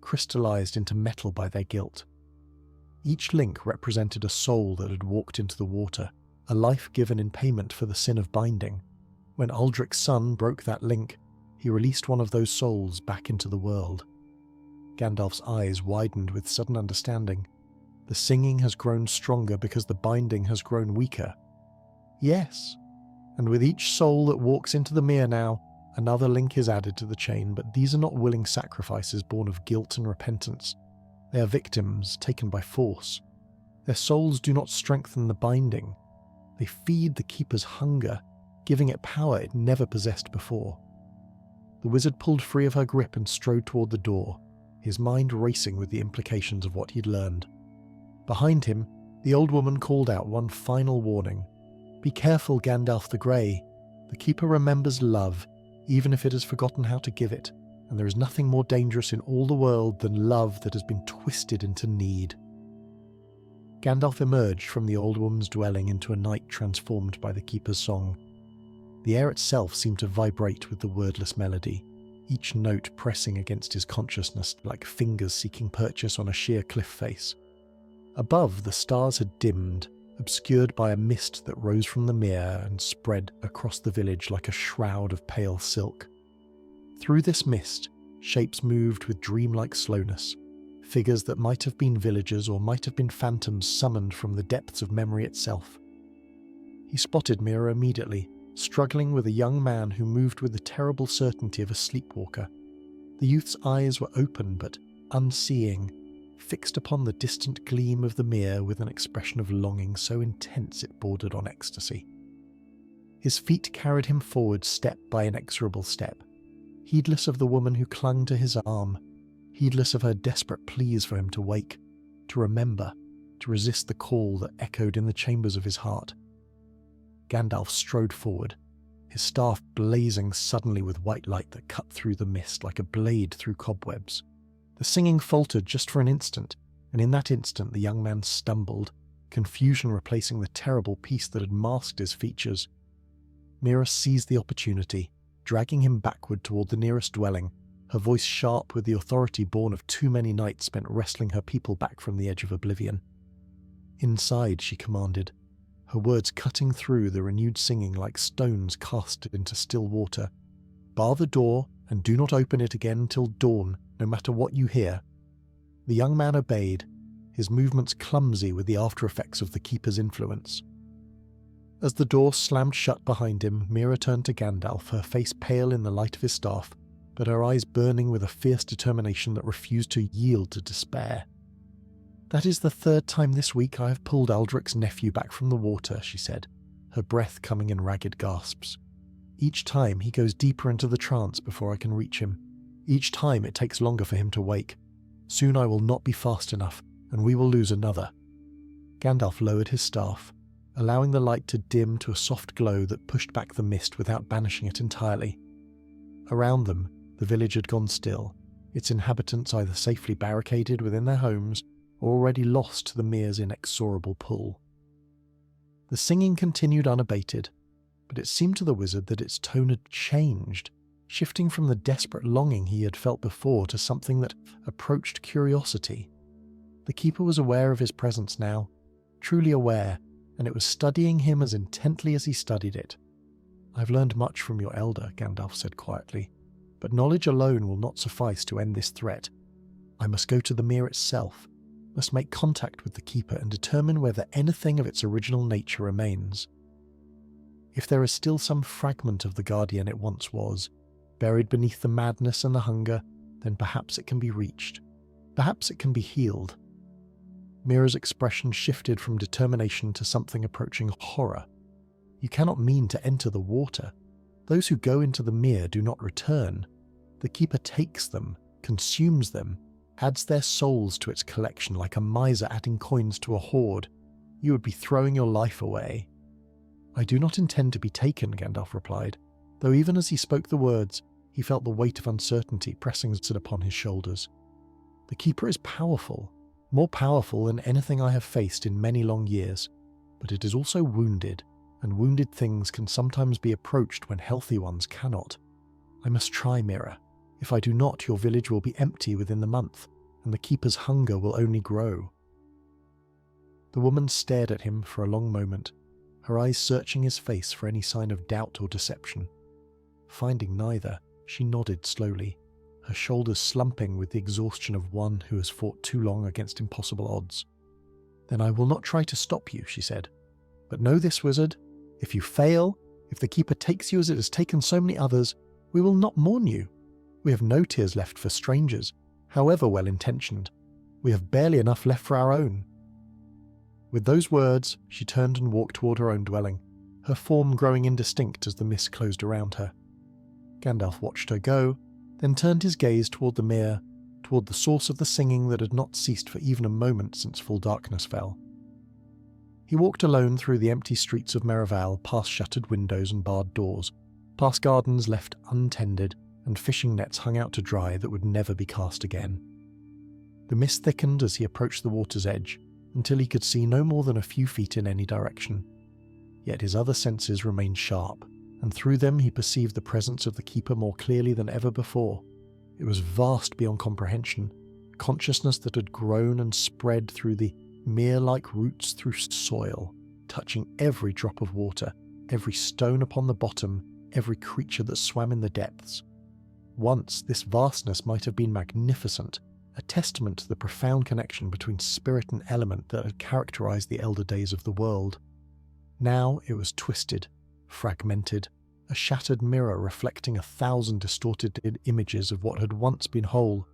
crystallized into metal by their guilt. Each link represented a soul that had walked into the water, a life given in payment for the sin of binding. When Uldric's son broke that link, he released one of those souls back into the world." Gandalf's eyes widened with sudden understanding. The singing has grown stronger because the binding has grown weaker. Yes, and with each soul that walks into the Mere now, another link is added to the chain, but these are not willing sacrifices born of guilt and repentance. They are victims taken by force. Their souls do not strengthen the binding. They feed the Keeper's hunger, giving it power it never possessed before. The wizard pulled free of her grip and strode toward the door, his mind racing with the implications of what he'd learned. Behind him, the old woman called out one final warning. "Be careful, Gandalf the Grey. The Keeper remembers love, even if it has forgotten how to give it, and there is nothing more dangerous in all the world than love that has been twisted into need." Gandalf emerged from the old woman's dwelling into a night transformed by the Keeper's song. The air itself seemed to vibrate with the wordless melody, each note pressing against his consciousness like fingers seeking purchase on a sheer cliff face. Above, the stars had dimmed, obscured by a mist that rose from the Mere and spread across the village like a shroud of pale silk. Through this mist, shapes moved with dreamlike slowness, figures that might have been villagers or might have been phantoms summoned from the depths of memory itself. He spotted Mira immediately, struggling with a young man who moved with the terrible certainty of a sleepwalker. The youth's eyes were open but unseeing, fixed upon the distant gleam of the Mere with an expression of longing so intense it bordered on ecstasy. His feet carried him forward step by inexorable step, heedless of the woman who clung to his arm, heedless of her desperate pleas for him to wake, to remember, to resist the call that echoed in the chambers of his heart. Gandalf strode forward, his staff blazing suddenly with white light that cut through the mist like a blade through cobwebs. The singing faltered just for an instant, and in that instant the young man stumbled, confusion replacing the terrible peace that had masked his features. Mira seized the opportunity, dragging him backward toward the nearest dwelling, her voice sharp with the authority born of too many nights spent wrestling her people back from the edge of oblivion. "Inside," she commanded, her words cutting through the renewed singing like stones cast into still water. "Bar the door, and do not open it again till dawn, no matter what you hear." The young man obeyed, his movements clumsy with the after-effects of the Keeper's influence. As the door slammed shut behind him, Mira turned to Gandalf, her face pale in the light of his staff, but her eyes burning with a fierce determination that refused to yield to despair. "That is the third time this week I have pulled Aldrich's nephew back from the water," she said, her breath coming in ragged gasps. "Each time he goes deeper into the trance before I can reach him. Each time it takes longer for him to wake. Soon I will not be fast enough, and we will lose another." Gandalf lowered his staff, allowing the light to dim to a soft glow that pushed back the mist without banishing it entirely. Around them, the village had gone still, its inhabitants either safely barricaded within their homes or already lost to the Mere's inexorable pull. The singing continued unabated, but it seemed to the wizard that its tone had changed, shifting from the desperate longing he had felt before to something that approached curiosity. The Keeper was aware of his presence now, truly aware, and it was studying him as intently as he studied it. "I've learned much from your elder," Gandalf said quietly, "but knowledge alone will not suffice to end this threat. I must go to the Mere itself, must make contact with the Keeper and determine whether anything of its original nature remains. If there is still some fragment of the Guardian it once was, buried beneath the madness and the hunger, then perhaps it can be reached. Perhaps it can be healed." Mira's expression shifted from determination to something approaching horror. "You cannot mean to enter the water. Those who go into the Mere do not return. The Keeper takes them, consumes them, adds their souls to its collection like a miser adding coins to a hoard. You would be throwing your life away." "I do not intend to be taken," Gandalf replied, though even as he spoke the words, he felt the weight of uncertainty pressing upon his shoulders. "The Keeper is powerful, more powerful than anything I have faced in many long years, but it is also wounded, and wounded things can sometimes be approached when healthy ones cannot. I must try, Mira. If I do not, your village will be empty within the month, and the Keeper's hunger will only grow." The woman stared at him for a long moment, her eyes searching his face for any sign of doubt or deception. Finding neither, she nodded slowly, her shoulders slumping with the exhaustion of one who has fought too long against impossible odds. "Then I will not try to stop you," she said. "But know this, wizard, if you fail, if the Keeper takes you as it has taken so many others, we will not mourn you. We have no tears left for strangers, however well-intentioned. We have barely enough left for our own." With those words, she turned and walked toward her own dwelling, her form growing indistinct as the mist closed around her. Gandalf watched her go, then turned his gaze toward the Mere, toward the source of the singing that had not ceased for even a moment since full darkness fell. He walked alone through the empty streets of Merival, past shuttered windows and barred doors, past gardens left untended, and fishing nets hung out to dry that would never be cast again. The mist thickened as he approached the water's edge, until he could see no more than a few feet in any direction. Yet his other senses remained sharp, and through them he perceived the presence of the Keeper more clearly than ever before. It was vast beyond comprehension, consciousness that had grown and spread through the mere-like roots through soil, touching every drop of water, every stone upon the bottom, every creature that swam in the depths. Once this vastness might have been magnificent, a testament to the profound connection between spirit and element that had characterized the elder days of the world. Now it was twisted, fragmented, a shattered mirror reflecting 1,000 distorted images of what had once been whole.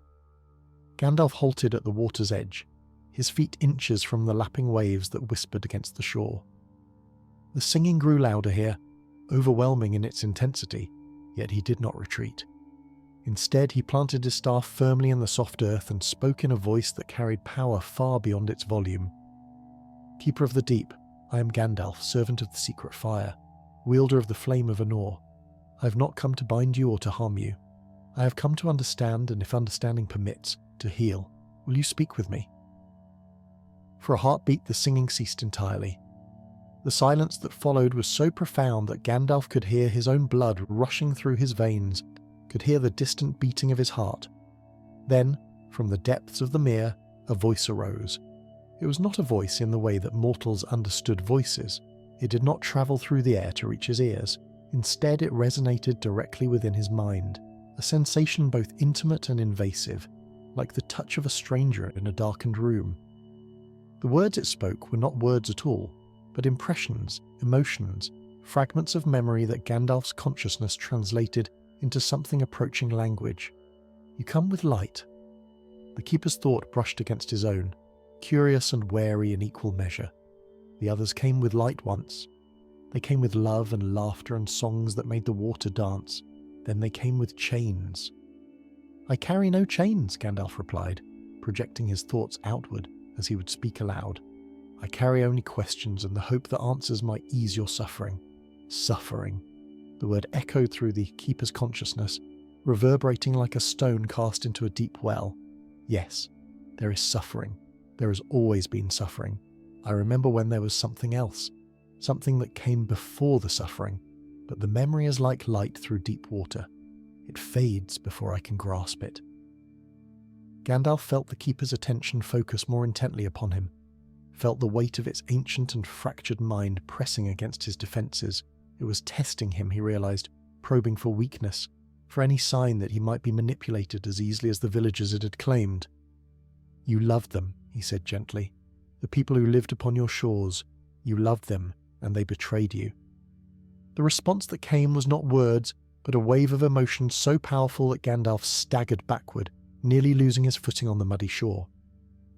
Gandalf halted at the water's edge, his feet inches from the lapping waves that whispered against the shore. The singing grew louder here, overwhelming in its intensity, yet he did not retreat. Instead, he planted his staff firmly in the soft earth and spoke in a voice that carried power far beyond its volume. "Keeper of the Deep, I am Gandalf, servant of the secret fire, wielder of the flame of Anor. I have not come to bind you or to harm you. I have come to understand, and if understanding permits, to heal. Will you speak with me?" For a heartbeat, the singing ceased entirely. The silence that followed was so profound that Gandalf could hear his own blood rushing through his veins, could hear the distant beating of his heart. Then, from the depths of the mere, a voice arose. It was not a voice in the way that mortals understood voices. It did not travel through the air to reach his ears. Instead, it resonated directly within his mind, a sensation both intimate and invasive, like the touch of a stranger in a darkened room. The words it spoke were not words at all, but impressions, emotions, fragments of memory that Gandalf's consciousness translated into something approaching language. "You come with light." The keeper's thought brushed against his own, curious and wary in equal measure. The others came with light once. They came with love and laughter and songs that made the water dance. Then they came with chains. "I carry no chains," Gandalf replied, projecting his thoughts outward as he would speak aloud. "I carry only questions and the hope that answers might ease your suffering." Suffering. The word echoed through the keeper's consciousness, reverberating like a stone cast into a deep well. Yes, there is suffering. There has always been suffering. I remember when there was something else, something that came before the suffering, but the memory is like light through deep water. It fades before I can grasp it. Gandalf felt the keeper's attention focus more intently upon him, felt the weight of its ancient and fractured mind pressing against his defences. It was testing him, he realised, probing for weakness, for any sign that he might be manipulated as easily as the villagers it had claimed. "You loved them," he said gently. "The people who lived upon your shores. You loved them, and they betrayed you." The response that came was not words, but a wave of emotion so powerful that Gandalf staggered backward, nearly losing his footing on the muddy shore.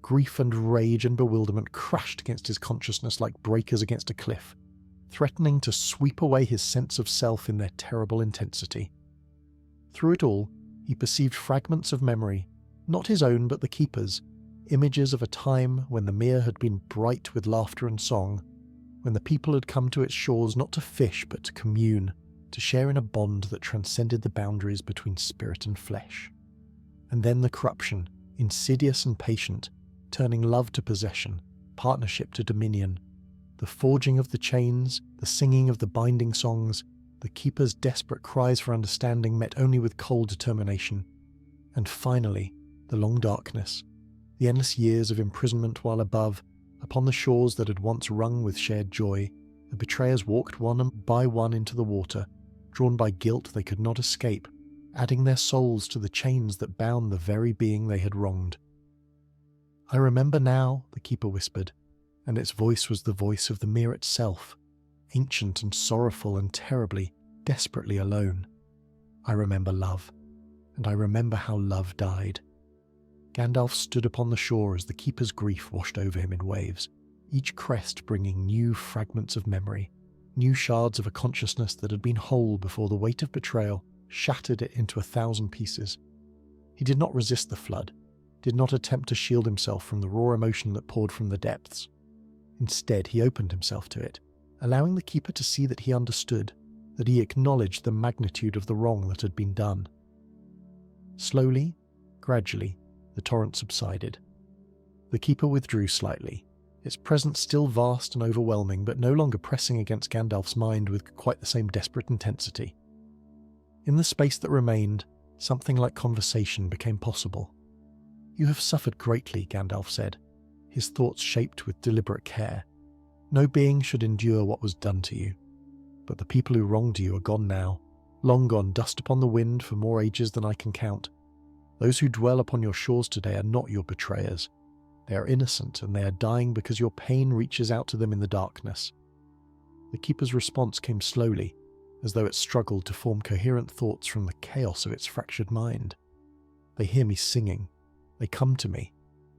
Grief and rage and bewilderment crashed against his consciousness like breakers against a cliff, threatening to sweep away his sense of self in their terrible intensity. Through it all, he perceived fragments of memory, not his own but the keeper's, images of a time when the mere had been bright with laughter and song, when the people had come to its shores not to fish but to commune, to share in a bond that transcended the boundaries between spirit and flesh. And then the corruption, insidious and patient, turning love to possession, partnership to dominion, the forging of the chains, the singing of the binding songs, the keeper's desperate cries for understanding met only with cold determination, and finally, the long darkness, the endless years of imprisonment while above, upon the shores that had once rung with shared joy, the betrayers walked one by one into the water, drawn by guilt they could not escape, adding their souls to the chains that bound the very being they had wronged. "I remember now," the keeper whispered, and its voice was the voice of the mere itself, ancient and sorrowful and terribly, desperately alone. "I remember love, and I remember how love died." Gandalf stood upon the shore as the keeper's grief washed over him in waves, each crest bringing new fragments of memory, new shards of a consciousness that had been whole before the weight of betrayal shattered it into 1,000 pieces. He did not resist the flood, did not attempt to shield himself from the raw emotion that poured from the depths. Instead, he opened himself to it, allowing the keeper to see that he understood, that he acknowledged the magnitude of the wrong that had been done. Slowly, gradually, the torrent subsided. The keeper withdrew slightly, its presence still vast and overwhelming, but no longer pressing against Gandalf's mind with quite the same desperate intensity. In the space that remained, something like conversation became possible. "You have suffered greatly," Gandalf said, his thoughts shaped with deliberate care. "No being should endure what was done to you. But the people who wronged you are gone now, long gone, dust upon the wind for more ages than I can count. Those who dwell upon your shores today are not your betrayers. They are innocent, and they are dying because your pain reaches out to them in the darkness." The keeper's response came slowly, as though it struggled to form coherent thoughts from the chaos of its fractured mind. "They hear me singing. They come to me.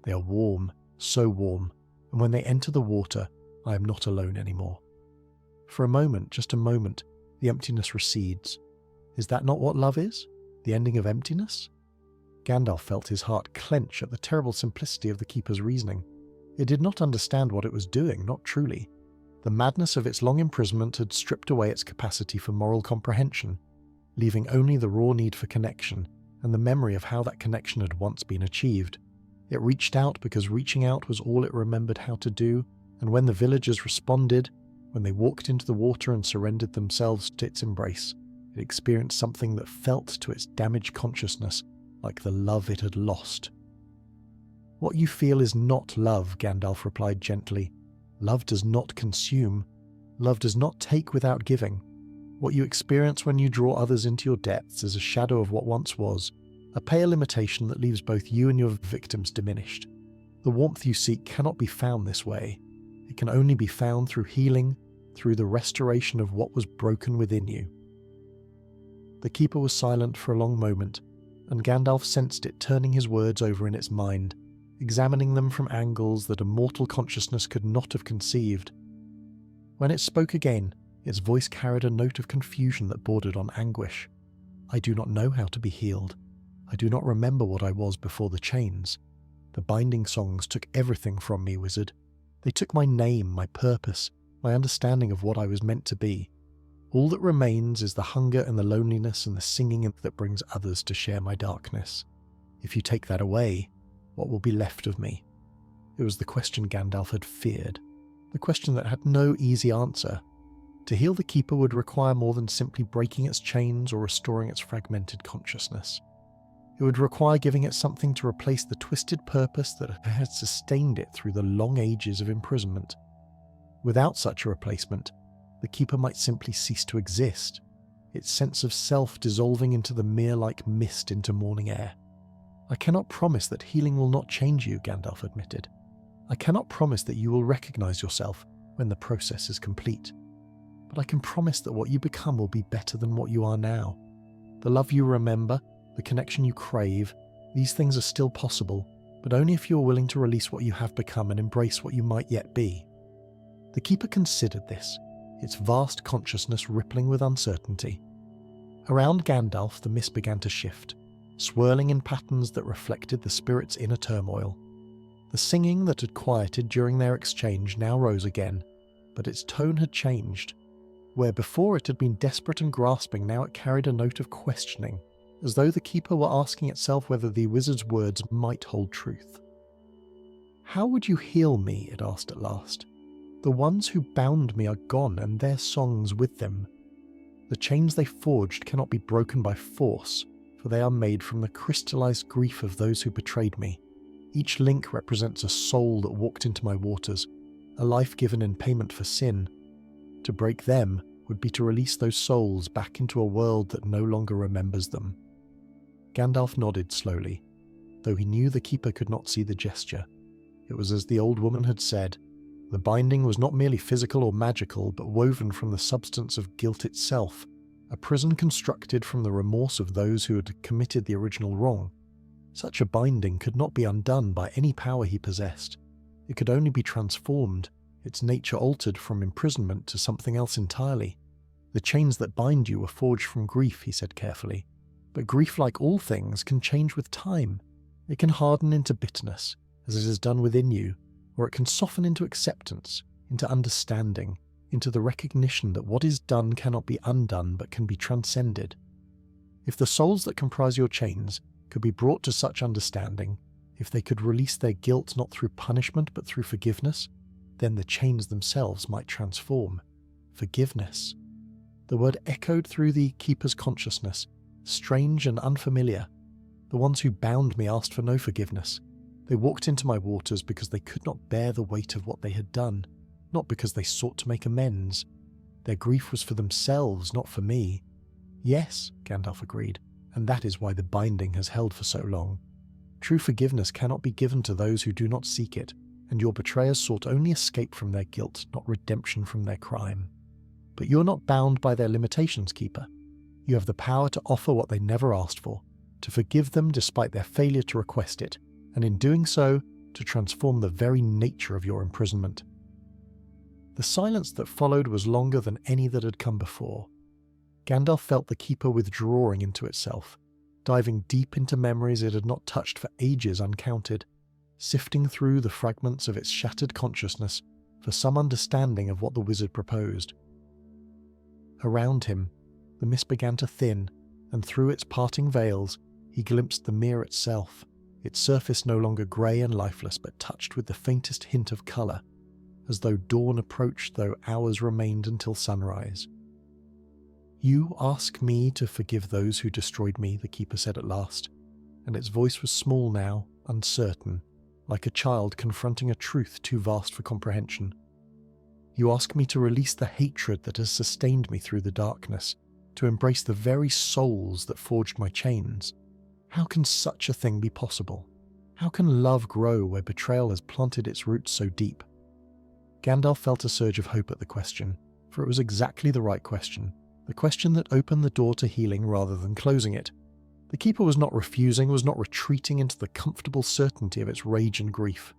They are warm, so warm, and when they enter the water, I am not alone anymore." For a moment, just a moment, the emptiness recedes. Is that not what love is? The ending of emptiness? Gandalf felt his heart clench at the terrible simplicity of the keeper's reasoning. It did not understand what it was doing, not truly. The madness of its long imprisonment had stripped away its capacity for moral comprehension, leaving only the raw need for connection and the memory of how that connection had once been achieved. It reached out because reaching out was all it remembered how to do, and when the villagers responded, When they walked into the water and surrendered themselves to its embrace, it experienced something that felt to its damaged consciousness like the love it had lost. "What you feel is not love," Gandalf replied gently. "Love does not consume. Love does not take without giving. What you experience when you draw others into your depths is a shadow of what once was, a pale imitation that leaves both you and your victims diminished. The warmth you seek cannot be found this way. It can only be found through healing, through the restoration of what was broken within you." The Keeper was silent for a long moment, and Gandalf sensed it turning his words over in its mind, examining them from angles that a mortal consciousness could not have conceived. When it spoke again, its voice carried a note of confusion that bordered on anguish. "I do not know how to be healed. I do not remember what I was before the chains. The binding songs took everything from me, wizard. They took my name, my purpose, my understanding of what I was meant to be. All that remains is the hunger and the loneliness and the singing that brings others to share my darkness. If you take that away, what will be left of me?" It was the question Gandalf had feared, the question that had no easy answer. To heal the Keeper would require more than simply breaking its chains or restoring its fragmented consciousness. It would require giving it something to replace the twisted purpose that had sustained it through the long ages of imprisonment. Without such a replacement, the Keeper might simply cease to exist, its sense of self dissolving into the mere like mist into morning air. "I cannot promise that healing will not change you," Gandalf admitted. "I cannot promise that you will recognize yourself when the process is complete. But I can promise that what you become will be better than what you are now. The love you remember, the connection you crave, these things are still possible, but only if you are willing to release what you have become and embrace what you might yet be." The Keeper considered this, its vast consciousness rippling with uncertainty. Around Gandalf, the mist began to shift, swirling in patterns that reflected the spirit's inner turmoil. The singing that had quieted during their exchange now rose again, but its tone had changed. Where before it had been desperate and grasping, now it carried a note of questioning, as though the Keeper were asking itself whether the wizard's words might hold truth. "How would you heal me?" it asked at last. "The ones who bound me are gone, and their songs with them. The chains they forged cannot be broken by force, for they are made from the crystallized grief of those who betrayed me. Each link represents a soul that walked into my waters, a life given in payment for sin. To break them would be to release those souls back into a world that no longer remembers them." Gandalf nodded slowly, though he knew the Keeper could not see the gesture. It was as the old woman had said. The binding was not merely physical or magical, but woven from the substance of guilt itself, a prison constructed from the remorse of those who had committed the original wrong. Such a binding could not be undone by any power he possessed. It could only be transformed, its nature altered from imprisonment to something else entirely. "The chains that bind you were forged from grief," he said carefully. "But grief, like all things, can change with time. It can harden into bitterness, as it has done within you, or it can soften into acceptance, into understanding, into the recognition that what is done cannot be undone but can be transcended. If the souls that comprise your chains could be brought to such understanding, if they could release their guilt not through punishment but through forgiveness, then the chains themselves might transform. Forgiveness." The word echoed through the Keeper's consciousness, strange and unfamiliar. "The ones who bound me asked for no forgiveness. They walked into my waters because they could not bear the weight of what they had done, not because they sought to make amends. Their grief was for themselves, not for me." "Yes," Gandalf agreed, "and that is why the binding has held for so long. True forgiveness cannot be given to those who do not seek it, and your betrayers sought only escape from their guilt, not redemption from their crime. But you are not bound by their limitations, Keeper. You have the power to offer what they never asked for, to forgive them despite their failure to request it, and in doing so, to transform the very nature of your imprisonment." The silence that followed was longer than any that had come before. Gandalf felt the Keeper withdrawing into itself, diving deep into memories it had not touched for ages uncounted, sifting through the fragments of its shattered consciousness for some understanding of what the wizard proposed. Around him, the mist began to thin, and through its parting veils, he glimpsed the mere itself, its surface no longer grey and lifeless but touched with the faintest hint of colour, as though dawn approached though hours remained until sunrise. "You ask me to forgive those who destroyed me," the keeper said at last, and its voice was small now, uncertain, like a child confronting a truth too vast for comprehension. "You ask me to release the hatred that has sustained me through the darkness, to embrace the very souls that forged my chains. How can such a thing be possible? How can love grow where betrayal has planted its roots so deep?" Gandalf felt a surge of hope at the question, for it was exactly the right question, the question that opened the door to healing rather than closing it. The keeper was not refusing, was not retreating into the comfortable certainty of its rage and grief.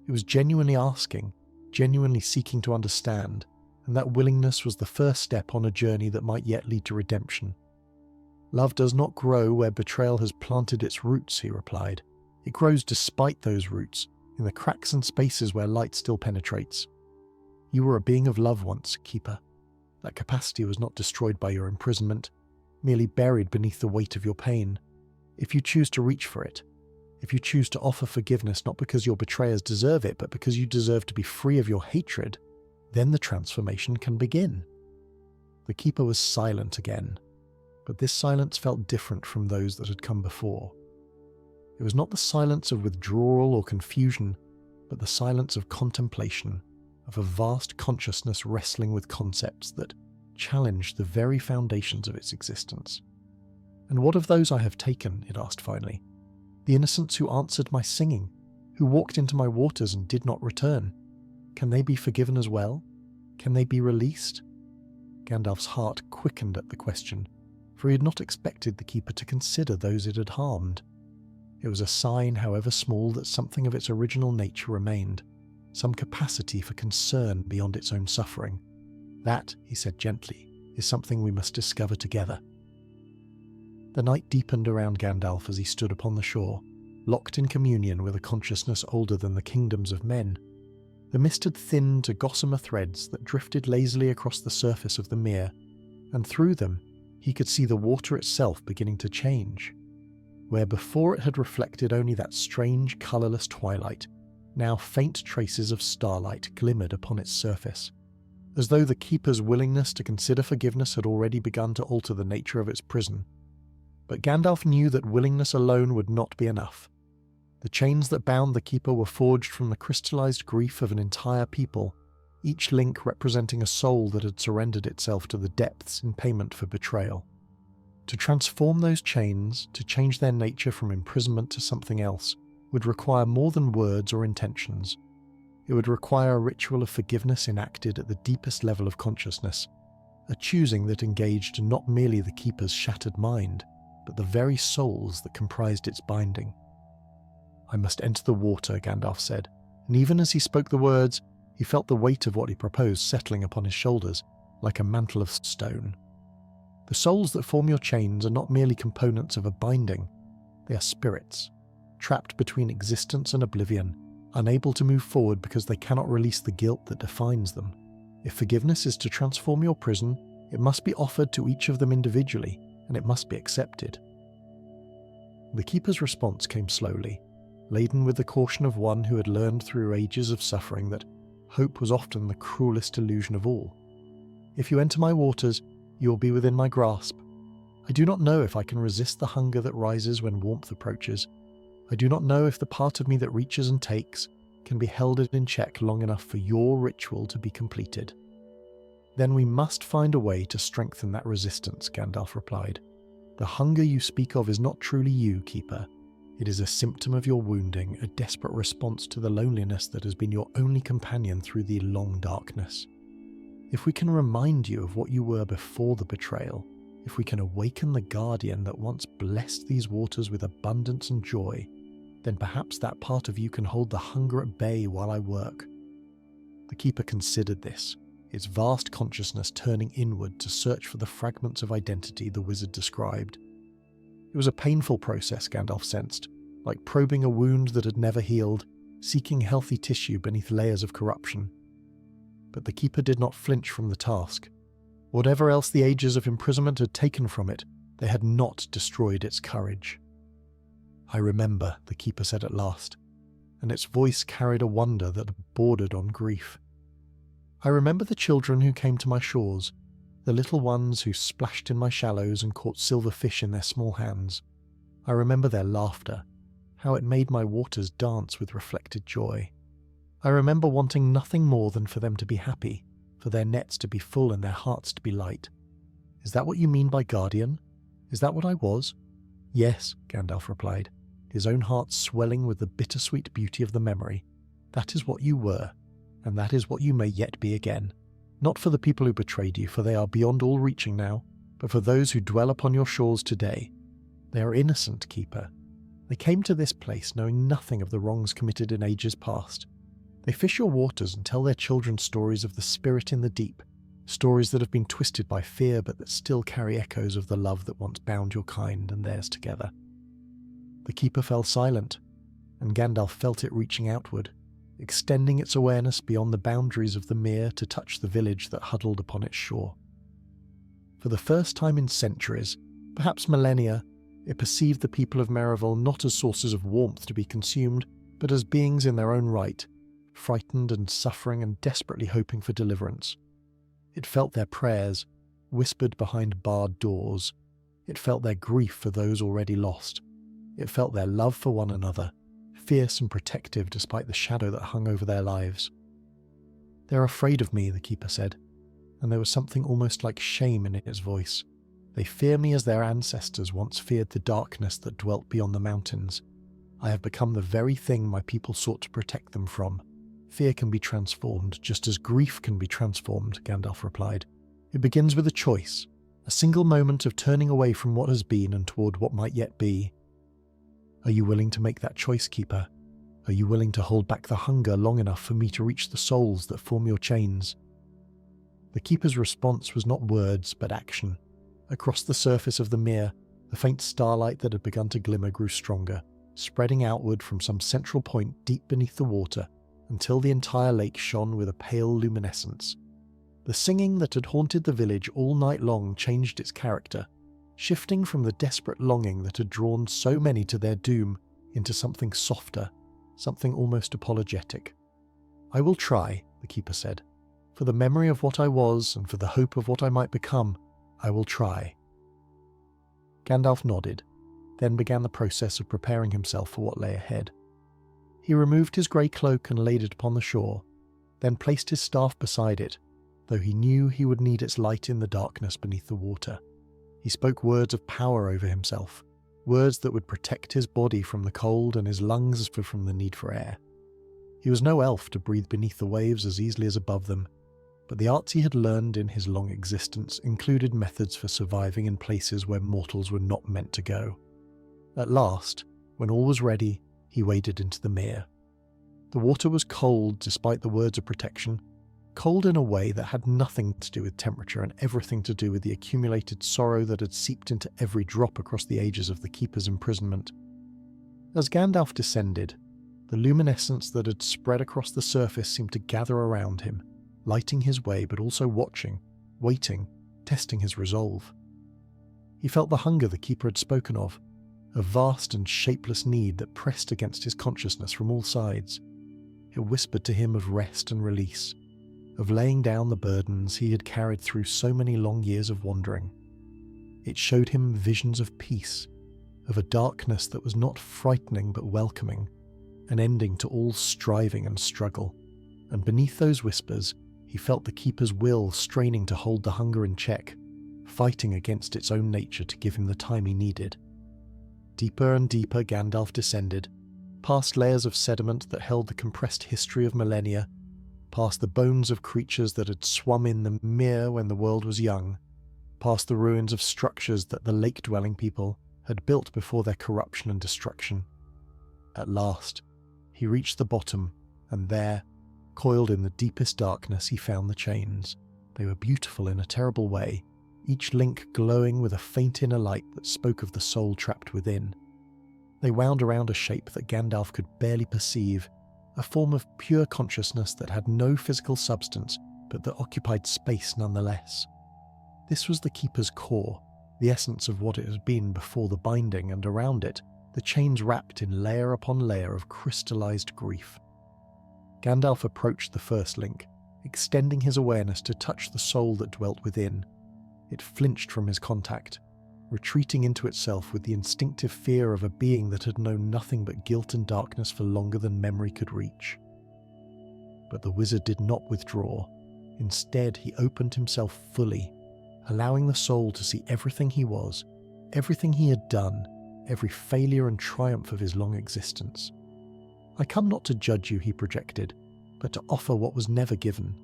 It was genuinely asking, genuinely seeking to understand, and that willingness was the first step on a journey that might yet lead to redemption. "Love does not grow where betrayal has planted its roots," he replied. "It grows despite those roots, in the cracks and spaces where light still penetrates. You were a being of love once, Keeper. That capacity was not destroyed by your imprisonment, merely buried beneath the weight of your pain. If you choose to reach for it, if you choose to offer forgiveness not because your betrayers deserve it, but because you deserve to be free of your hatred, then the transformation can begin." The keeper was silent again, but this silence felt different from those that had come before. It was not the silence of withdrawal or confusion, but the silence of contemplation, of a vast consciousness wrestling with concepts that challenged the very foundations of its existence. "And what of those I have taken?" it asked finally. "The innocents who answered my singing, who walked into my waters and did not return. Can they be forgiven as well? Can they be released?" Gandalf's heart quickened at the question, for he had not expected the keeper to consider those it had harmed. It was a sign, however small, that something of its original nature remained, some capacity for concern beyond its own suffering. "That," he said gently, "is something we must discover together." The night deepened around Gandalf as he stood upon the shore, locked in communion with a consciousness older than the kingdoms of men. The mist had thinned to gossamer threads that drifted lazily across the surface of the mere, and through them he could see the water itself beginning to change. Where before it had reflected only that strange, colourless twilight, now faint traces of starlight glimmered upon its surface, as though the keeper's willingness to consider forgiveness had already begun to alter the nature of its prison. But Gandalf knew that willingness alone would not be enough. The chains that bound the keeper were forged from the crystallized grief of an entire people, each link representing a soul that had surrendered itself to the depths in payment for betrayal. To transform those chains, to change their nature from imprisonment to something else, would require more than words or intentions. It would require a ritual of forgiveness enacted at the deepest level of consciousness, a choosing that engaged not merely the keeper's shattered mind, but the very souls that comprised its binding. "I must enter the water," Gandalf said, and even as he spoke the words, he felt the weight of what he proposed settling upon his shoulders, like a mantle of stone. The souls that form your chains are not merely components of a binding, they are spirits, trapped between existence and oblivion, unable to move forward because they cannot release the guilt that defines them. If forgiveness is to transform your prison, it must be offered to each of them individually, and it must be accepted. The keeper's response came slowly, laden with the caution of one who had learned through ages of suffering that hope was often the cruelest illusion of all. "If you enter my waters, you will be within my grasp. I do not know if I can resist the hunger that rises when warmth approaches. I do not know if the part of me that reaches and takes can be held in check long enough for your ritual to be completed." "Then we must find a way to strengthen that resistance," Gandalf replied. "The hunger you speak of is not truly you, Keeper. It is a symptom of your wounding, a desperate response to the loneliness that has been your only companion through the long darkness. If we can remind you of what you were before the betrayal, if we can awaken the guardian that once blessed these waters with abundance and joy, then perhaps that part of you can hold the hunger at bay while I work." The keeper considered this, its vast consciousness turning inward to search for the fragments of identity the wizard described. It was a painful process, Gandalf sensed, like probing a wound that had never healed, seeking healthy tissue beneath layers of corruption. But the keeper did not flinch from the task. Whatever else the ages of imprisonment had taken from it, they had not destroyed its courage. "I remember," the keeper said at last, and its voice carried a wonder that bordered on grief. I remember the children who came to my shores, the little ones who splashed in my shallows and caught silver fish in their small hands. I remember their laughter, how it made my waters dance with reflected joy. I remember wanting nothing more than for them to be happy, for their nets to be full and their hearts to be light. Is that what you mean by guardian? Is that what I was? Yes, Gandalf replied, his own heart swelling with the bittersweet beauty of the memory. That is what you were, and that is what you may yet be again. Not for the people who betrayed you, for they are beyond all reaching now, but for those who dwell upon your shores today. They are innocent, Keeper. They came to this place knowing nothing of the wrongs committed in ages past. They fish your waters and tell their children stories of the spirit in the deep, stories that have been twisted by fear but that still carry echoes of the love that once bound your kind and theirs together. The Keeper fell silent, and Gandalf felt it reaching outward, extending its awareness beyond the boundaries of the mere to touch the village that huddled upon its shore. For the first time in centuries, perhaps millennia, it perceived the people of Merivale not as sources of warmth to be consumed, but as beings in their own right, frightened and suffering and desperately hoping for deliverance. It felt their prayers, whispered behind barred doors. It felt their grief for those already lost. It felt their love for one another, fierce and protective despite the shadow that hung over their lives. They're afraid of me, the Keeper said, and there was something almost like shame in his voice. They fear me as their ancestors once feared the darkness that dwelt beyond the mountains. I have become the very thing my people sought to protect them from. Fear can be transformed, just as grief can be transformed, Gandalf replied. It begins with a choice, a single moment of turning away from what has been and toward what might yet be. Are you willing to make that choice, Keeper? Are you willing to hold back the hunger long enough for me to reach the souls that form your chains? The Keeper's response was not words, but action. Across the surface of the mere, the faint starlight that had begun to glimmer grew stronger, spreading outward from some central point deep beneath the water, until the entire lake shone with a pale luminescence. The singing that had haunted the village all night long changed its character, shifting from the desperate longing that had drawn so many to their doom into something softer, something almost apologetic. I will try, the Keeper said. For the memory of what I was and for the hope of what I might become, I will try. Gandalf nodded, then began the process of preparing himself for what lay ahead. He removed his grey cloak and laid it upon the shore, then placed his staff beside it, though he knew he would need its light in the darkness beneath the water. He spoke words of power over himself, words that would protect his body from the cold and his lungs from the need for air. He was no elf to breathe beneath the waves as easily as above them, but the arts he had learned in his long existence included methods for surviving in places where mortals were not meant to go. At last, when all was ready, he waded into the mere. The water was cold despite the words of protection, cold in a way that had nothing to do with temperature and everything to do with the accumulated sorrow that had seeped into every drop across the ages of the Keeper's imprisonment. As Gandalf descended, the luminescence that had spread across the surface seemed to gather around him, lighting his way but also watching, waiting, testing his resolve. He felt the hunger the Keeper had spoken of, a vast and shapeless need that pressed against his consciousness from all sides. It whispered to him of rest and release, of laying down the burdens he had carried through so many long years of wandering. It showed him visions of peace, of a darkness that was not frightening but welcoming, an ending to all striving and struggle, and beneath those whispers he felt the Keeper's will straining to hold the hunger in check, fighting against its own nature to give him the time he needed. Deeper and deeper Gandalf descended, past layers of sediment that held the compressed history of millennia, past the bones of creatures that had swum in the mere when the world was young, past the ruins of structures that the lake-dwelling people had built before their corruption and destruction. At last, he reached the bottom, and there, coiled in the deepest darkness, he found the chains. They were beautiful in a terrible way, each link glowing with a faint inner light that spoke of the soul trapped within. They wound around a shape that Gandalf could barely perceive, a form of pure consciousness that had no physical substance, but that occupied space nonetheless. This was the Keeper's core, the essence of what it had been before the binding, and around it, the chains wrapped in layer upon layer of crystallized grief. Gandalf approached the first link, extending his awareness to touch the soul that dwelt within. It flinched from his contact, retreating into itself with the instinctive fear of a being that had known nothing but guilt and darkness for longer than memory could reach. But the wizard did not withdraw. Instead, he opened himself fully, allowing the soul to see everything he was, everything he had done, every failure and triumph of his long existence. "I come not to judge you," he projected, "but to offer what was never given.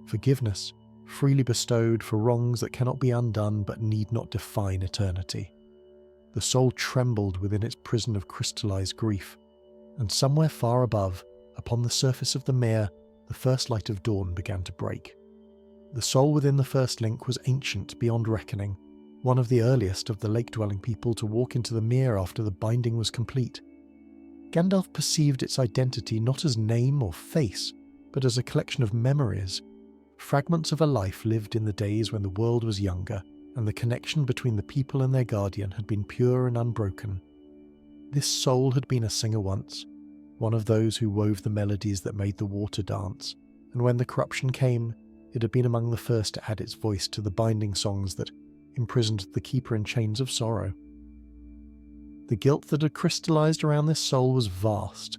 Forgiveness, freely bestowed for wrongs that cannot be undone but need not define eternity." The soul trembled within its prison of crystallized grief, and somewhere far above, upon the surface of the mere, the first light of dawn began to break. The soul within the first link was ancient beyond reckoning, one of the earliest of the lake-dwelling people to walk into the mere after the binding was complete. Gandalf perceived its identity not as name or face, but as a collection of memories, fragments of a life lived in the days when the world was younger, and the connection between the people and their guardian had been pure and unbroken. This soul had been a singer once, one of those who wove the melodies that made the water dance, and when the corruption came, it had been among the first to add its voice to the binding songs that imprisoned the keeper in chains of sorrow. The guilt that had crystallized around this soul was vast,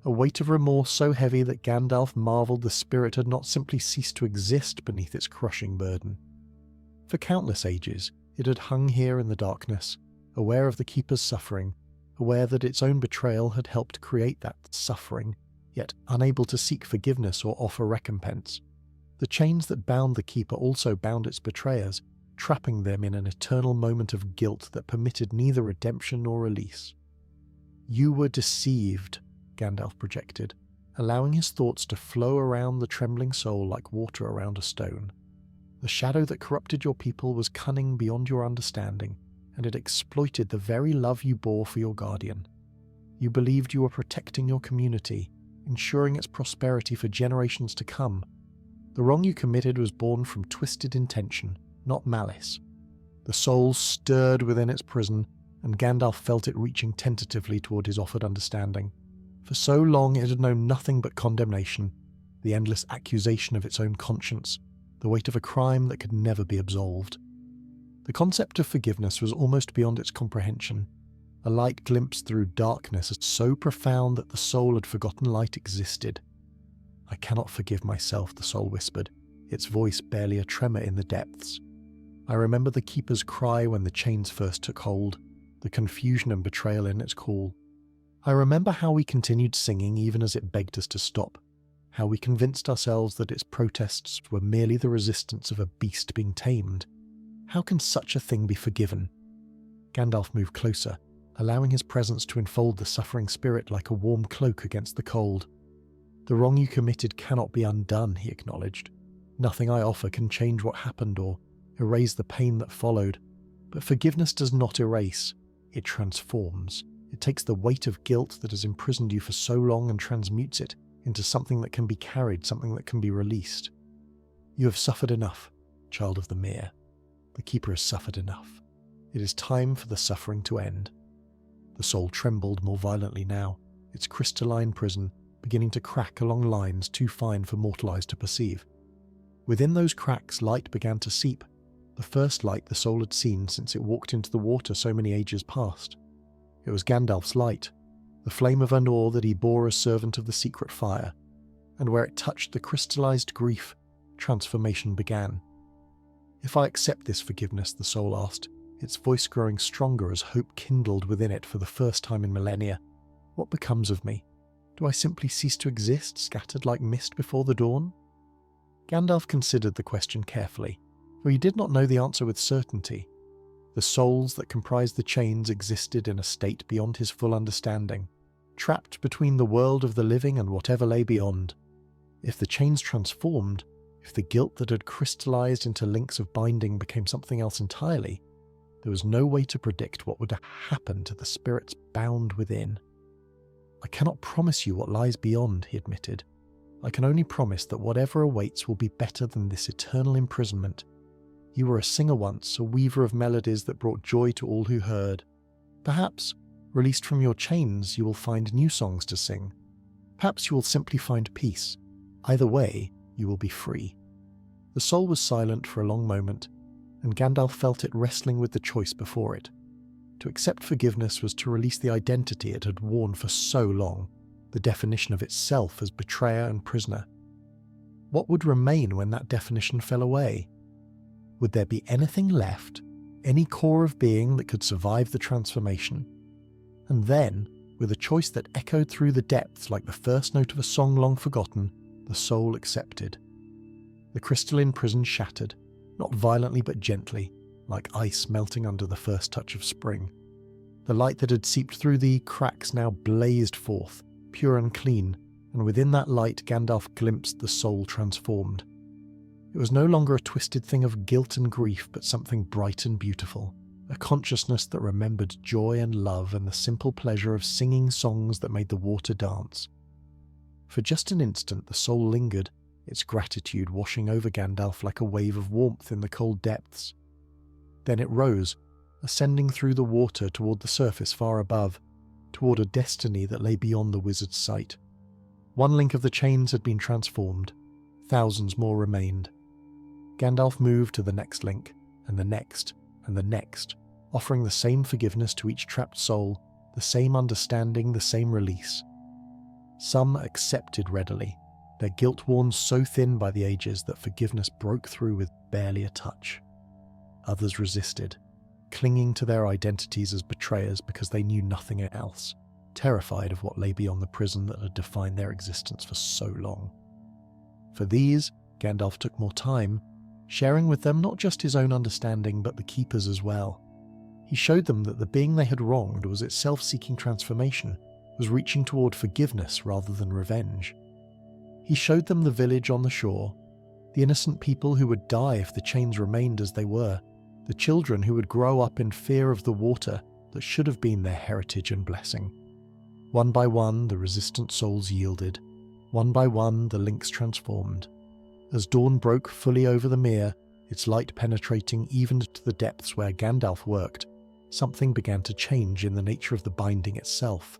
a weight of remorse so heavy that Gandalf marveled the spirit had not simply ceased to exist beneath its crushing burden. For countless ages, it had hung here in the darkness, aware of the keeper's suffering, aware that its own betrayal had helped create that suffering, yet unable to seek forgiveness or offer recompense. The chains that bound the keeper also bound its betrayers, trapping them in an eternal moment of guilt that permitted neither redemption nor release. "You were deceived," Gandalf projected, allowing his thoughts to flow around the trembling soul like water around a stone. "The shadow that corrupted your people was cunning beyond your understanding, and it exploited the very love you bore for your guardian. You believed you were protecting your community, ensuring its prosperity for generations to come. The wrong you committed was born from twisted intention, not malice." The soul stirred within its prison, and Gandalf felt it reaching tentatively toward his offered understanding. For so long it had known nothing but condemnation, the endless accusation of its own conscience, the weight of a crime that could never be absolved. The concept of forgiveness was almost beyond its comprehension, a light glimpse through darkness so profound that the soul had forgotten light existed. "I cannot forgive myself," the soul whispered, its voice barely a tremor in the depths. "I remember the keeper's cry when the chains first took hold, the confusion and betrayal in its call. I remember how we continued singing even as it begged us to stop, how we convinced ourselves that its protests were merely the resistance of a beast being tamed. How can such a thing be forgiven?" Gandalf moved closer, allowing his presence to enfold the suffering spirit like a warm cloak against the cold. "The wrong you committed cannot be undone," he acknowledged. "Nothing I offer can change what happened or erase the pain that followed. But forgiveness does not erase, it transforms. It takes the weight of guilt that has imprisoned you for so long and transmutes it into something that can be carried, something that can be released. You have suffered enough, child of the Mere. The Keeper has suffered enough. It is time for the suffering to end." The soul trembled more violently now, its crystalline prison beginning to crack along lines too fine for mortal eyes to perceive. Within those cracks, light began to seep, the first light the soul had seen since it walked into the water so many ages past. It was Gandalf's light, the flame of Anor that he bore as servant of the secret fire, and where it touched the crystallized grief, transformation began. "If I accept this forgiveness," the soul asked, its voice growing stronger as hope kindled within it for the first time in millennia, "what becomes of me? Do I simply cease to exist, scattered like mist before the dawn?" Gandalf considered the question carefully, for he did not know the answer with certainty. The souls that comprised the chains existed in a state beyond his full understanding, trapped between the world of the living and whatever lay beyond. If the chains transformed, if the guilt that had crystallized into links of binding became something else entirely, there was no way to predict what would happen to the spirits bound within. "I cannot promise you what lies beyond," he admitted. "I can only promise that whatever awaits will be better than this eternal imprisonment. You were a singer once, a weaver of melodies that brought joy to all who heard. Perhaps, released from your chains, you will find new songs to sing. Perhaps you will simply find peace. Either way, you will be free." The soul was silent for a long moment, and Gandalf felt it wrestling with the choice before it. To accept forgiveness was to release the identity it had worn for so long, the definition of itself as betrayer and prisoner. What would remain when that definition fell away? Would there be anything left, any core of being that could survive the transformation? And then, with a choice that echoed through the depths like the first note of a song long forgotten, the soul accepted. The crystalline prison shattered, not violently but gently, like ice melting under the first touch of spring. The light that had seeped through the cracks now blazed forth, pure and clean, and within that light Gandalf glimpsed the soul transformed. It was no longer a twisted thing of guilt and grief, but something bright and beautiful, a consciousness that remembered joy and love and the simple pleasure of singing songs that made the water dance. For just an instant the soul lingered, its gratitude washing over Gandalf like a wave of warmth in the cold depths. Then it rose, ascending through the water toward the surface far above, toward a destiny that lay beyond the wizard's sight. One link of the chains had been transformed. Thousands more remained. Gandalf moved to the next link, and the next, and the next, offering the same forgiveness to each trapped soul, the same understanding, the same release. Some accepted readily, their guilt worn so thin by the ages that forgiveness broke through with barely a touch. Others resisted, clinging to their identities as betrayers because they knew nothing else, terrified of what lay beyond the prison that had defined their existence for so long. For these, Gandalf took more time, sharing with them not just his own understanding but the Keeper's as well. He showed them that the being they had wronged was itself seeking transformation, was reaching toward forgiveness rather than revenge. He showed them the village on the shore, the innocent people who would die if the chains remained as they were, the children who would grow up in fear of the water that should have been their heritage and blessing. One by one, the resistant souls yielded. One by one, the links transformed. As dawn broke fully over the mere, its light penetrating even to the depths where Gandalf worked, something began to change in the nature of the binding itself.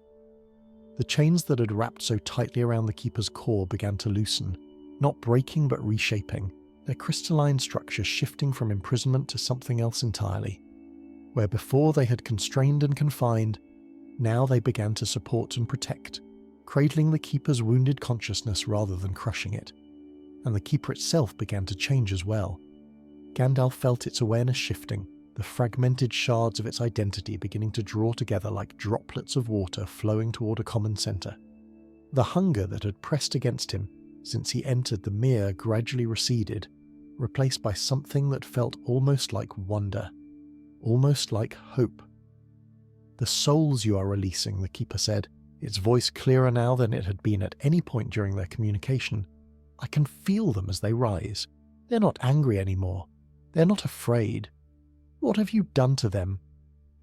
The chains that had wrapped so tightly around the Keeper's core began to loosen, not breaking but reshaping, their crystalline structure shifting from imprisonment to something else entirely. Where before they had constrained and confined, now they began to support and protect, cradling the Keeper's wounded consciousness rather than crushing it. And the Keeper itself began to change as well. Gandalf felt its awareness shifting, the fragmented shards of its identity beginning to draw together like droplets of water flowing toward a common centre. The hunger that had pressed against him since he entered the Mere gradually receded, replaced by something that felt almost like wonder, almost like hope. "The souls you are releasing," the Keeper said, its voice clearer now than it had been at any point during their communication. "I can feel them as they rise. They're not angry anymore. They're not afraid. What have you done to them?"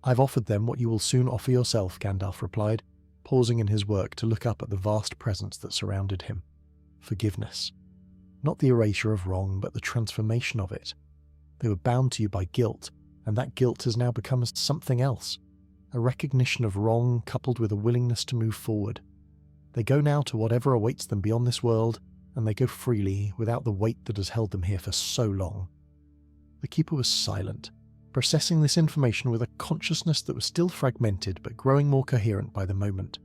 "I've offered them what you will soon offer yourself," Gandalf replied, pausing in his work to look up at the vast presence that surrounded him. Forgiveness. Not the erasure of wrong, but the transformation of it. They were bound to you by guilt, and that guilt has now become something else. A recognition of wrong coupled with a willingness to move forward. They go now to whatever awaits them beyond this world, and they go freely, without the weight that has held them here for so long. The Keeper was silent, processing this information with a consciousness that was still fragmented but growing more coherent by the moment.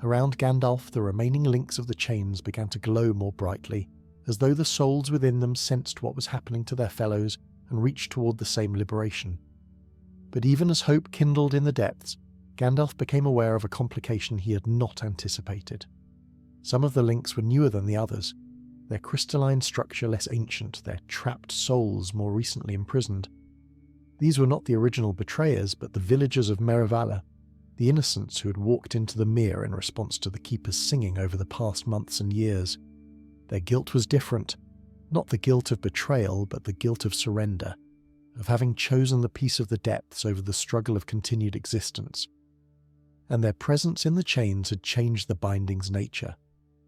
Around Gandalf, the remaining links of the chains began to glow more brightly, as though the souls within them sensed what was happening to their fellows and reached toward the same liberation. But even as hope kindled in the depths, Gandalf became aware of a complication he had not anticipated. Some of the links were newer than the others, their crystalline structure less ancient, their trapped souls more recently imprisoned. These were not the original betrayers, but the villagers of Merivala, the innocents who had walked into the Mere in response to the Keeper's singing over the past months and years. Their guilt was different, not the guilt of betrayal, but the guilt of surrender, of having chosen the peace of the depths over the struggle of continued existence. And their presence in the chains had changed the binding's nature,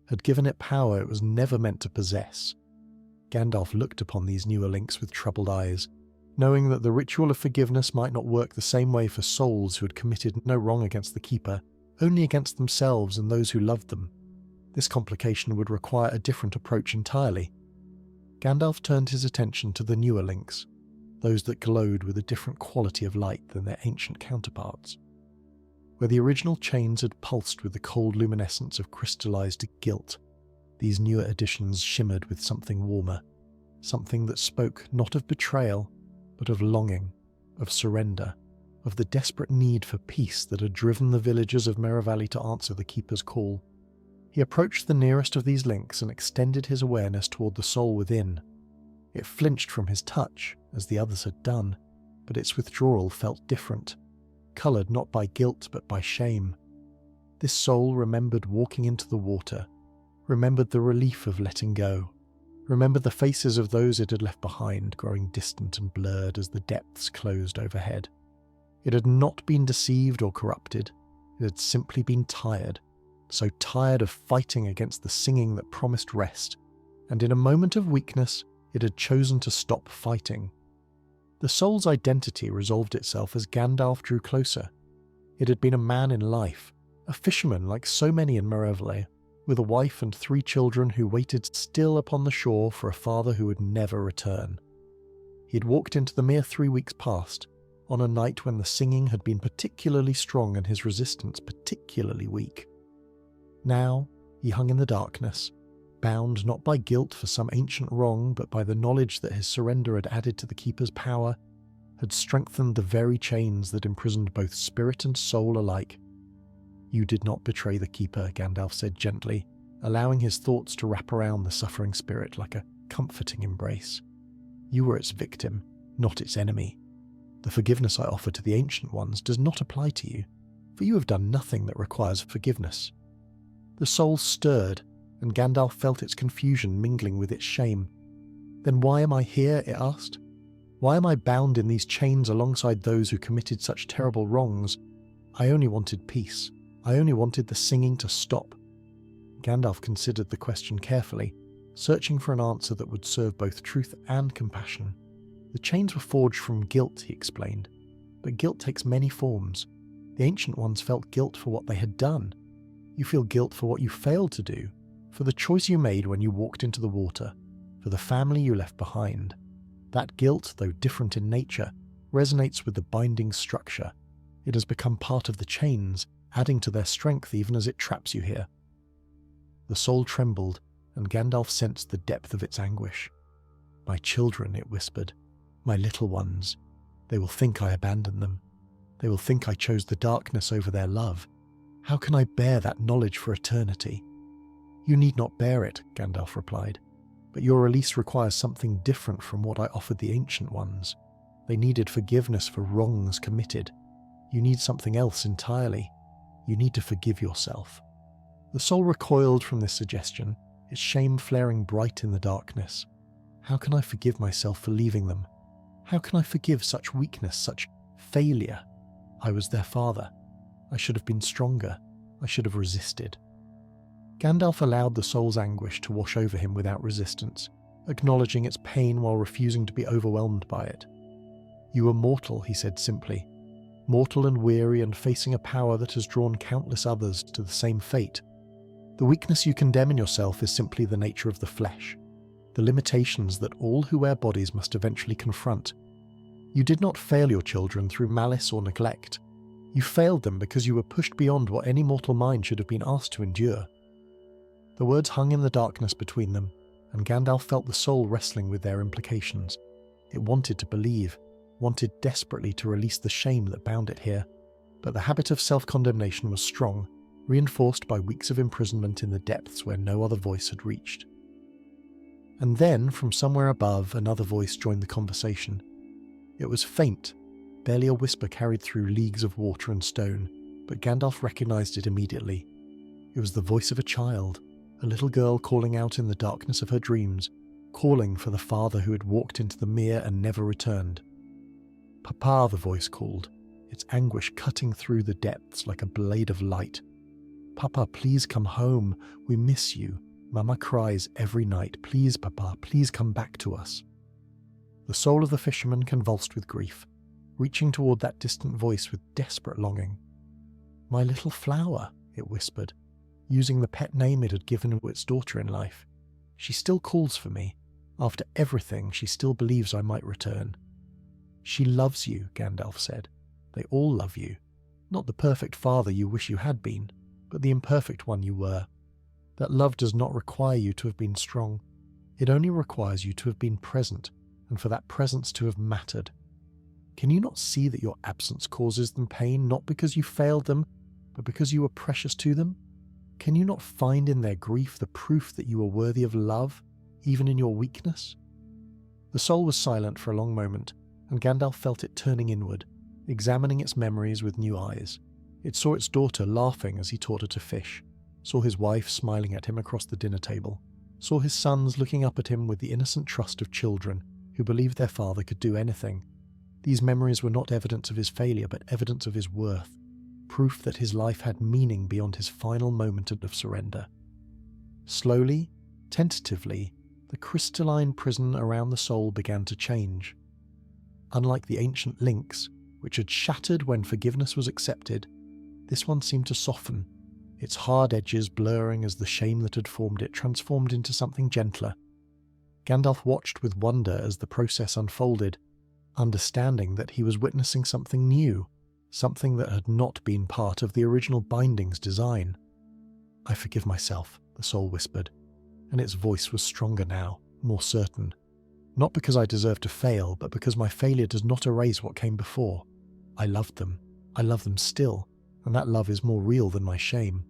had given it power it was never meant to possess. Gandalf looked upon these newer links with troubled eyes, knowing that the ritual of forgiveness might not work the same way for souls who had committed no wrong against the Keeper, only against themselves and those who loved them. This complication would require a different approach entirely. Gandalf turned his attention to the newer links, those that glowed with a different quality of light than their ancient counterparts. Where the original chains had pulsed with the cold luminescence of crystallized guilt, these newer additions shimmered with something warmer, something that spoke not of betrayal, but of longing, of surrender, of the desperate need for peace that had driven the villagers of Mere Valley to answer the Keeper's call. He approached the nearest of these links and extended his awareness toward the soul within. It flinched from his touch, as the others had done, but its withdrawal felt different, coloured not by guilt but by shame. This soul remembered walking into the water, remembered the relief of letting go, remembered the faces of those it had left behind growing distant and blurred as the depths closed overhead. It had not been deceived or corrupted, it had simply been tired, so tired of fighting against the singing that promised rest, and in a moment of weakness it had chosen to stop fighting. The soul's identity resolved itself as Gandalf drew closer. It had been a man in life, a fisherman like so many in Mere Valley, with a wife and 3 children who waited still upon the shore for a father who would never return. He had walked into the mere 3 weeks past, on a night when the singing had been particularly strong and his resistance particularly weak. Now he hung in the darkness, bound not by guilt for some ancient wrong, but by the knowledge that his surrender had added to the Keeper's power, had strengthened the very chains that imprisoned both spirit and soul alike. "You did not betray the Keeper," Gandalf said gently, allowing his thoughts to wrap around the suffering spirit like a comforting embrace. "You were its victim, not its enemy. The forgiveness I offer to the Ancient Ones does not apply to you, for you have done nothing that requires forgiveness." The soul stirred, and Gandalf felt its confusion mingling with its shame. "Then why am I here?" it asked. "Why am I bound in these chains alongside those who committed such terrible wrongs? I only wanted peace. I only wanted the singing to stop." Gandalf considered the question carefully, searching for an answer that would serve both truth and compassion. "The chains were forged from guilt," he explained, "but guilt takes many forms. The Ancient Ones felt guilt for what they had done. You feel guilt for what you failed to do, for the choice you made when you walked into the water, for the family you left behind. That guilt, though different in nature, resonates with the binding structure. It has become part of the chains, adding to their strength even as it traps you here." The soul trembled, and Gandalf sensed the depth of its anguish. "My children," it whispered, "my little ones. They will think I abandoned them. They will think I chose the darkness over their love. How can I bear that knowledge for eternity?" "You need not bear it," Gandalf replied, "but your release requires something different from what I offered the Ancient Ones. They needed forgiveness for wrongs committed. You need something else entirely. You need to forgive yourself." The soul recoiled from this suggestion, its shame flaring bright in the darkness. "How can I forgive myself for leaving them? How can I forgive such weakness, such failure? I was their father. I should have been stronger. I should have resisted." Gandalf allowed the soul's anguish to wash over him without resistance, acknowledging its pain while refusing to be overwhelmed by it. "You are mortal," he said simply, "mortal and weary and facing a power that has drawn countless others to the same fate. The weakness you condemn in yourself is simply the nature of the flesh, the limitations that all who wear bodies must eventually confront. You did not fail your children through malice or neglect. You failed them because you were pushed beyond what any mortal mind should have been asked to endure." The words hung in the darkness between them, and Gandalf felt the soul wrestling with their implications. It wanted to believe, wanted desperately to release the shame that bound it here, but the habit of self-condemnation was strong, reinforced by weeks of imprisonment in the depths where no other voice had reached. And then, from somewhere above, another voice joined the conversation. It was faint, barely a whisper carried through leagues of water and stone, but Gandalf recognized it immediately. It was the voice of a child, a little girl calling out in the darkness of her dreams, calling for the father who had walked into the mere and never returned. "Papa," the voice called, its anguish cutting through the depths like a blade of light. "Papa, please come home. We miss you. Mama cries every night. Please, Papa, please come back to us." The soul of the fisherman convulsed with grief, reaching toward that distant voice with desperate longing. "My little flower," it whispered. using the pet name it had given to its daughter in life. She still calls for me. After everything, she still believes I might return. She loves you, Gandalf said. They all love you. Not the perfect father you wish you had been, but the imperfect one you were. That love does not require you to have been strong. It only requires you to have been present, and for that presence to have mattered. Can you not see that your absence causes them pain, not because you failed them, but because you were precious to them? Can you not find in their grief the proof that you are worthy of love, even in your weakness? The soul was silent for a long moment, and Gandalf felt it turning inward, examining its memories with new eyes. It saw its daughter laughing as he taught her to fish, saw his wife smiling at him across the dinner table, saw his sons looking up at him with the innocent trust of children who believed their father could do anything. These memories were not evidence of his failure, but evidence of his worth, proof that his life had meaning beyond his final moment of surrender. Slowly, tentatively, the crystalline prison around the soul began to change. Unlike the ancient links, which had shattered when forgiveness was accepted, this one seemed to soften, its hard edges blurring as the shame that had formed it transformed into something gentler. Gandalf watched with wonder as the process unfolded, understanding that he was witnessing something new, something that had not been part of the original binding's design. "I forgive myself," the soul whispered, and its voice was stronger now, more certain. "Not because I deserve to fail, but because my failure does not erase what came before. I loved them. I love them still, and that love is more real than my shame."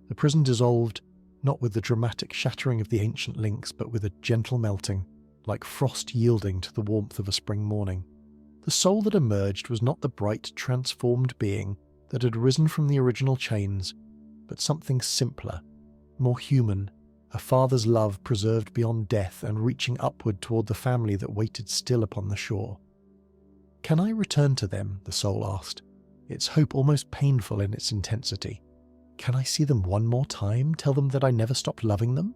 The prison dissolved, not with the dramatic shattering of the ancient links, but with a gentle melting, like frost yielding to the warmth of a spring morning. The soul that emerged was not the bright, transformed being that had risen from the original chains, but something simpler, more human, a father's love preserved beyond death and reaching upward toward the family that waited still upon the shore. "Can I return to them?" the soul asked, its hope almost painful in its intensity. "Can I see them one more time, tell them that I never stopped loving them?"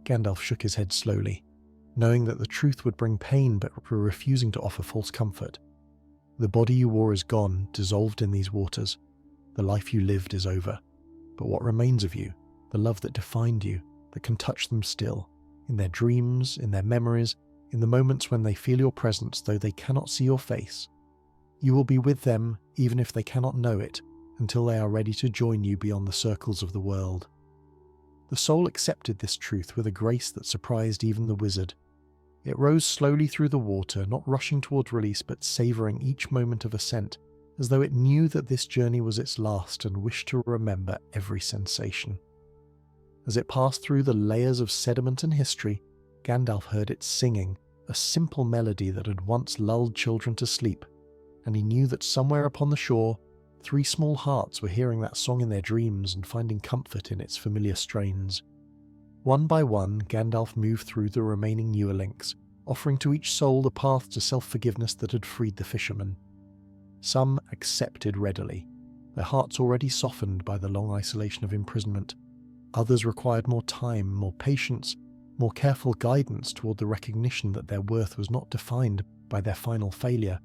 Gandalf shook his head slowly, knowing that the truth would bring pain, but refusing to offer false comfort. "The body you wore is gone, dissolved in these waters. The life you lived is over. But what remains of you, the love that defined you, that can touch them still, in their dreams, in their memories, in the moments when they feel your presence though they cannot see your face. You will be with them, even if they cannot know it, until they are ready to join you beyond the circles of the world." The soul accepted this truth with a grace that surprised even the wizard. It rose slowly through the water, not rushing toward release, but savouring each moment of ascent, as though it knew that this journey was its last and wished to remember every sensation. As it passed through the layers of sediment and history, Gandalf heard it singing, a simple melody that had once lulled children to sleep, and he knew that somewhere upon the shore, 3 small hearts were hearing that song in their dreams and finding comfort in its familiar strains. One by one, Gandalf moved through the remaining newer links, offering to each soul the path to self-forgiveness that had freed the fisherman. Some accepted readily, their hearts already softened by the long isolation of imprisonment. Others required more time, more patience, more careful guidance toward the recognition that their worth was not defined by their final failure.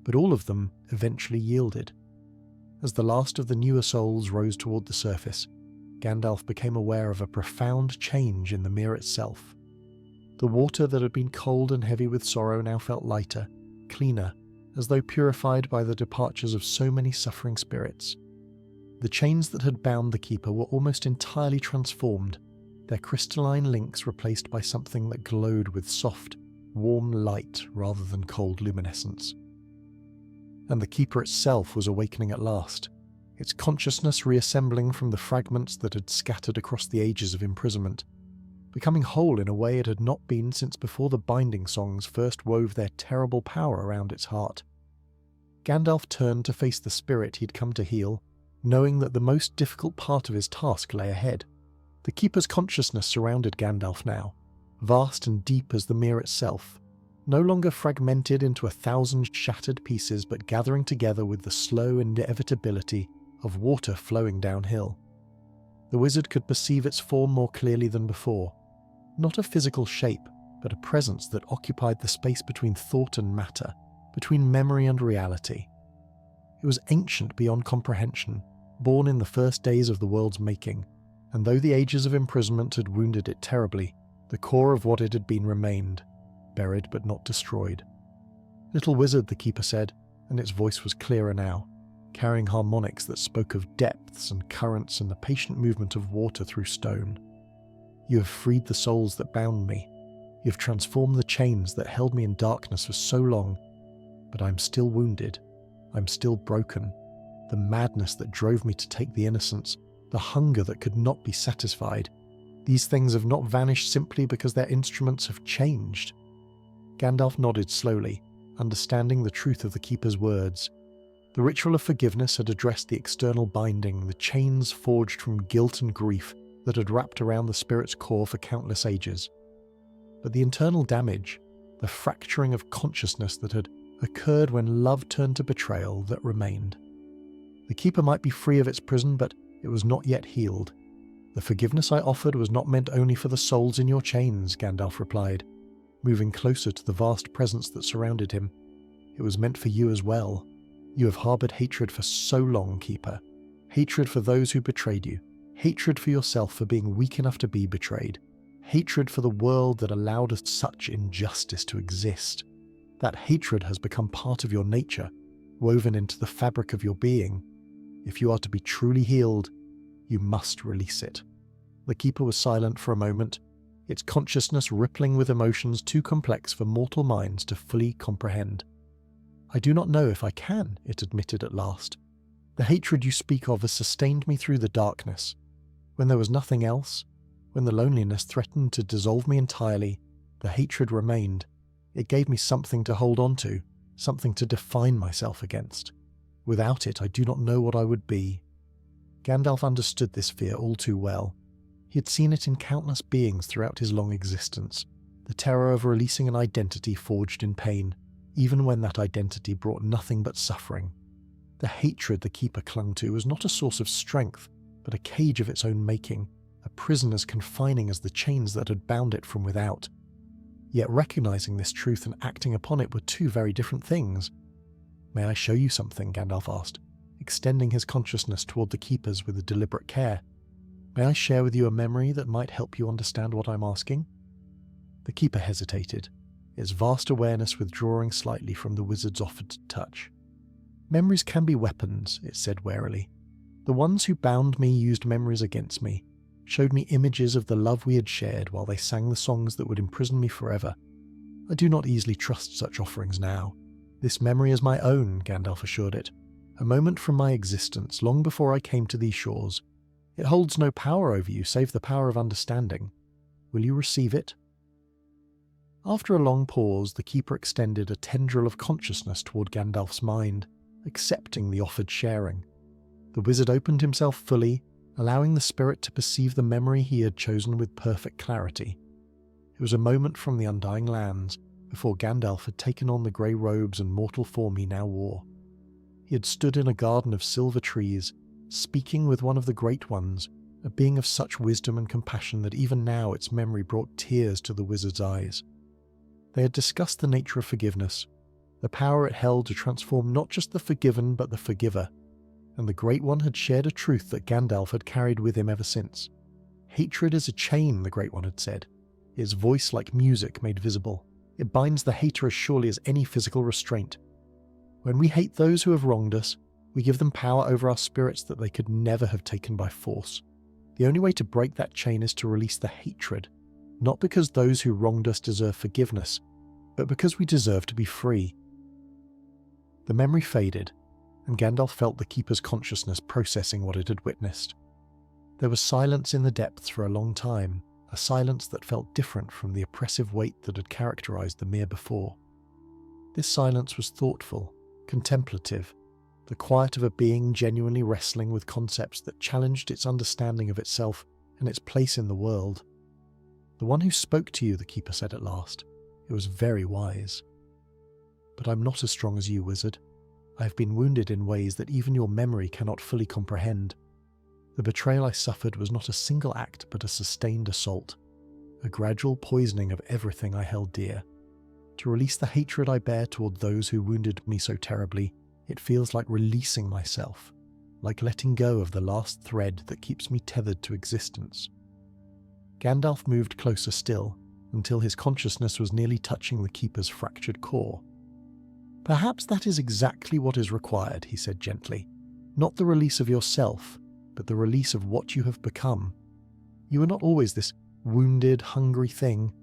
But all of them eventually yielded. As the last of the newer souls rose toward the surface, Gandalf became aware of a profound change in the mere itself. The water that had been cold and heavy with sorrow now felt lighter, cleaner, as though purified by the departures of so many suffering spirits. The chains that had bound the keeper were almost entirely transformed, their crystalline links replaced by something that glowed with soft, warm light rather than cold luminescence. And the keeper itself was awakening at last, its consciousness reassembling from the fragments that had scattered across the ages of imprisonment, becoming whole in a way it had not been since before the binding songs first wove their terrible power around its heart. Gandalf turned to face the spirit he'd come to heal, knowing that the most difficult part of his task lay ahead. The Keeper's consciousness surrounded Gandalf now, vast and deep as the mere itself, no longer fragmented into 1,000 shattered pieces, but gathering together with the slow inevitability of water flowing downhill. The wizard could perceive its form more clearly than before, not a physical shape, but a presence that occupied the space between thought and matter, between memory and reality. It was ancient beyond comprehension, born in the first days of the world's making, and though the ages of imprisonment had wounded it terribly, the core of what it had been remained, buried but not destroyed. "Little wizard," the keeper said, and its voice was clearer now, carrying harmonics that spoke of depths and currents and the patient movement of water through stone. "You have freed the souls that bound me. You have transformed the chains that held me in darkness for so long, but I'm still wounded. I'm still broken. The madness that drove me to take the innocents, the hunger that could not be satisfied, these things have not vanished simply because their instruments have changed." Gandalf nodded slowly, understanding the truth of the keeper's words. The ritual of forgiveness had addressed the external binding, the chains forged from guilt and grief that had wrapped around the spirit's core for countless ages. But the internal damage, the fracturing of consciousness that had occurred when love turned to betrayal, that remained. The keeper might be free of its prison, but it was not yet healed. "The forgiveness I offered was not meant only for the souls in your chains," Gandalf replied, moving closer to the vast presence that surrounded him. "It was meant for you as well. You have harboured hatred for so long, Keeper. Hatred for those who betrayed you. Hatred for yourself for being weak enough to be betrayed. Hatred for the world that allowed such injustice to exist. That hatred has become part of your nature, woven into the fabric of your being. If you are to be truly healed, you must release it." The keeper was silent for a moment, its consciousness rippling with emotions too complex for mortal minds to fully comprehend. "I do not know if I can," it admitted at last. "The hatred you speak of has sustained me through the darkness. When there was nothing else, when the loneliness threatened to dissolve me entirely, the hatred remained. It gave me something to hold on to, something to define myself against. Without it, I do not know what I would be." Gandalf understood this fear all too well. He had seen it in countless beings throughout his long existence, the terror of releasing an identity forged in pain, even when that identity brought nothing but suffering. The hatred the keeper clung to was not a source of strength, but a cage of its own making, a prison as confining as the chains that had bound it from without. Yet recognizing this truth and acting upon it were two very different things. "May I show you something?" Gandalf asked, extending his consciousness toward the keepers with a deliberate care. "May I share with you a memory that might help you understand what I'm asking?" The keeper hesitated, its vast awareness withdrawing slightly from the wizard's offered touch. "Memories can be weapons," it said warily. "The ones who bound me used memories against me, showed me images of the love we had shared while they sang the songs that would imprison me forever. I do not easily trust such offerings now. This memory is my own," Gandalf assured it. "A moment from my existence, long before I came to these shores. It holds no power over you save the power of understanding. Will you receive it?" After a long pause, the keeper extended a tendril of consciousness toward Gandalf's mind, accepting the offered sharing. The wizard opened himself fully, allowing the spirit to perceive the memory he had chosen with perfect clarity. It was a moment from the Undying Lands, before Gandalf had taken on the grey robes and mortal form he now wore. He had stood in a garden of silver trees, speaking with one of the Great Ones, a being of such wisdom and compassion that even now its memory brought tears to the wizard's eyes. They had discussed the nature of forgiveness, the power it held to transform not just the forgiven but the forgiver, and the Great One had shared a truth that Gandalf had carried with him ever since. "Hatred is a chain," the Great One had said, its voice like music made visible. "It binds the hater as surely as any physical restraint. When we hate those who have wronged us, we give them power over our spirits that they could never have taken by force. The only way to break that chain is to release the hatred, not because those who wronged us deserve forgiveness, but because we deserve to be free." The memory faded, and Gandalf felt the keeper's consciousness processing what it had witnessed. There was silence in the depths for a long time, a silence that felt different from the oppressive weight that had characterized the Mere before. This silence was thoughtful, contemplative, the quiet of a being genuinely wrestling with concepts that challenged its understanding of itself and its place in the world. "The one who spoke to you," the keeper said at last. "It was very wise. But I'm not as strong as you, wizard. I have been wounded in ways that even your memory cannot fully comprehend. The betrayal I suffered was not a single act but a sustained assault, a gradual poisoning of everything I held dear. To release the hatred I bear toward those who wounded me so terribly, it feels like releasing myself. like letting go of the last thread that keeps me tethered to existence. Gandalf moved closer still, until his consciousness was nearly touching the Keeper's fractured core. "Perhaps that is exactly what is required," he said gently. "Not the release of yourself, but the release of what you have become. You were not always this wounded, hungry thing.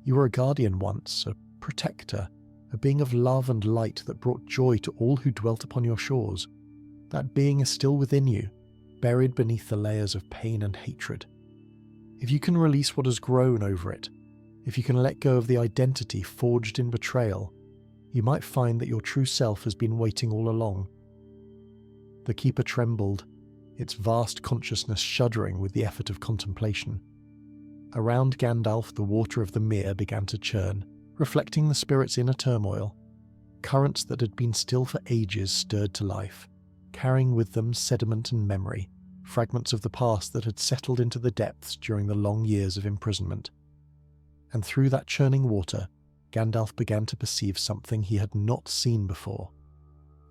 You were a guardian once, a protector, a being of love and light that brought joy to all who dwelt upon your shores. That being is still within you, buried beneath the layers of pain and hatred. If you can release what has grown over it, if you can let go of the identity forged in betrayal, you might find that your true self has been waiting all along." The Keeper trembled, its vast consciousness shuddering with the effort of contemplation. Around Gandalf, the water of the mere began to churn, reflecting the spirit's inner turmoil. Currents that had been still for ages stirred to life, carrying with them sediment and memory, fragments of the past that had settled into the depths during the long years of imprisonment. And through that churning water, Gandalf began to perceive something he had not seen before.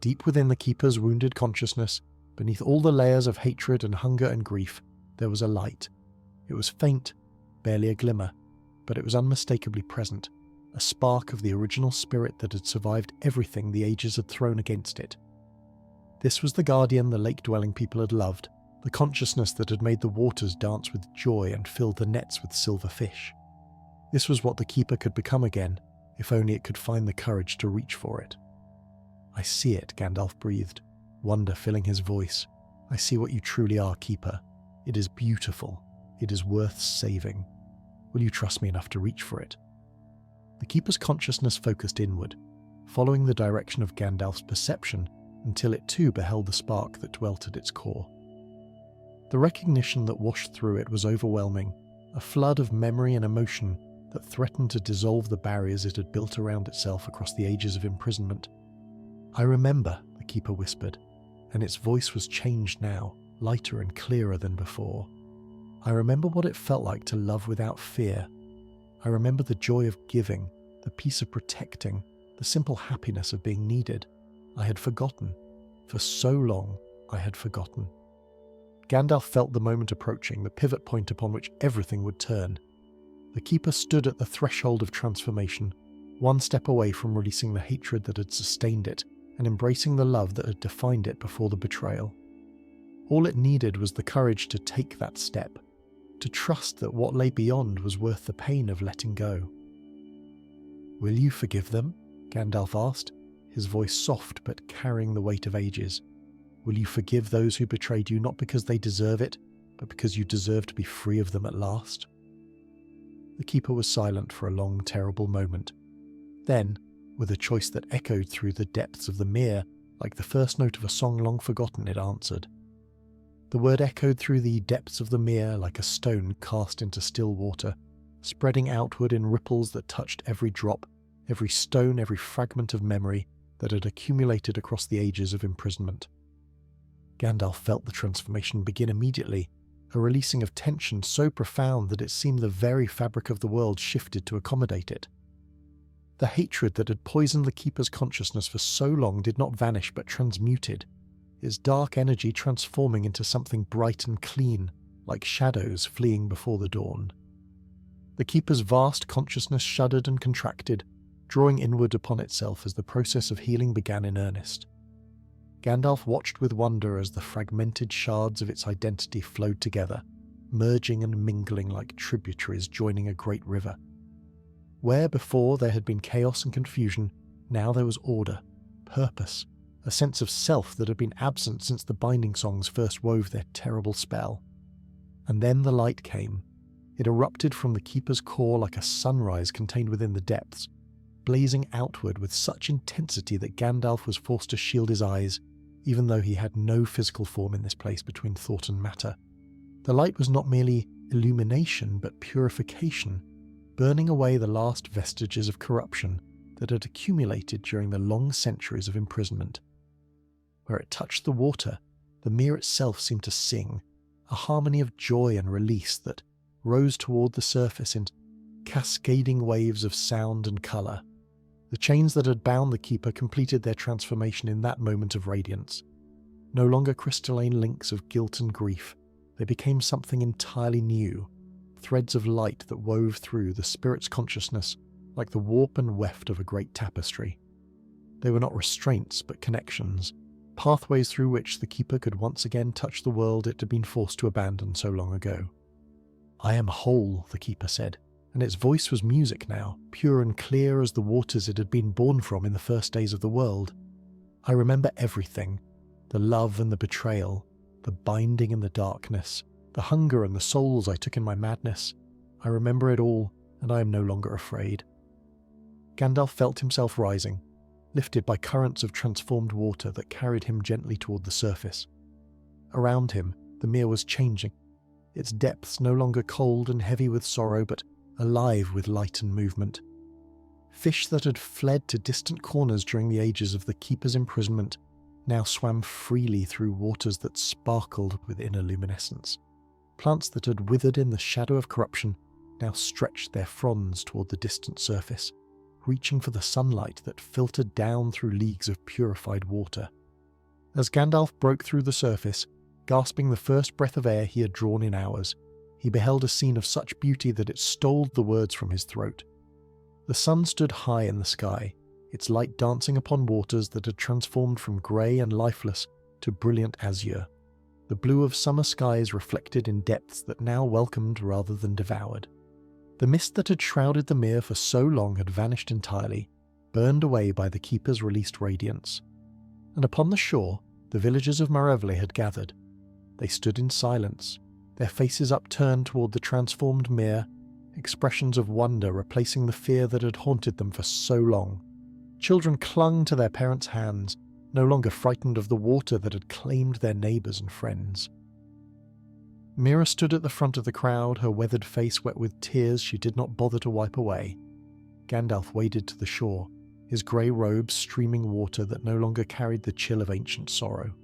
Deep within the Keeper's wounded consciousness, beneath all the layers of hatred and hunger and grief, there was a light. It was faint, barely a glimmer, but it was unmistakably present, a spark of the original spirit that had survived everything the ages had thrown against it. This was the guardian the lake-dwelling people had loved, the consciousness that had made the waters dance with joy and filled the nets with silver fish. This was what the Keeper could become again, if only it could find the courage to reach for it. "I see it," Gandalf breathed, wonder filling his voice. "I see what you truly are, Keeper. It is beautiful. It is worth saving. Will you trust me enough to reach for it?" The Keeper's consciousness focused inward, following the direction of Gandalf's perception until it too beheld the spark that dwelt at its core. The recognition that washed through it was overwhelming, a flood of memory and emotion that threatened to dissolve the barriers it had built around itself across the ages of imprisonment. "I remember," the Keeper whispered, and its voice was changed now, lighter and clearer than before. "I remember what it felt like to love without fear. I remember the joy of giving, the peace of protecting, the simple happiness of being needed. I had forgotten. For so long, I had forgotten." Gandalf felt the moment approaching, the pivot point upon which everything would turn. The Keeper stood at the threshold of transformation, one step away from releasing the hatred that had sustained it and embracing the love that had defined it before the betrayal. All it needed was the courage to take that step, to trust that what lay beyond was worth the pain of letting go. "Will you forgive them?" Gandalf asked, his voice soft but carrying the weight of ages. "Will you forgive those who betrayed you not because they deserve it, but because you deserve to be free of them at last?" The Keeper was silent for a long, terrible moment. Then, with a choice that echoed through the depths of the mere, like the first note of a song long forgotten, it answered. The word echoed through the depths of the mere like a stone cast into still water, spreading outward in ripples that touched every drop, every stone, every fragment of memory that had accumulated across the ages of imprisonment. Gandalf felt the transformation begin immediately, a releasing of tension so profound that it seemed the very fabric of the world shifted to accommodate it. The hatred that had poisoned the Keeper's consciousness for so long did not vanish but transmuted, its dark energy transforming into something bright and clean, like shadows fleeing before the dawn. The Keeper's vast consciousness shuddered and contracted, drawing inward upon itself as the process of healing began in earnest. Gandalf watched with wonder as the fragmented shards of its identity flowed together, merging and mingling like tributaries joining a great river. Where before there had been chaos and confusion, now there was order, purpose, a sense of self that had been absent since the Binding Songs first wove their terrible spell. And then the light came. It erupted from the Keeper's core like a sunrise contained within the depths, blazing outward with such intensity that Gandalf was forced to shield his eyes, even though he had no physical form in this place between thought and matter. The light was not merely illumination, but purification, burning away the last vestiges of corruption that had accumulated during the long centuries of imprisonment. Where it touched the water, the mere itself seemed to sing, a harmony of joy and release that rose toward the surface in cascading waves of sound and colour. The chains that had bound the Keeper completed their transformation in that moment of radiance. no longer crystalline links of guilt and grief. They became something entirely new, threads of light that wove through the spirit's consciousness like the warp and weft of a great tapestry. They were not restraints, but connections, pathways through which the Keeper could once again touch the world it had been forced to abandon so long ago. "I am whole," the Keeper said, and its voice was music now, pure and clear as the waters it had been born from in the first days of the world. "I remember everything, the love and the betrayal, the binding and the darkness, the hunger and the souls I took in my madness. I remember it all, and I am no longer afraid." Gandalf felt himself rising, lifted by currents of transformed water that carried him gently toward the surface. Around him, the mere was changing, its depths no longer cold and heavy with sorrow, but alive with light and movement. Fish that had fled to distant corners during the ages of the Keeper's imprisonment now swam freely through waters that sparkled with inner luminescence. Plants that had withered in the shadow of corruption now stretched their fronds toward the distant surface, reaching for the sunlight that filtered down through leagues of purified water. As Gandalf broke through the surface, gasping the first breath of air he had drawn in hours, he beheld a scene of such beauty that it stole the words from his throat. The sun stood high in the sky, its light dancing upon waters that had transformed from grey and lifeless to brilliant azure, the blue of summer skies reflected in depths that now welcomed rather than devoured. The mist that had shrouded the mere for so long had vanished entirely, burned away by the Keeper's released radiance. And upon the shore, the villagers of Marevle had gathered. They stood in silence, their faces upturned toward the transformed mere, expressions of wonder replacing the fear that had haunted them for so long. Children clung to their parents' hands, no longer frightened of the water that had claimed their neighbours and friends. Mira stood at the front of the crowd, her weathered face wet with tears she did not bother to wipe away. Gandalf waded to the shore, his grey robes streaming water that no longer carried the chill of ancient sorrow.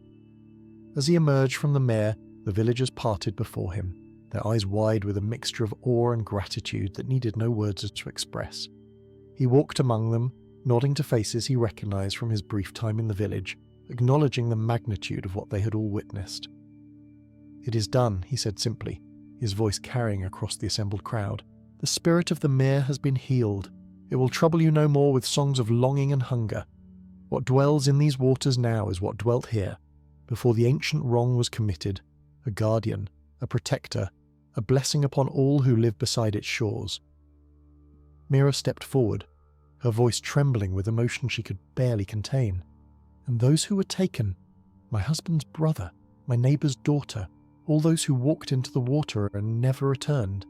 As he emerged from the mere, the villagers parted before him, their eyes wide with a mixture of awe and gratitude that needed no words to express. He walked among them, nodding to faces he recognised from his brief time in the village, acknowledging the magnitude of what they had all witnessed. "It is done," he said simply, his voice carrying across the assembled crowd. "The spirit of the mere has been healed. It will trouble you no more with songs of longing and hunger. What dwells in these waters now is what dwelt here, before the ancient wrong was committed, a guardian, a protector, a blessing upon all who live beside its shores." Mira stepped forward, her voice trembling with emotion she could barely contain. "And those who were taken, my husband's brother, my neighbour's daughter, all those who walked into the water and never returned."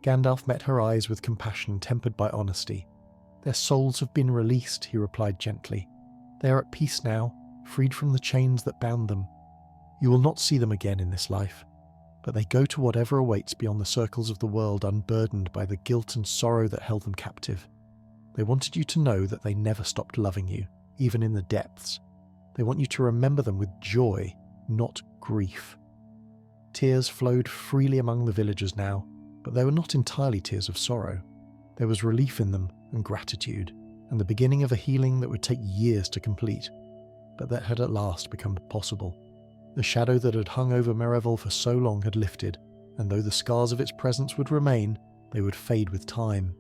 Gandalf met her eyes with compassion tempered by honesty. "Their souls have been released," he replied gently. "They are at peace now, freed from the chains that bound them. You will not see them again in this life, but they go to whatever awaits beyond the circles of the world unburdened by the guilt and sorrow that held them captive. They wanted you to know that they never stopped loving you, even in the depths. They want you to remember them with joy, not grief." Tears flowed freely among the villagers now, but they were not entirely tears of sorrow. There was relief in them and gratitude, and the beginning of a healing that would take years to complete, but that had at last become possible. The shadow that had hung over Marevle for so long had lifted, and though the scars of its presence would remain, they would fade with time.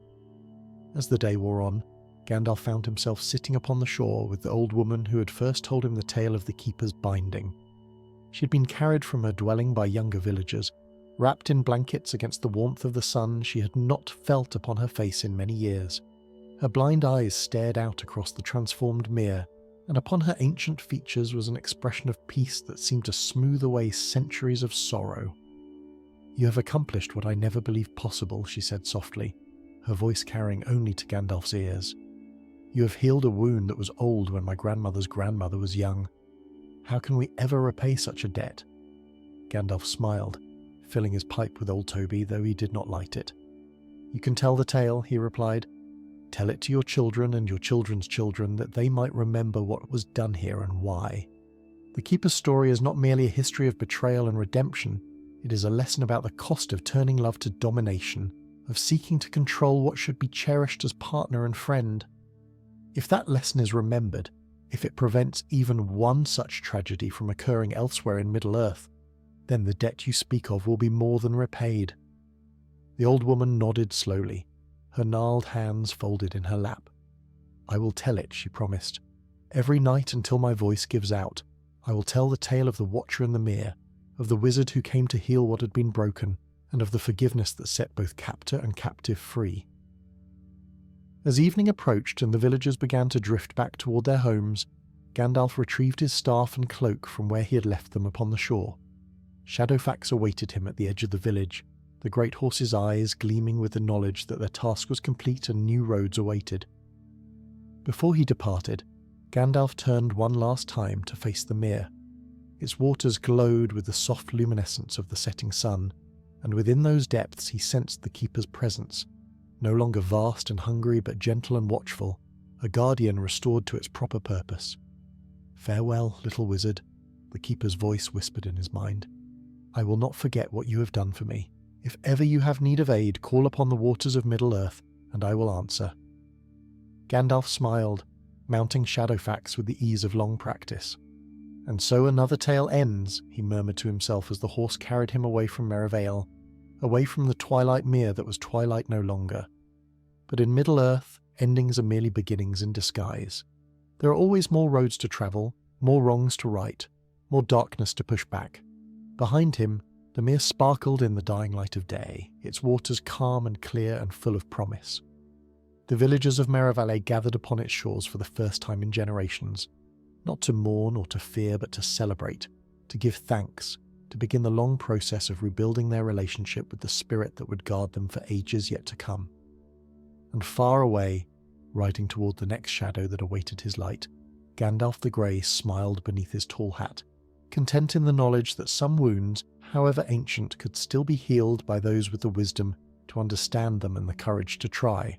As the day wore on, Gandalf found himself sitting upon the shore with the old woman who had first told him the tale of the Keeper's binding. She had been carried from her dwelling by younger villagers, wrapped in blankets against the warmth of the sun she had not felt upon her face in many years. Her blind eyes stared out across the transformed mere, and upon her ancient features was an expression of peace that seemed to smooth away centuries of sorrow. "You have accomplished what I never believed possible," she said softly, her voice carrying only to Gandalf's ears. "You have healed a wound that was old when my grandmother's grandmother was young. How can we ever repay such a debt?" Gandalf smiled, filling his pipe with old Toby, though he did not light it. "You can tell the tale," he replied. "Tell it to your children and your children's children, that they might remember what was done here and why. The Keeper's story is not merely a history of betrayal and redemption, it is a lesson about the cost of turning love to domination, of seeking to control what should be cherished as partner and friend. If that lesson is remembered, If it prevents even one such tragedy from occurring elsewhere in Middle-earth, then the debt you speak of will be more than repaid." The old woman nodded slowly, her gnarled hands folded in her lap. "I will tell it," she promised. "Every night until my voice gives out, I will tell the tale of the Watcher in the Mere, of the wizard who came to heal what had been broken, and of the forgiveness that set both captor and captive free." As evening approached and the villagers began to drift back toward their homes, Gandalf retrieved his staff and cloak from where he had left them upon the shore. Shadowfax awaited him at the edge of the village, the great horse's eyes gleaming with the knowledge that their task was complete and new roads awaited. Before he departed, Gandalf turned one last time to face the mere. Its waters glowed with the soft luminescence of the setting sun, and within those depths he sensed the Keeper's presence, no longer vast and hungry but gentle and watchful, a guardian restored to its proper purpose. "Farewell, little wizard," the Keeper's voice whispered in his mind. "I will not forget what you have done for me. If ever you have need of aid, call upon the waters of Middle-earth, and I will answer." Gandalf smiled, mounting Shadowfax with the ease of long practice. "And so another tale ends," he murmured to himself as the horse carried him away from Merivale, away from the Twilight Mere that was twilight no longer. But in Middle-earth, endings are merely beginnings in disguise. There are always more roads to travel, more wrongs to right, more darkness to push back. Behind him, the Mere sparkled in the dying light of day, its waters calm and clear and full of promise. The villagers of Merivale gathered upon its shores for the first time in generations, not to mourn or to fear, but to celebrate, to give thanks, to begin the long process of rebuilding their relationship with the spirit that would guard them for ages yet to come. And far away, riding toward the next shadow that awaited his light, Gandalf the Grey smiled beneath his tall hat, content in the knowledge that some wounds, however ancient, could still be healed by those with the wisdom to understand them and the courage to try.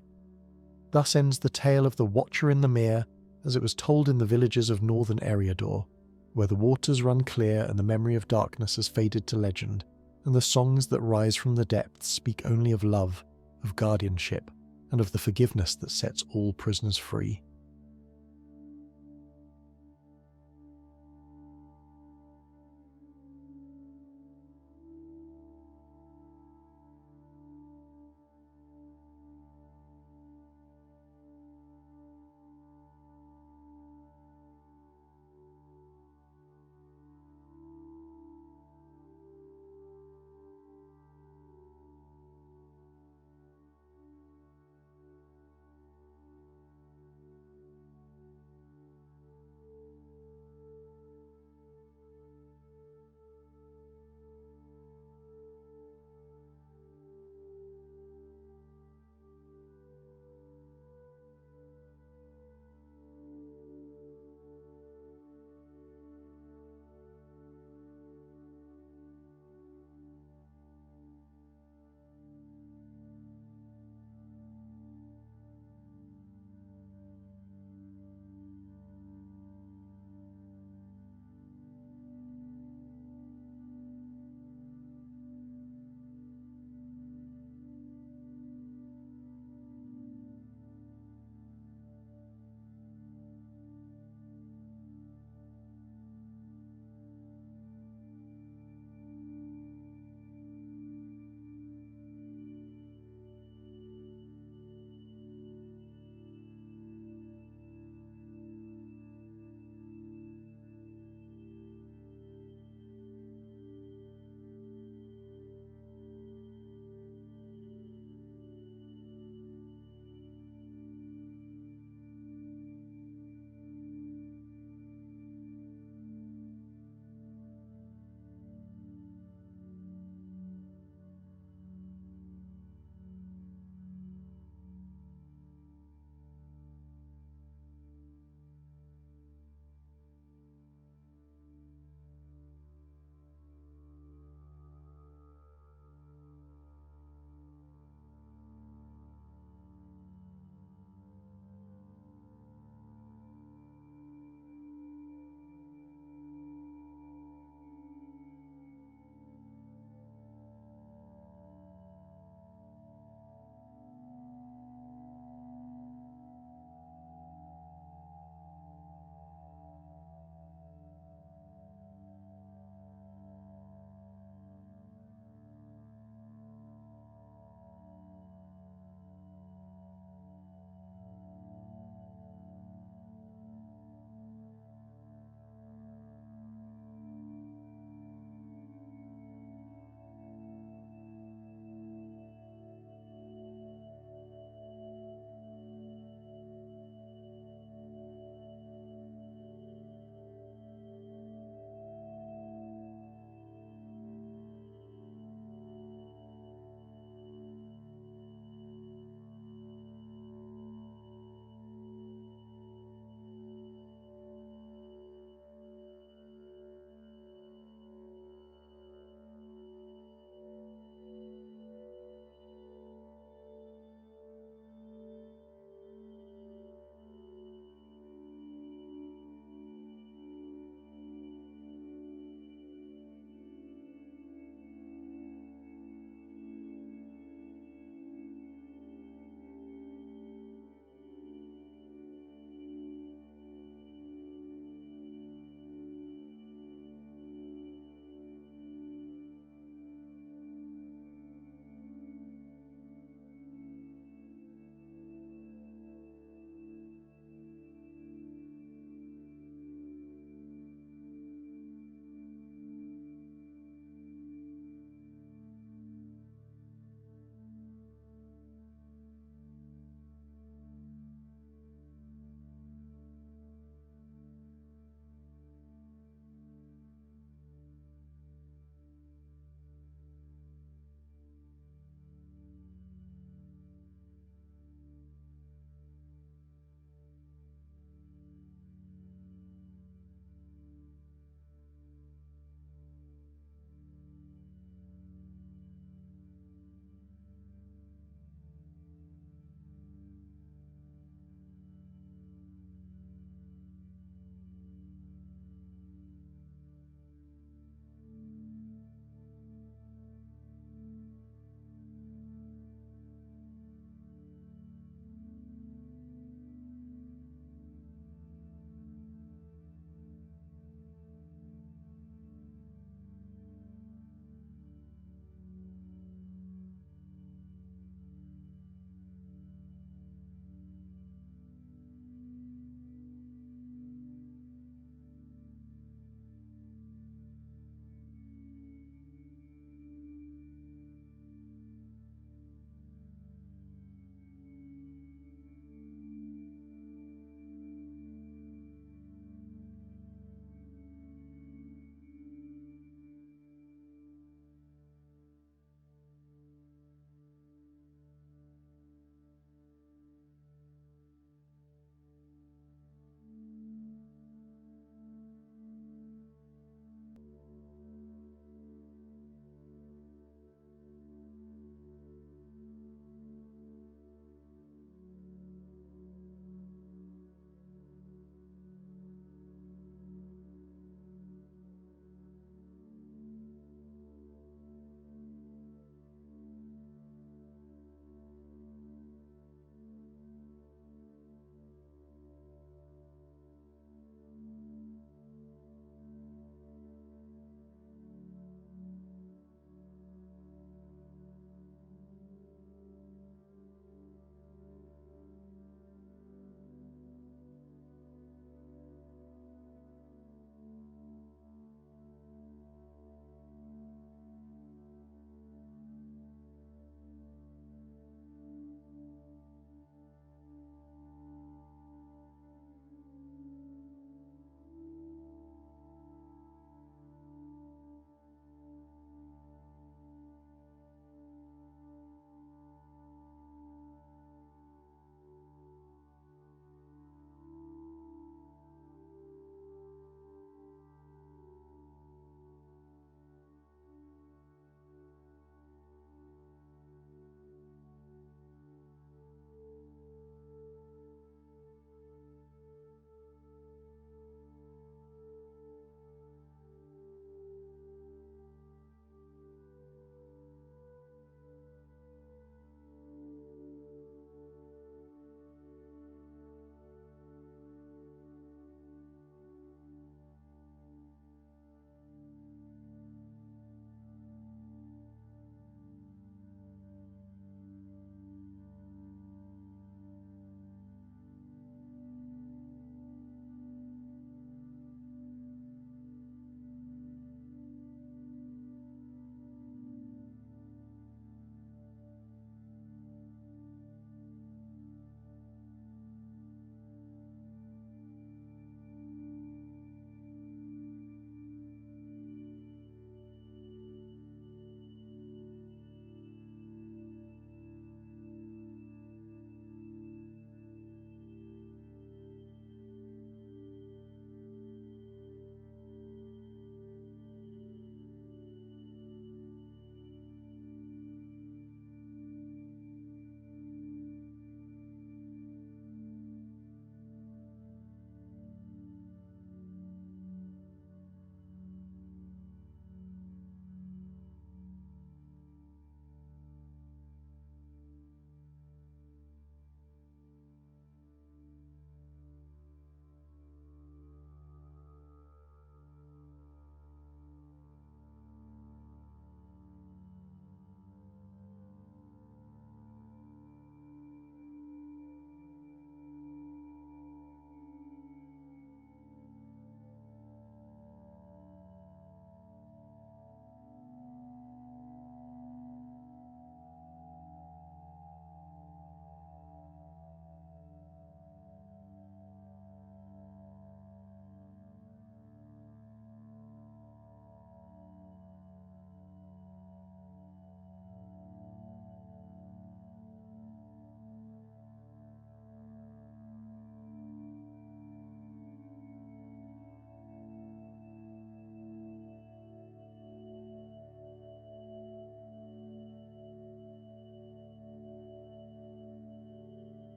Thus ends the tale of the Watcher in the Mere, as it was told in the villages of northern Eriador, where the waters run clear and the memory of darkness has faded to legend, and the songs that rise from the depths speak only of love, of guardianship, and of the forgiveness that sets all prisoners free.